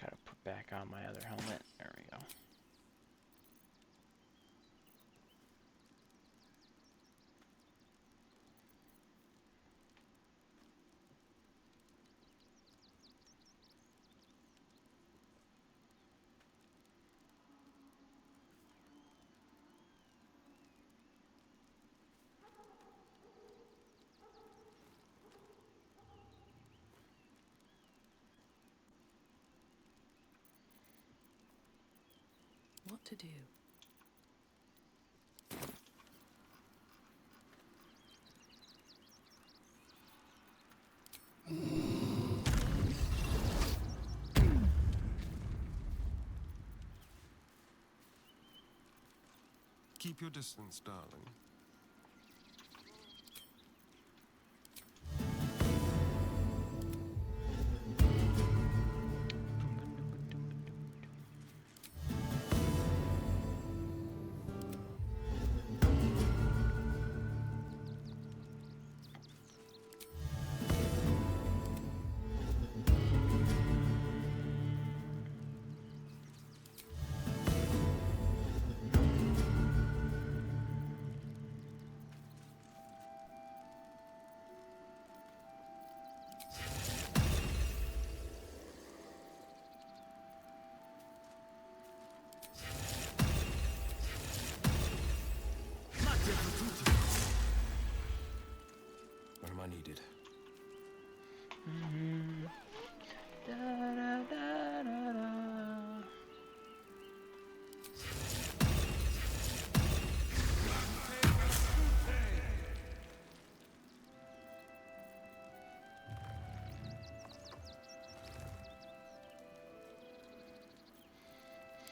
Gotta put back on my other helmet. There we go. What to do? Keep your distance, darling. I needed.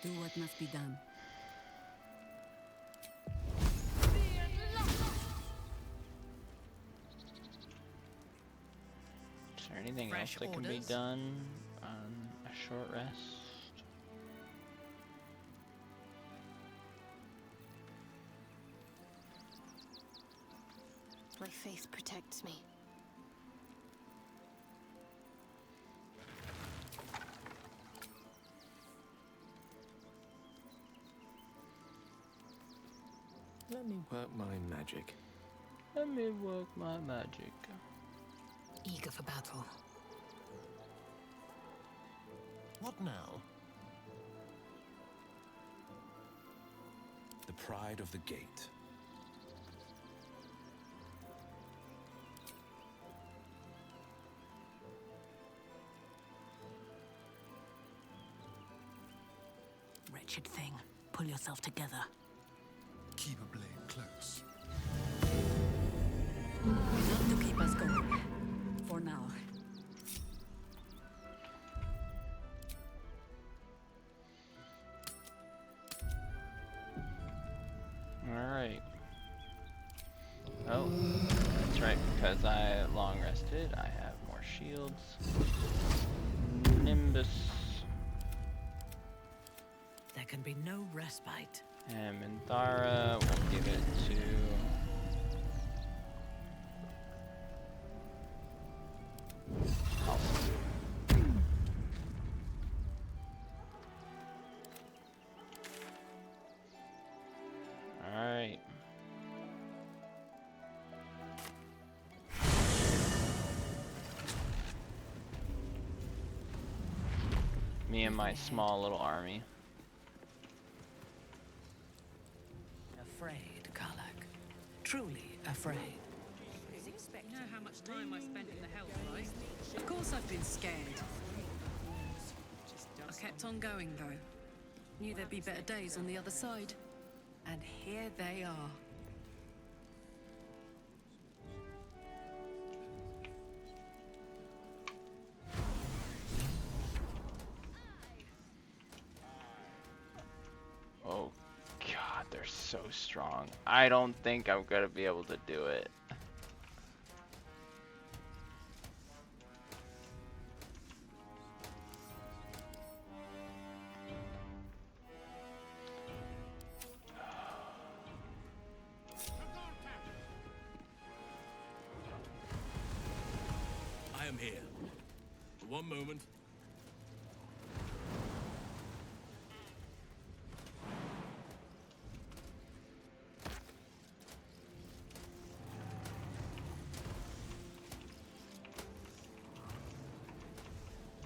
Do what must be done. Is there anything Fresh else that can be orders? done on a short rest? My faith protects me. Let me work my magic. Let me work my magic. Eager for battle. What now? The pride of the gate. Wretched thing. Pull yourself together. Keep a blade close. Enough to keep us going. For now. Alright. Oh, that's right, because I long rested, I have more shields. Nimbus. There can be no respite. And Minthara, we'll give it to... Alright. Me and my small little army. Afraid, Karlak. Truly afraid. You know how much time I spent in the hell, right? Of course I've been scared. I kept on going, though. Knew there'd be better days on the other side. And here they are. Oh god, they're so strong. I don't think I'm gonna be able to do it. I am here. For one moment.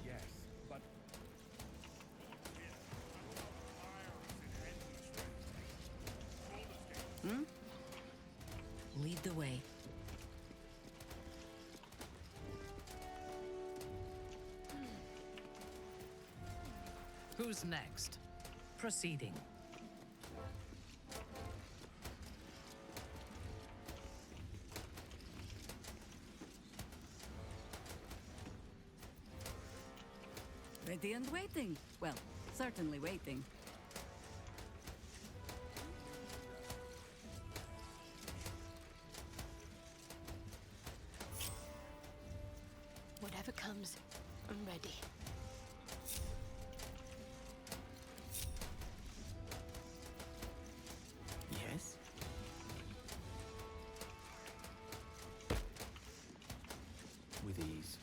Yes, but Lead the way. Who's next? Proceeding. Ready and waiting. Well, certainly waiting. Whatever comes, I'm ready. yes. With ease.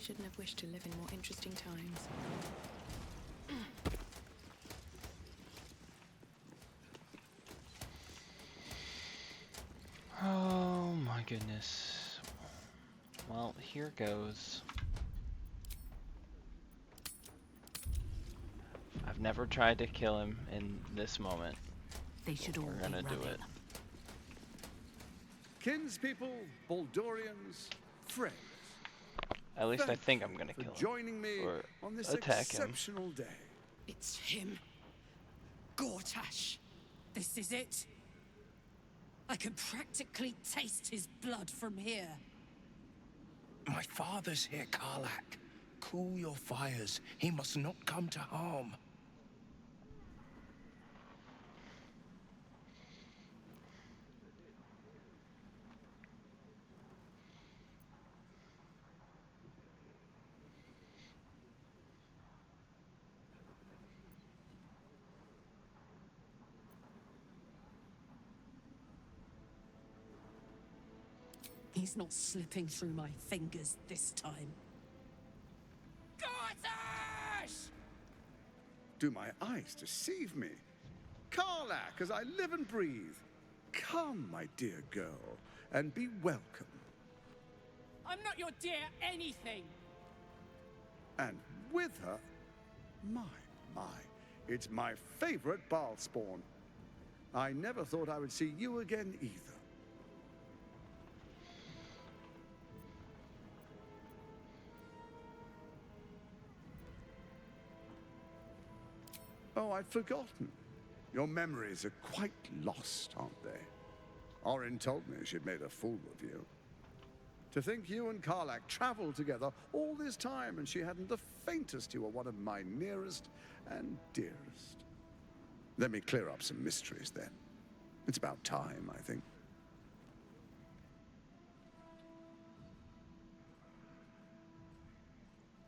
shouldn't have wished to live in more interesting times. Oh my goodness. Well, here goes. I've never tried to kill him in this moment. They should all We're gonna do it. Kinspeople, Baldorians, friends. At least I Thank think I'm you gonna for kill him. joining me Or on this attack him. exceptional day. It's him. Gortash. This is it. I can practically taste his blood from here. My father's here, Karlach. Cool your fires. He must not come to harm. He's not slipping through my fingers this time. Gortash! Do my eyes deceive me? Karlach, as I live and breathe. Come, my dear girl, and be welcome. I'm not your dear anything. And with her, my, it's my favorite Baal spawn. I never thought I would see you again either. Oh, I'd forgotten. Your memories are quite lost, aren't they? Orin told me she'd made a fool of you. To think you and Karlach traveled together all this time and she hadn't the faintest you were one of my nearest and dearest. Let me clear up some mysteries then. It's about time, I think.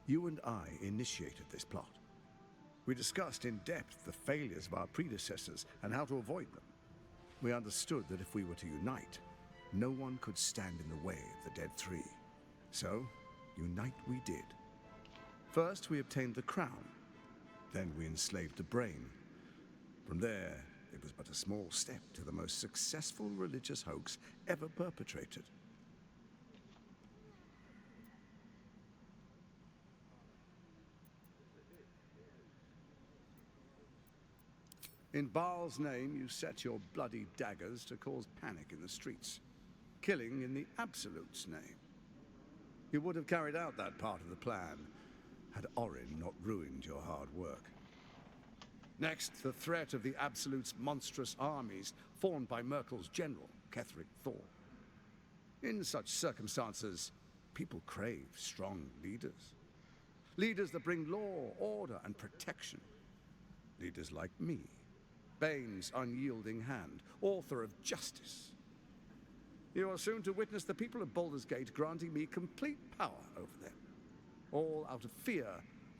You and I initiated this plot. We discussed in depth the failures of our predecessors and how to avoid them. We understood that if we were to unite, no one could stand in the way of the Dead Three. So, unite we did. First, we obtained the crown. Then we enslaved the brain. From there, it was but a small step to the most successful religious hoax ever perpetrated. In Baal's name, you set your bloody daggers to cause panic in the streets, killing in the Absolute's name. You would have carried out that part of the plan had Orin not ruined your hard work. Next, the threat of the Absolute's monstrous armies formed by Merkel's general, Ketheric Thor. In such circumstances, people crave strong leaders. Leaders that bring law, order, and protection. Leaders like me. Bane's unyielding hand, author of justice. You are soon to witness the people of Baldur's Gate granting me complete power over them, all out of fear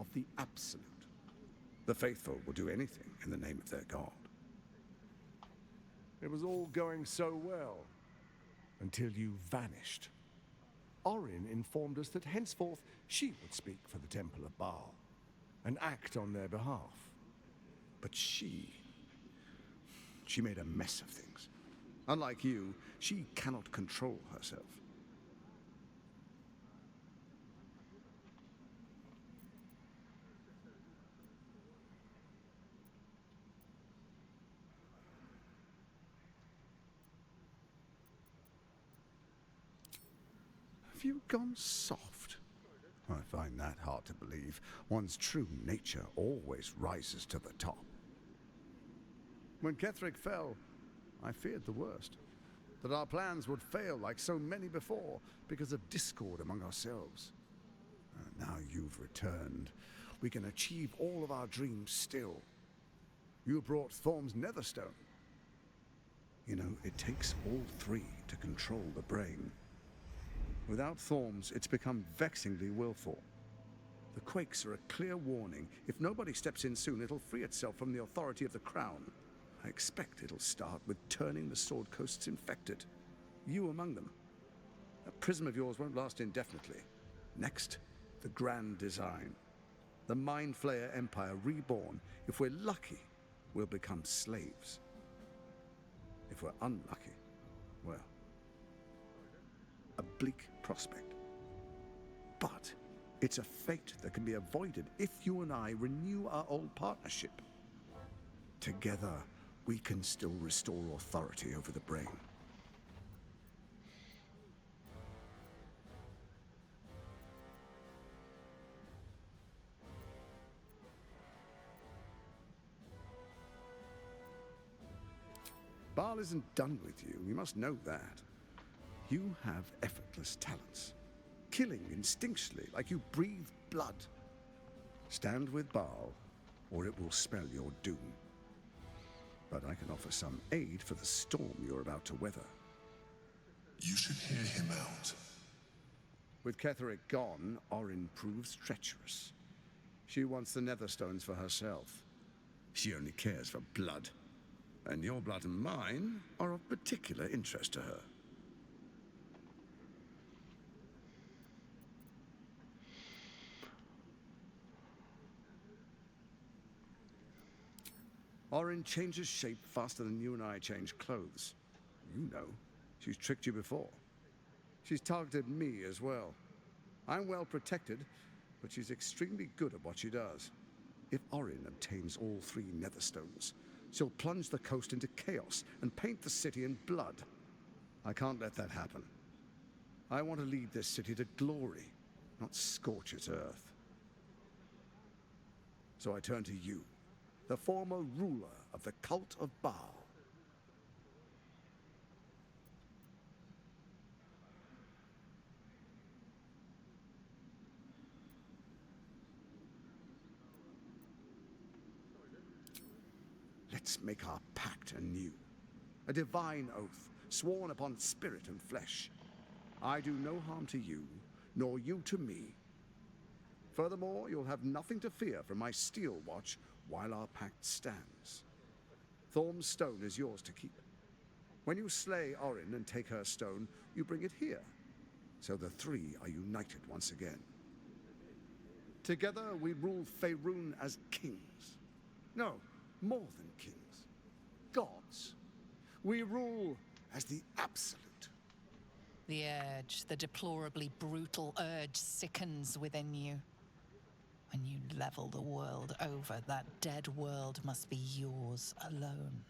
of the Absolute. The faithful will do anything in the name of their god. It was all going so well, until you vanished. Orin informed us that henceforth she would speak for the Temple of Baal, and act on their behalf. But she made a mess of things. Unlike you, she cannot control herself. Have you gone soft? I find that hard to believe. One's true nature always rises to the top. When Ketheric fell, I feared the worst. That our plans would fail like so many before because of discord among ourselves. Now you've returned. We can achieve all of our dreams still. You brought Thorm's Netherstone. You know, it takes all three to control the brain. Without Thorm's, it's become vexingly willful. The quakes are a clear warning. If nobody steps in soon, it'll free itself from the authority of the Crown. I expect it'll start with turning the Sword Coasts infected. You among them. That prism of yours won't last indefinitely. Next, the grand design. The Mind Flayer Empire reborn. If we're lucky, we'll become slaves. If we're unlucky, well, a bleak prospect. But it's a fate that can be avoided if you and I renew our old partnership. Together, we can still restore authority over the brain. Baal isn't done with you, you must know that. You have effortless talents. Killing instinctually, like you breathe blood. Stand with Baal, or it will spell your doom. But I can offer some aid for the storm you're about to weather. You should hear him out. With Ketheric gone, Orin proves treacherous. She wants the Netherstones for herself. She only cares for blood. And your blood and mine are of particular interest to her. Orin changes shape faster than you and I change clothes. You know, she's tricked you before. She's targeted me as well. I'm well protected, but she's extremely good at what she does. If Orin obtains all 3 Netherstones, she'll plunge the coast into chaos and paint the city in blood. I can't let that happen. I want to lead this city to glory, not scorch its earth. So I turn to you, the former ruler of the cult of Baal. Let's make our pact anew. A divine oath, sworn upon spirit and flesh. I do no harm to you, nor you to me. Furthermore, you'll have nothing to fear from my steel watch while our pact stands. Thorm's stone is yours to keep. When you slay Orin and take her stone, you bring it here, so the 3 are united once again. Together we rule Faerun as kings. No, more than kings. Gods. We rule as the absolute. The urge, the deplorably brutal urge, sickens within you. When you level the world over, that dead world must be yours alone.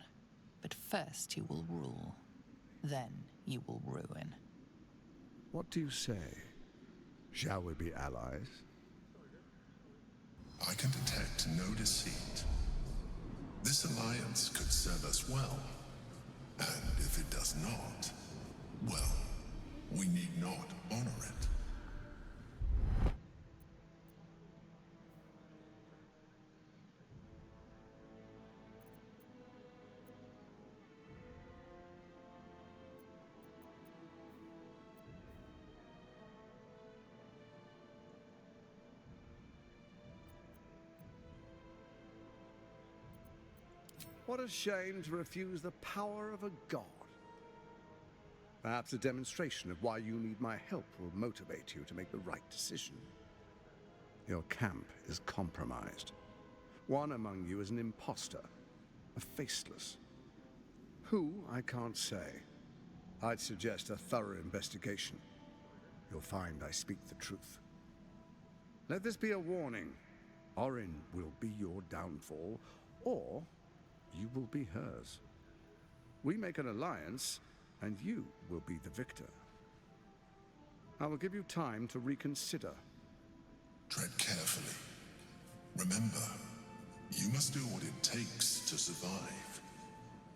But first you will rule. Then you will ruin. What do you say? Shall we be allies? I can detect no deceit. This alliance could serve us well. And if it does not, well, we need not honor it. What a shame to refuse the power of a god. Perhaps a demonstration of why you need my help will motivate you to make the right decision. Your camp is compromised. One among you is an imposter, a faceless. Who, I can't say. I'd suggest a thorough investigation. You'll find I speak the truth. Let this be a warning. Orin will be your downfall, or you will be hers. We make an alliance, and you will be the victor. I will give you time to reconsider. Tread carefully. Remember, you must do what it takes to survive,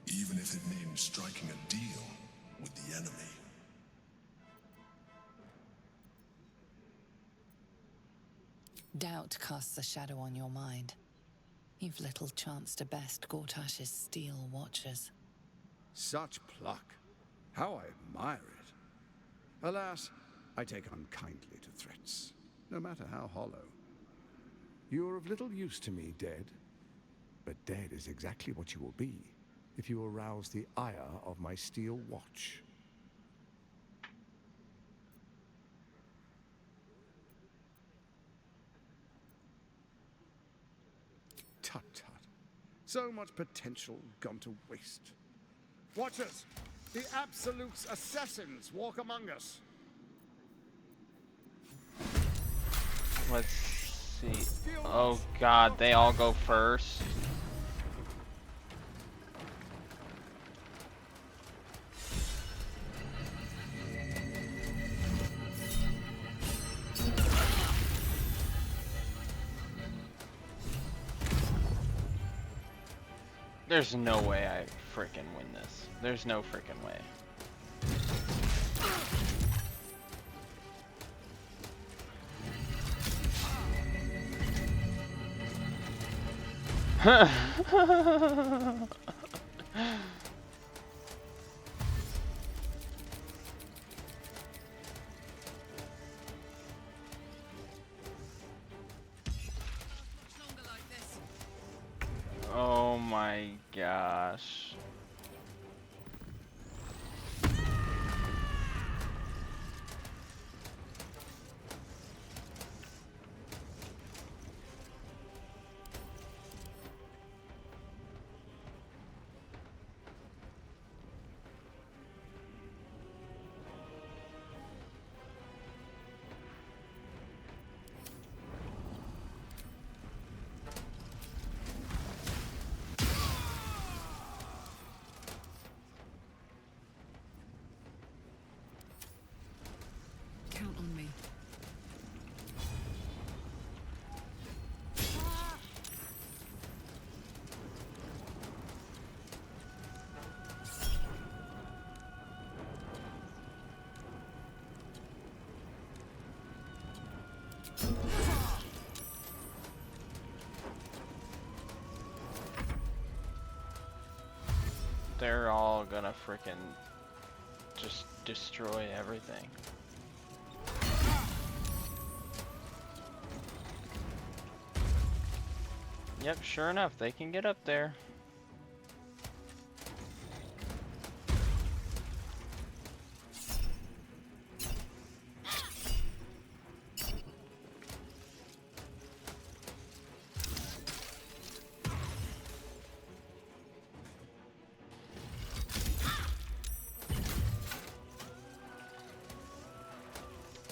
even if it means striking a deal with the enemy. Doubt casts a shadow on your mind. You've little chance to best Gortash's steel watchers. Such pluck. How I admire it. Alas, I take unkindly to threats, no matter how hollow. You're of little use to me, dead. But dead is exactly what you will be if you arouse the ire of my steel watch. Tut tut. So much potential gone to waste. Watchers! The Absolute's assassins walk among us. Let's see. Oh god, they all go first. There's no way I frickin' win this. There's no frickin' way. Oh my gosh. Count on me. They're all gonna frickin' just destroy everything. Yep, sure enough, they can get up there.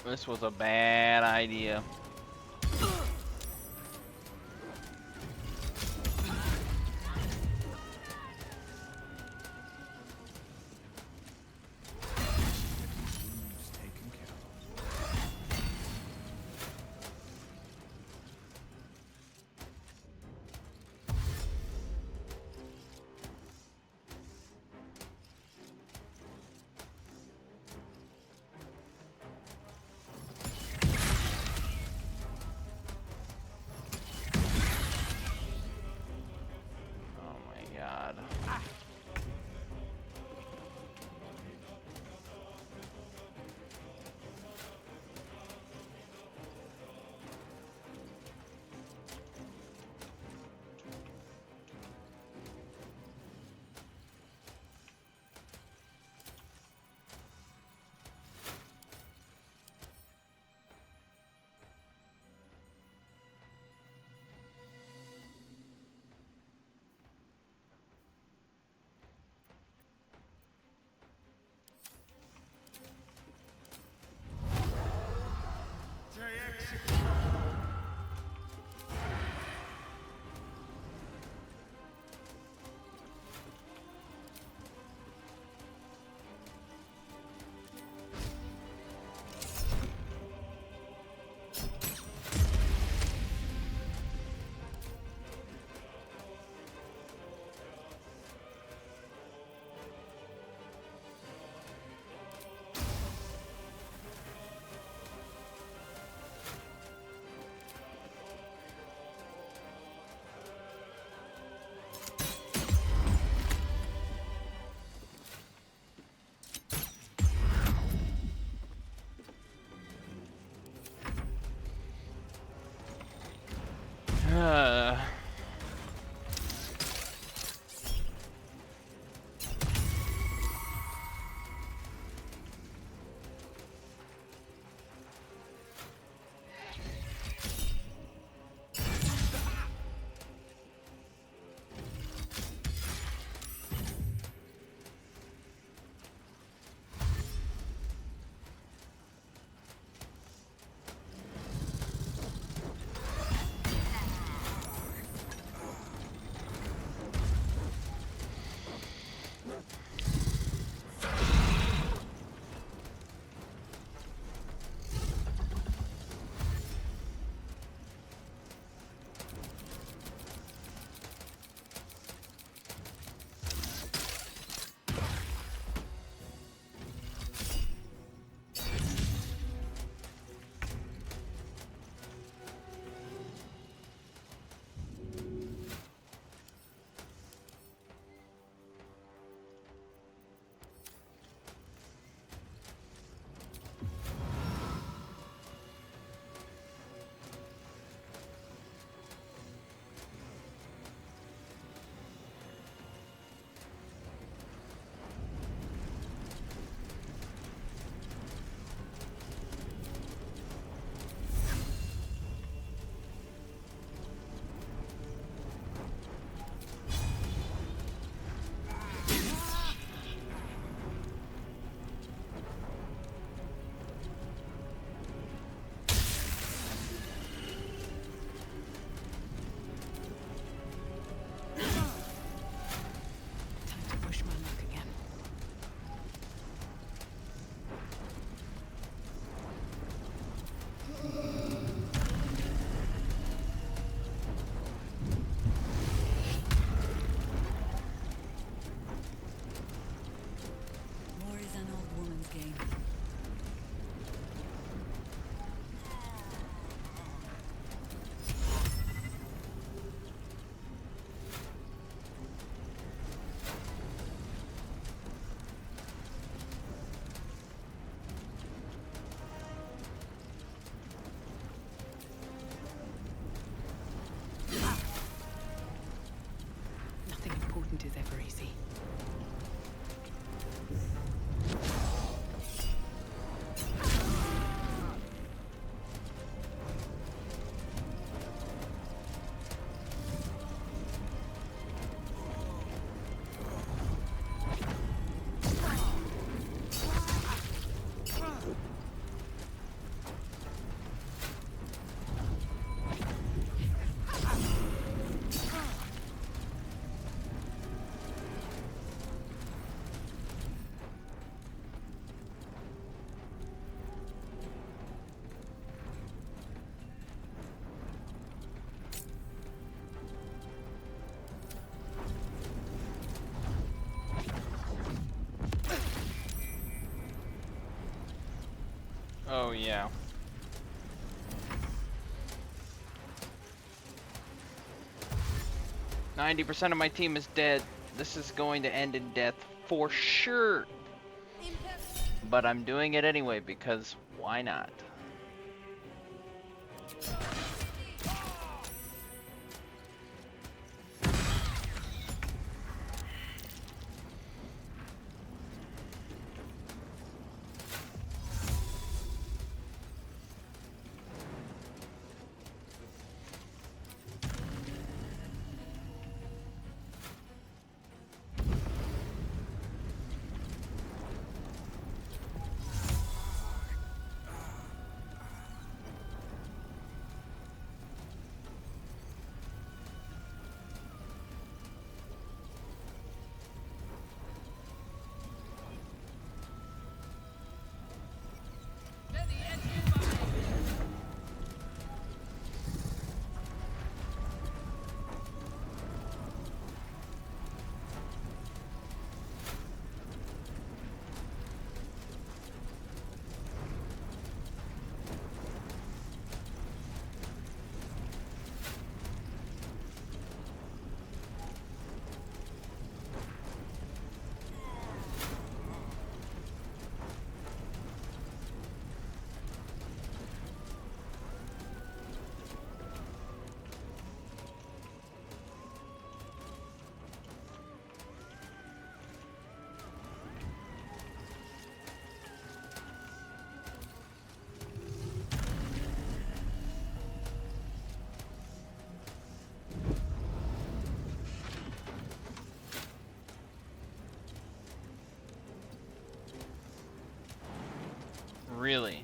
This was a bad idea. yeah. "90% of my team is dead. This is going to end in death for sure. But I'm doing it anyway because why not?" Really?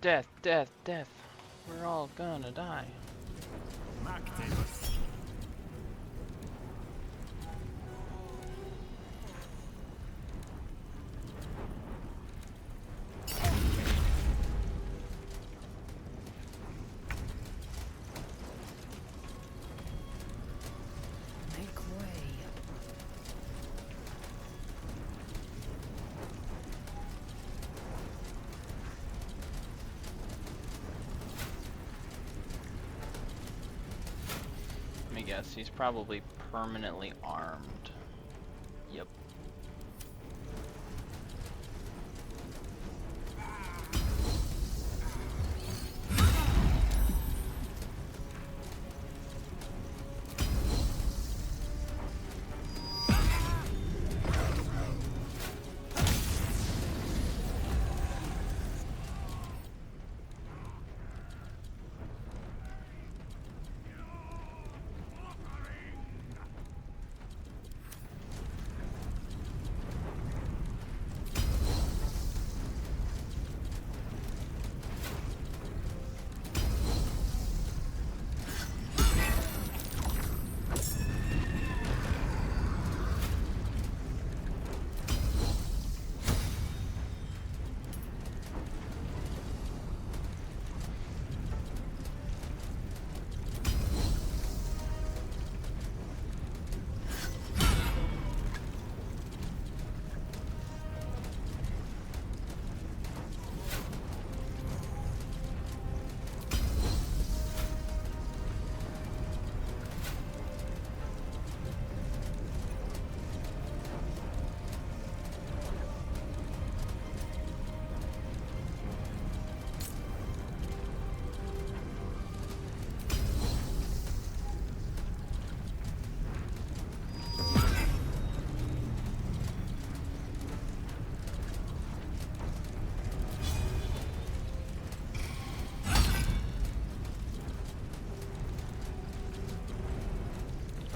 Death, death, death. We're all gonna die. Make way. guess. He's probably permanently armed. Yep.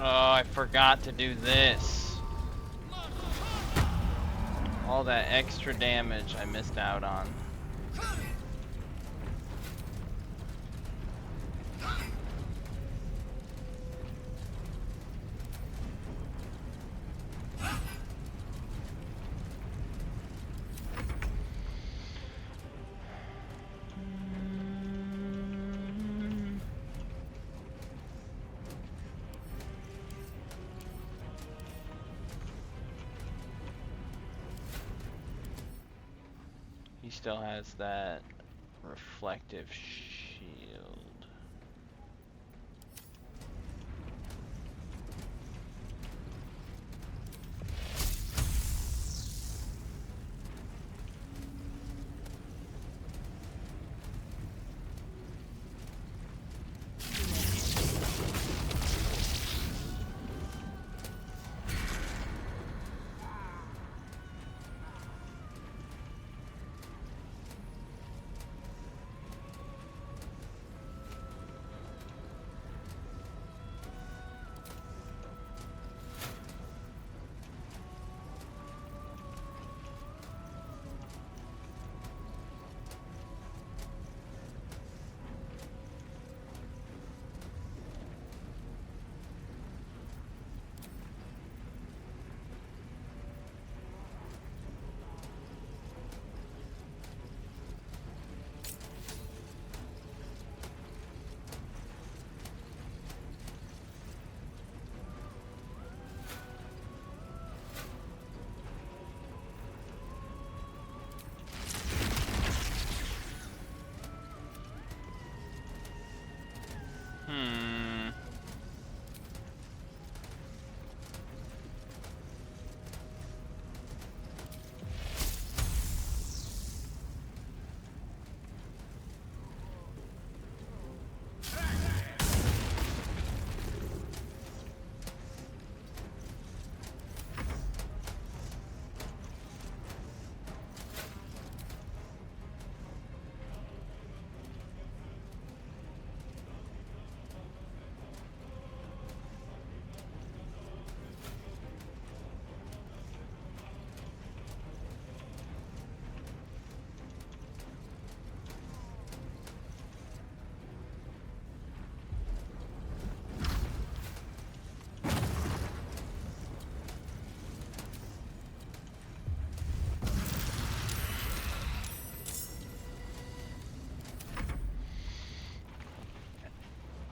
Oh, I forgot to do this. All that extra damage I missed out on. He still has that reflective shield.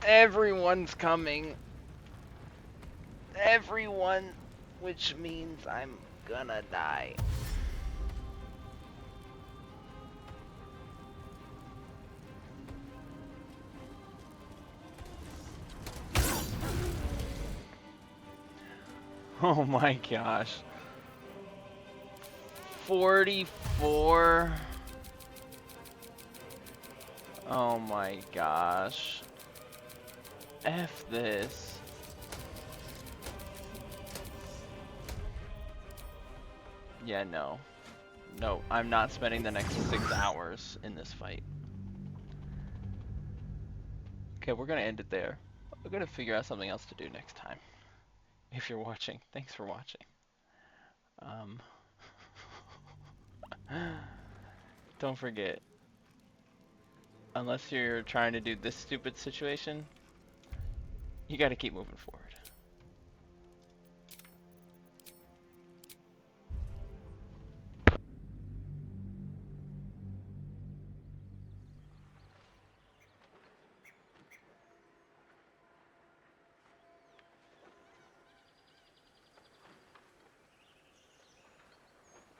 Everyone's coming. Everyone, which means I'm gonna die. Oh my gosh. 44. Oh my gosh. F this. Yeah, no. No, I'm not spending the next 6 hours in this fight. Okay, we're gonna end it there. We're gonna figure out something else to do next time. If you're watching, thanks for watching. Don't forget, unless you're trying to do this stupid situation, you gotta keep moving forward.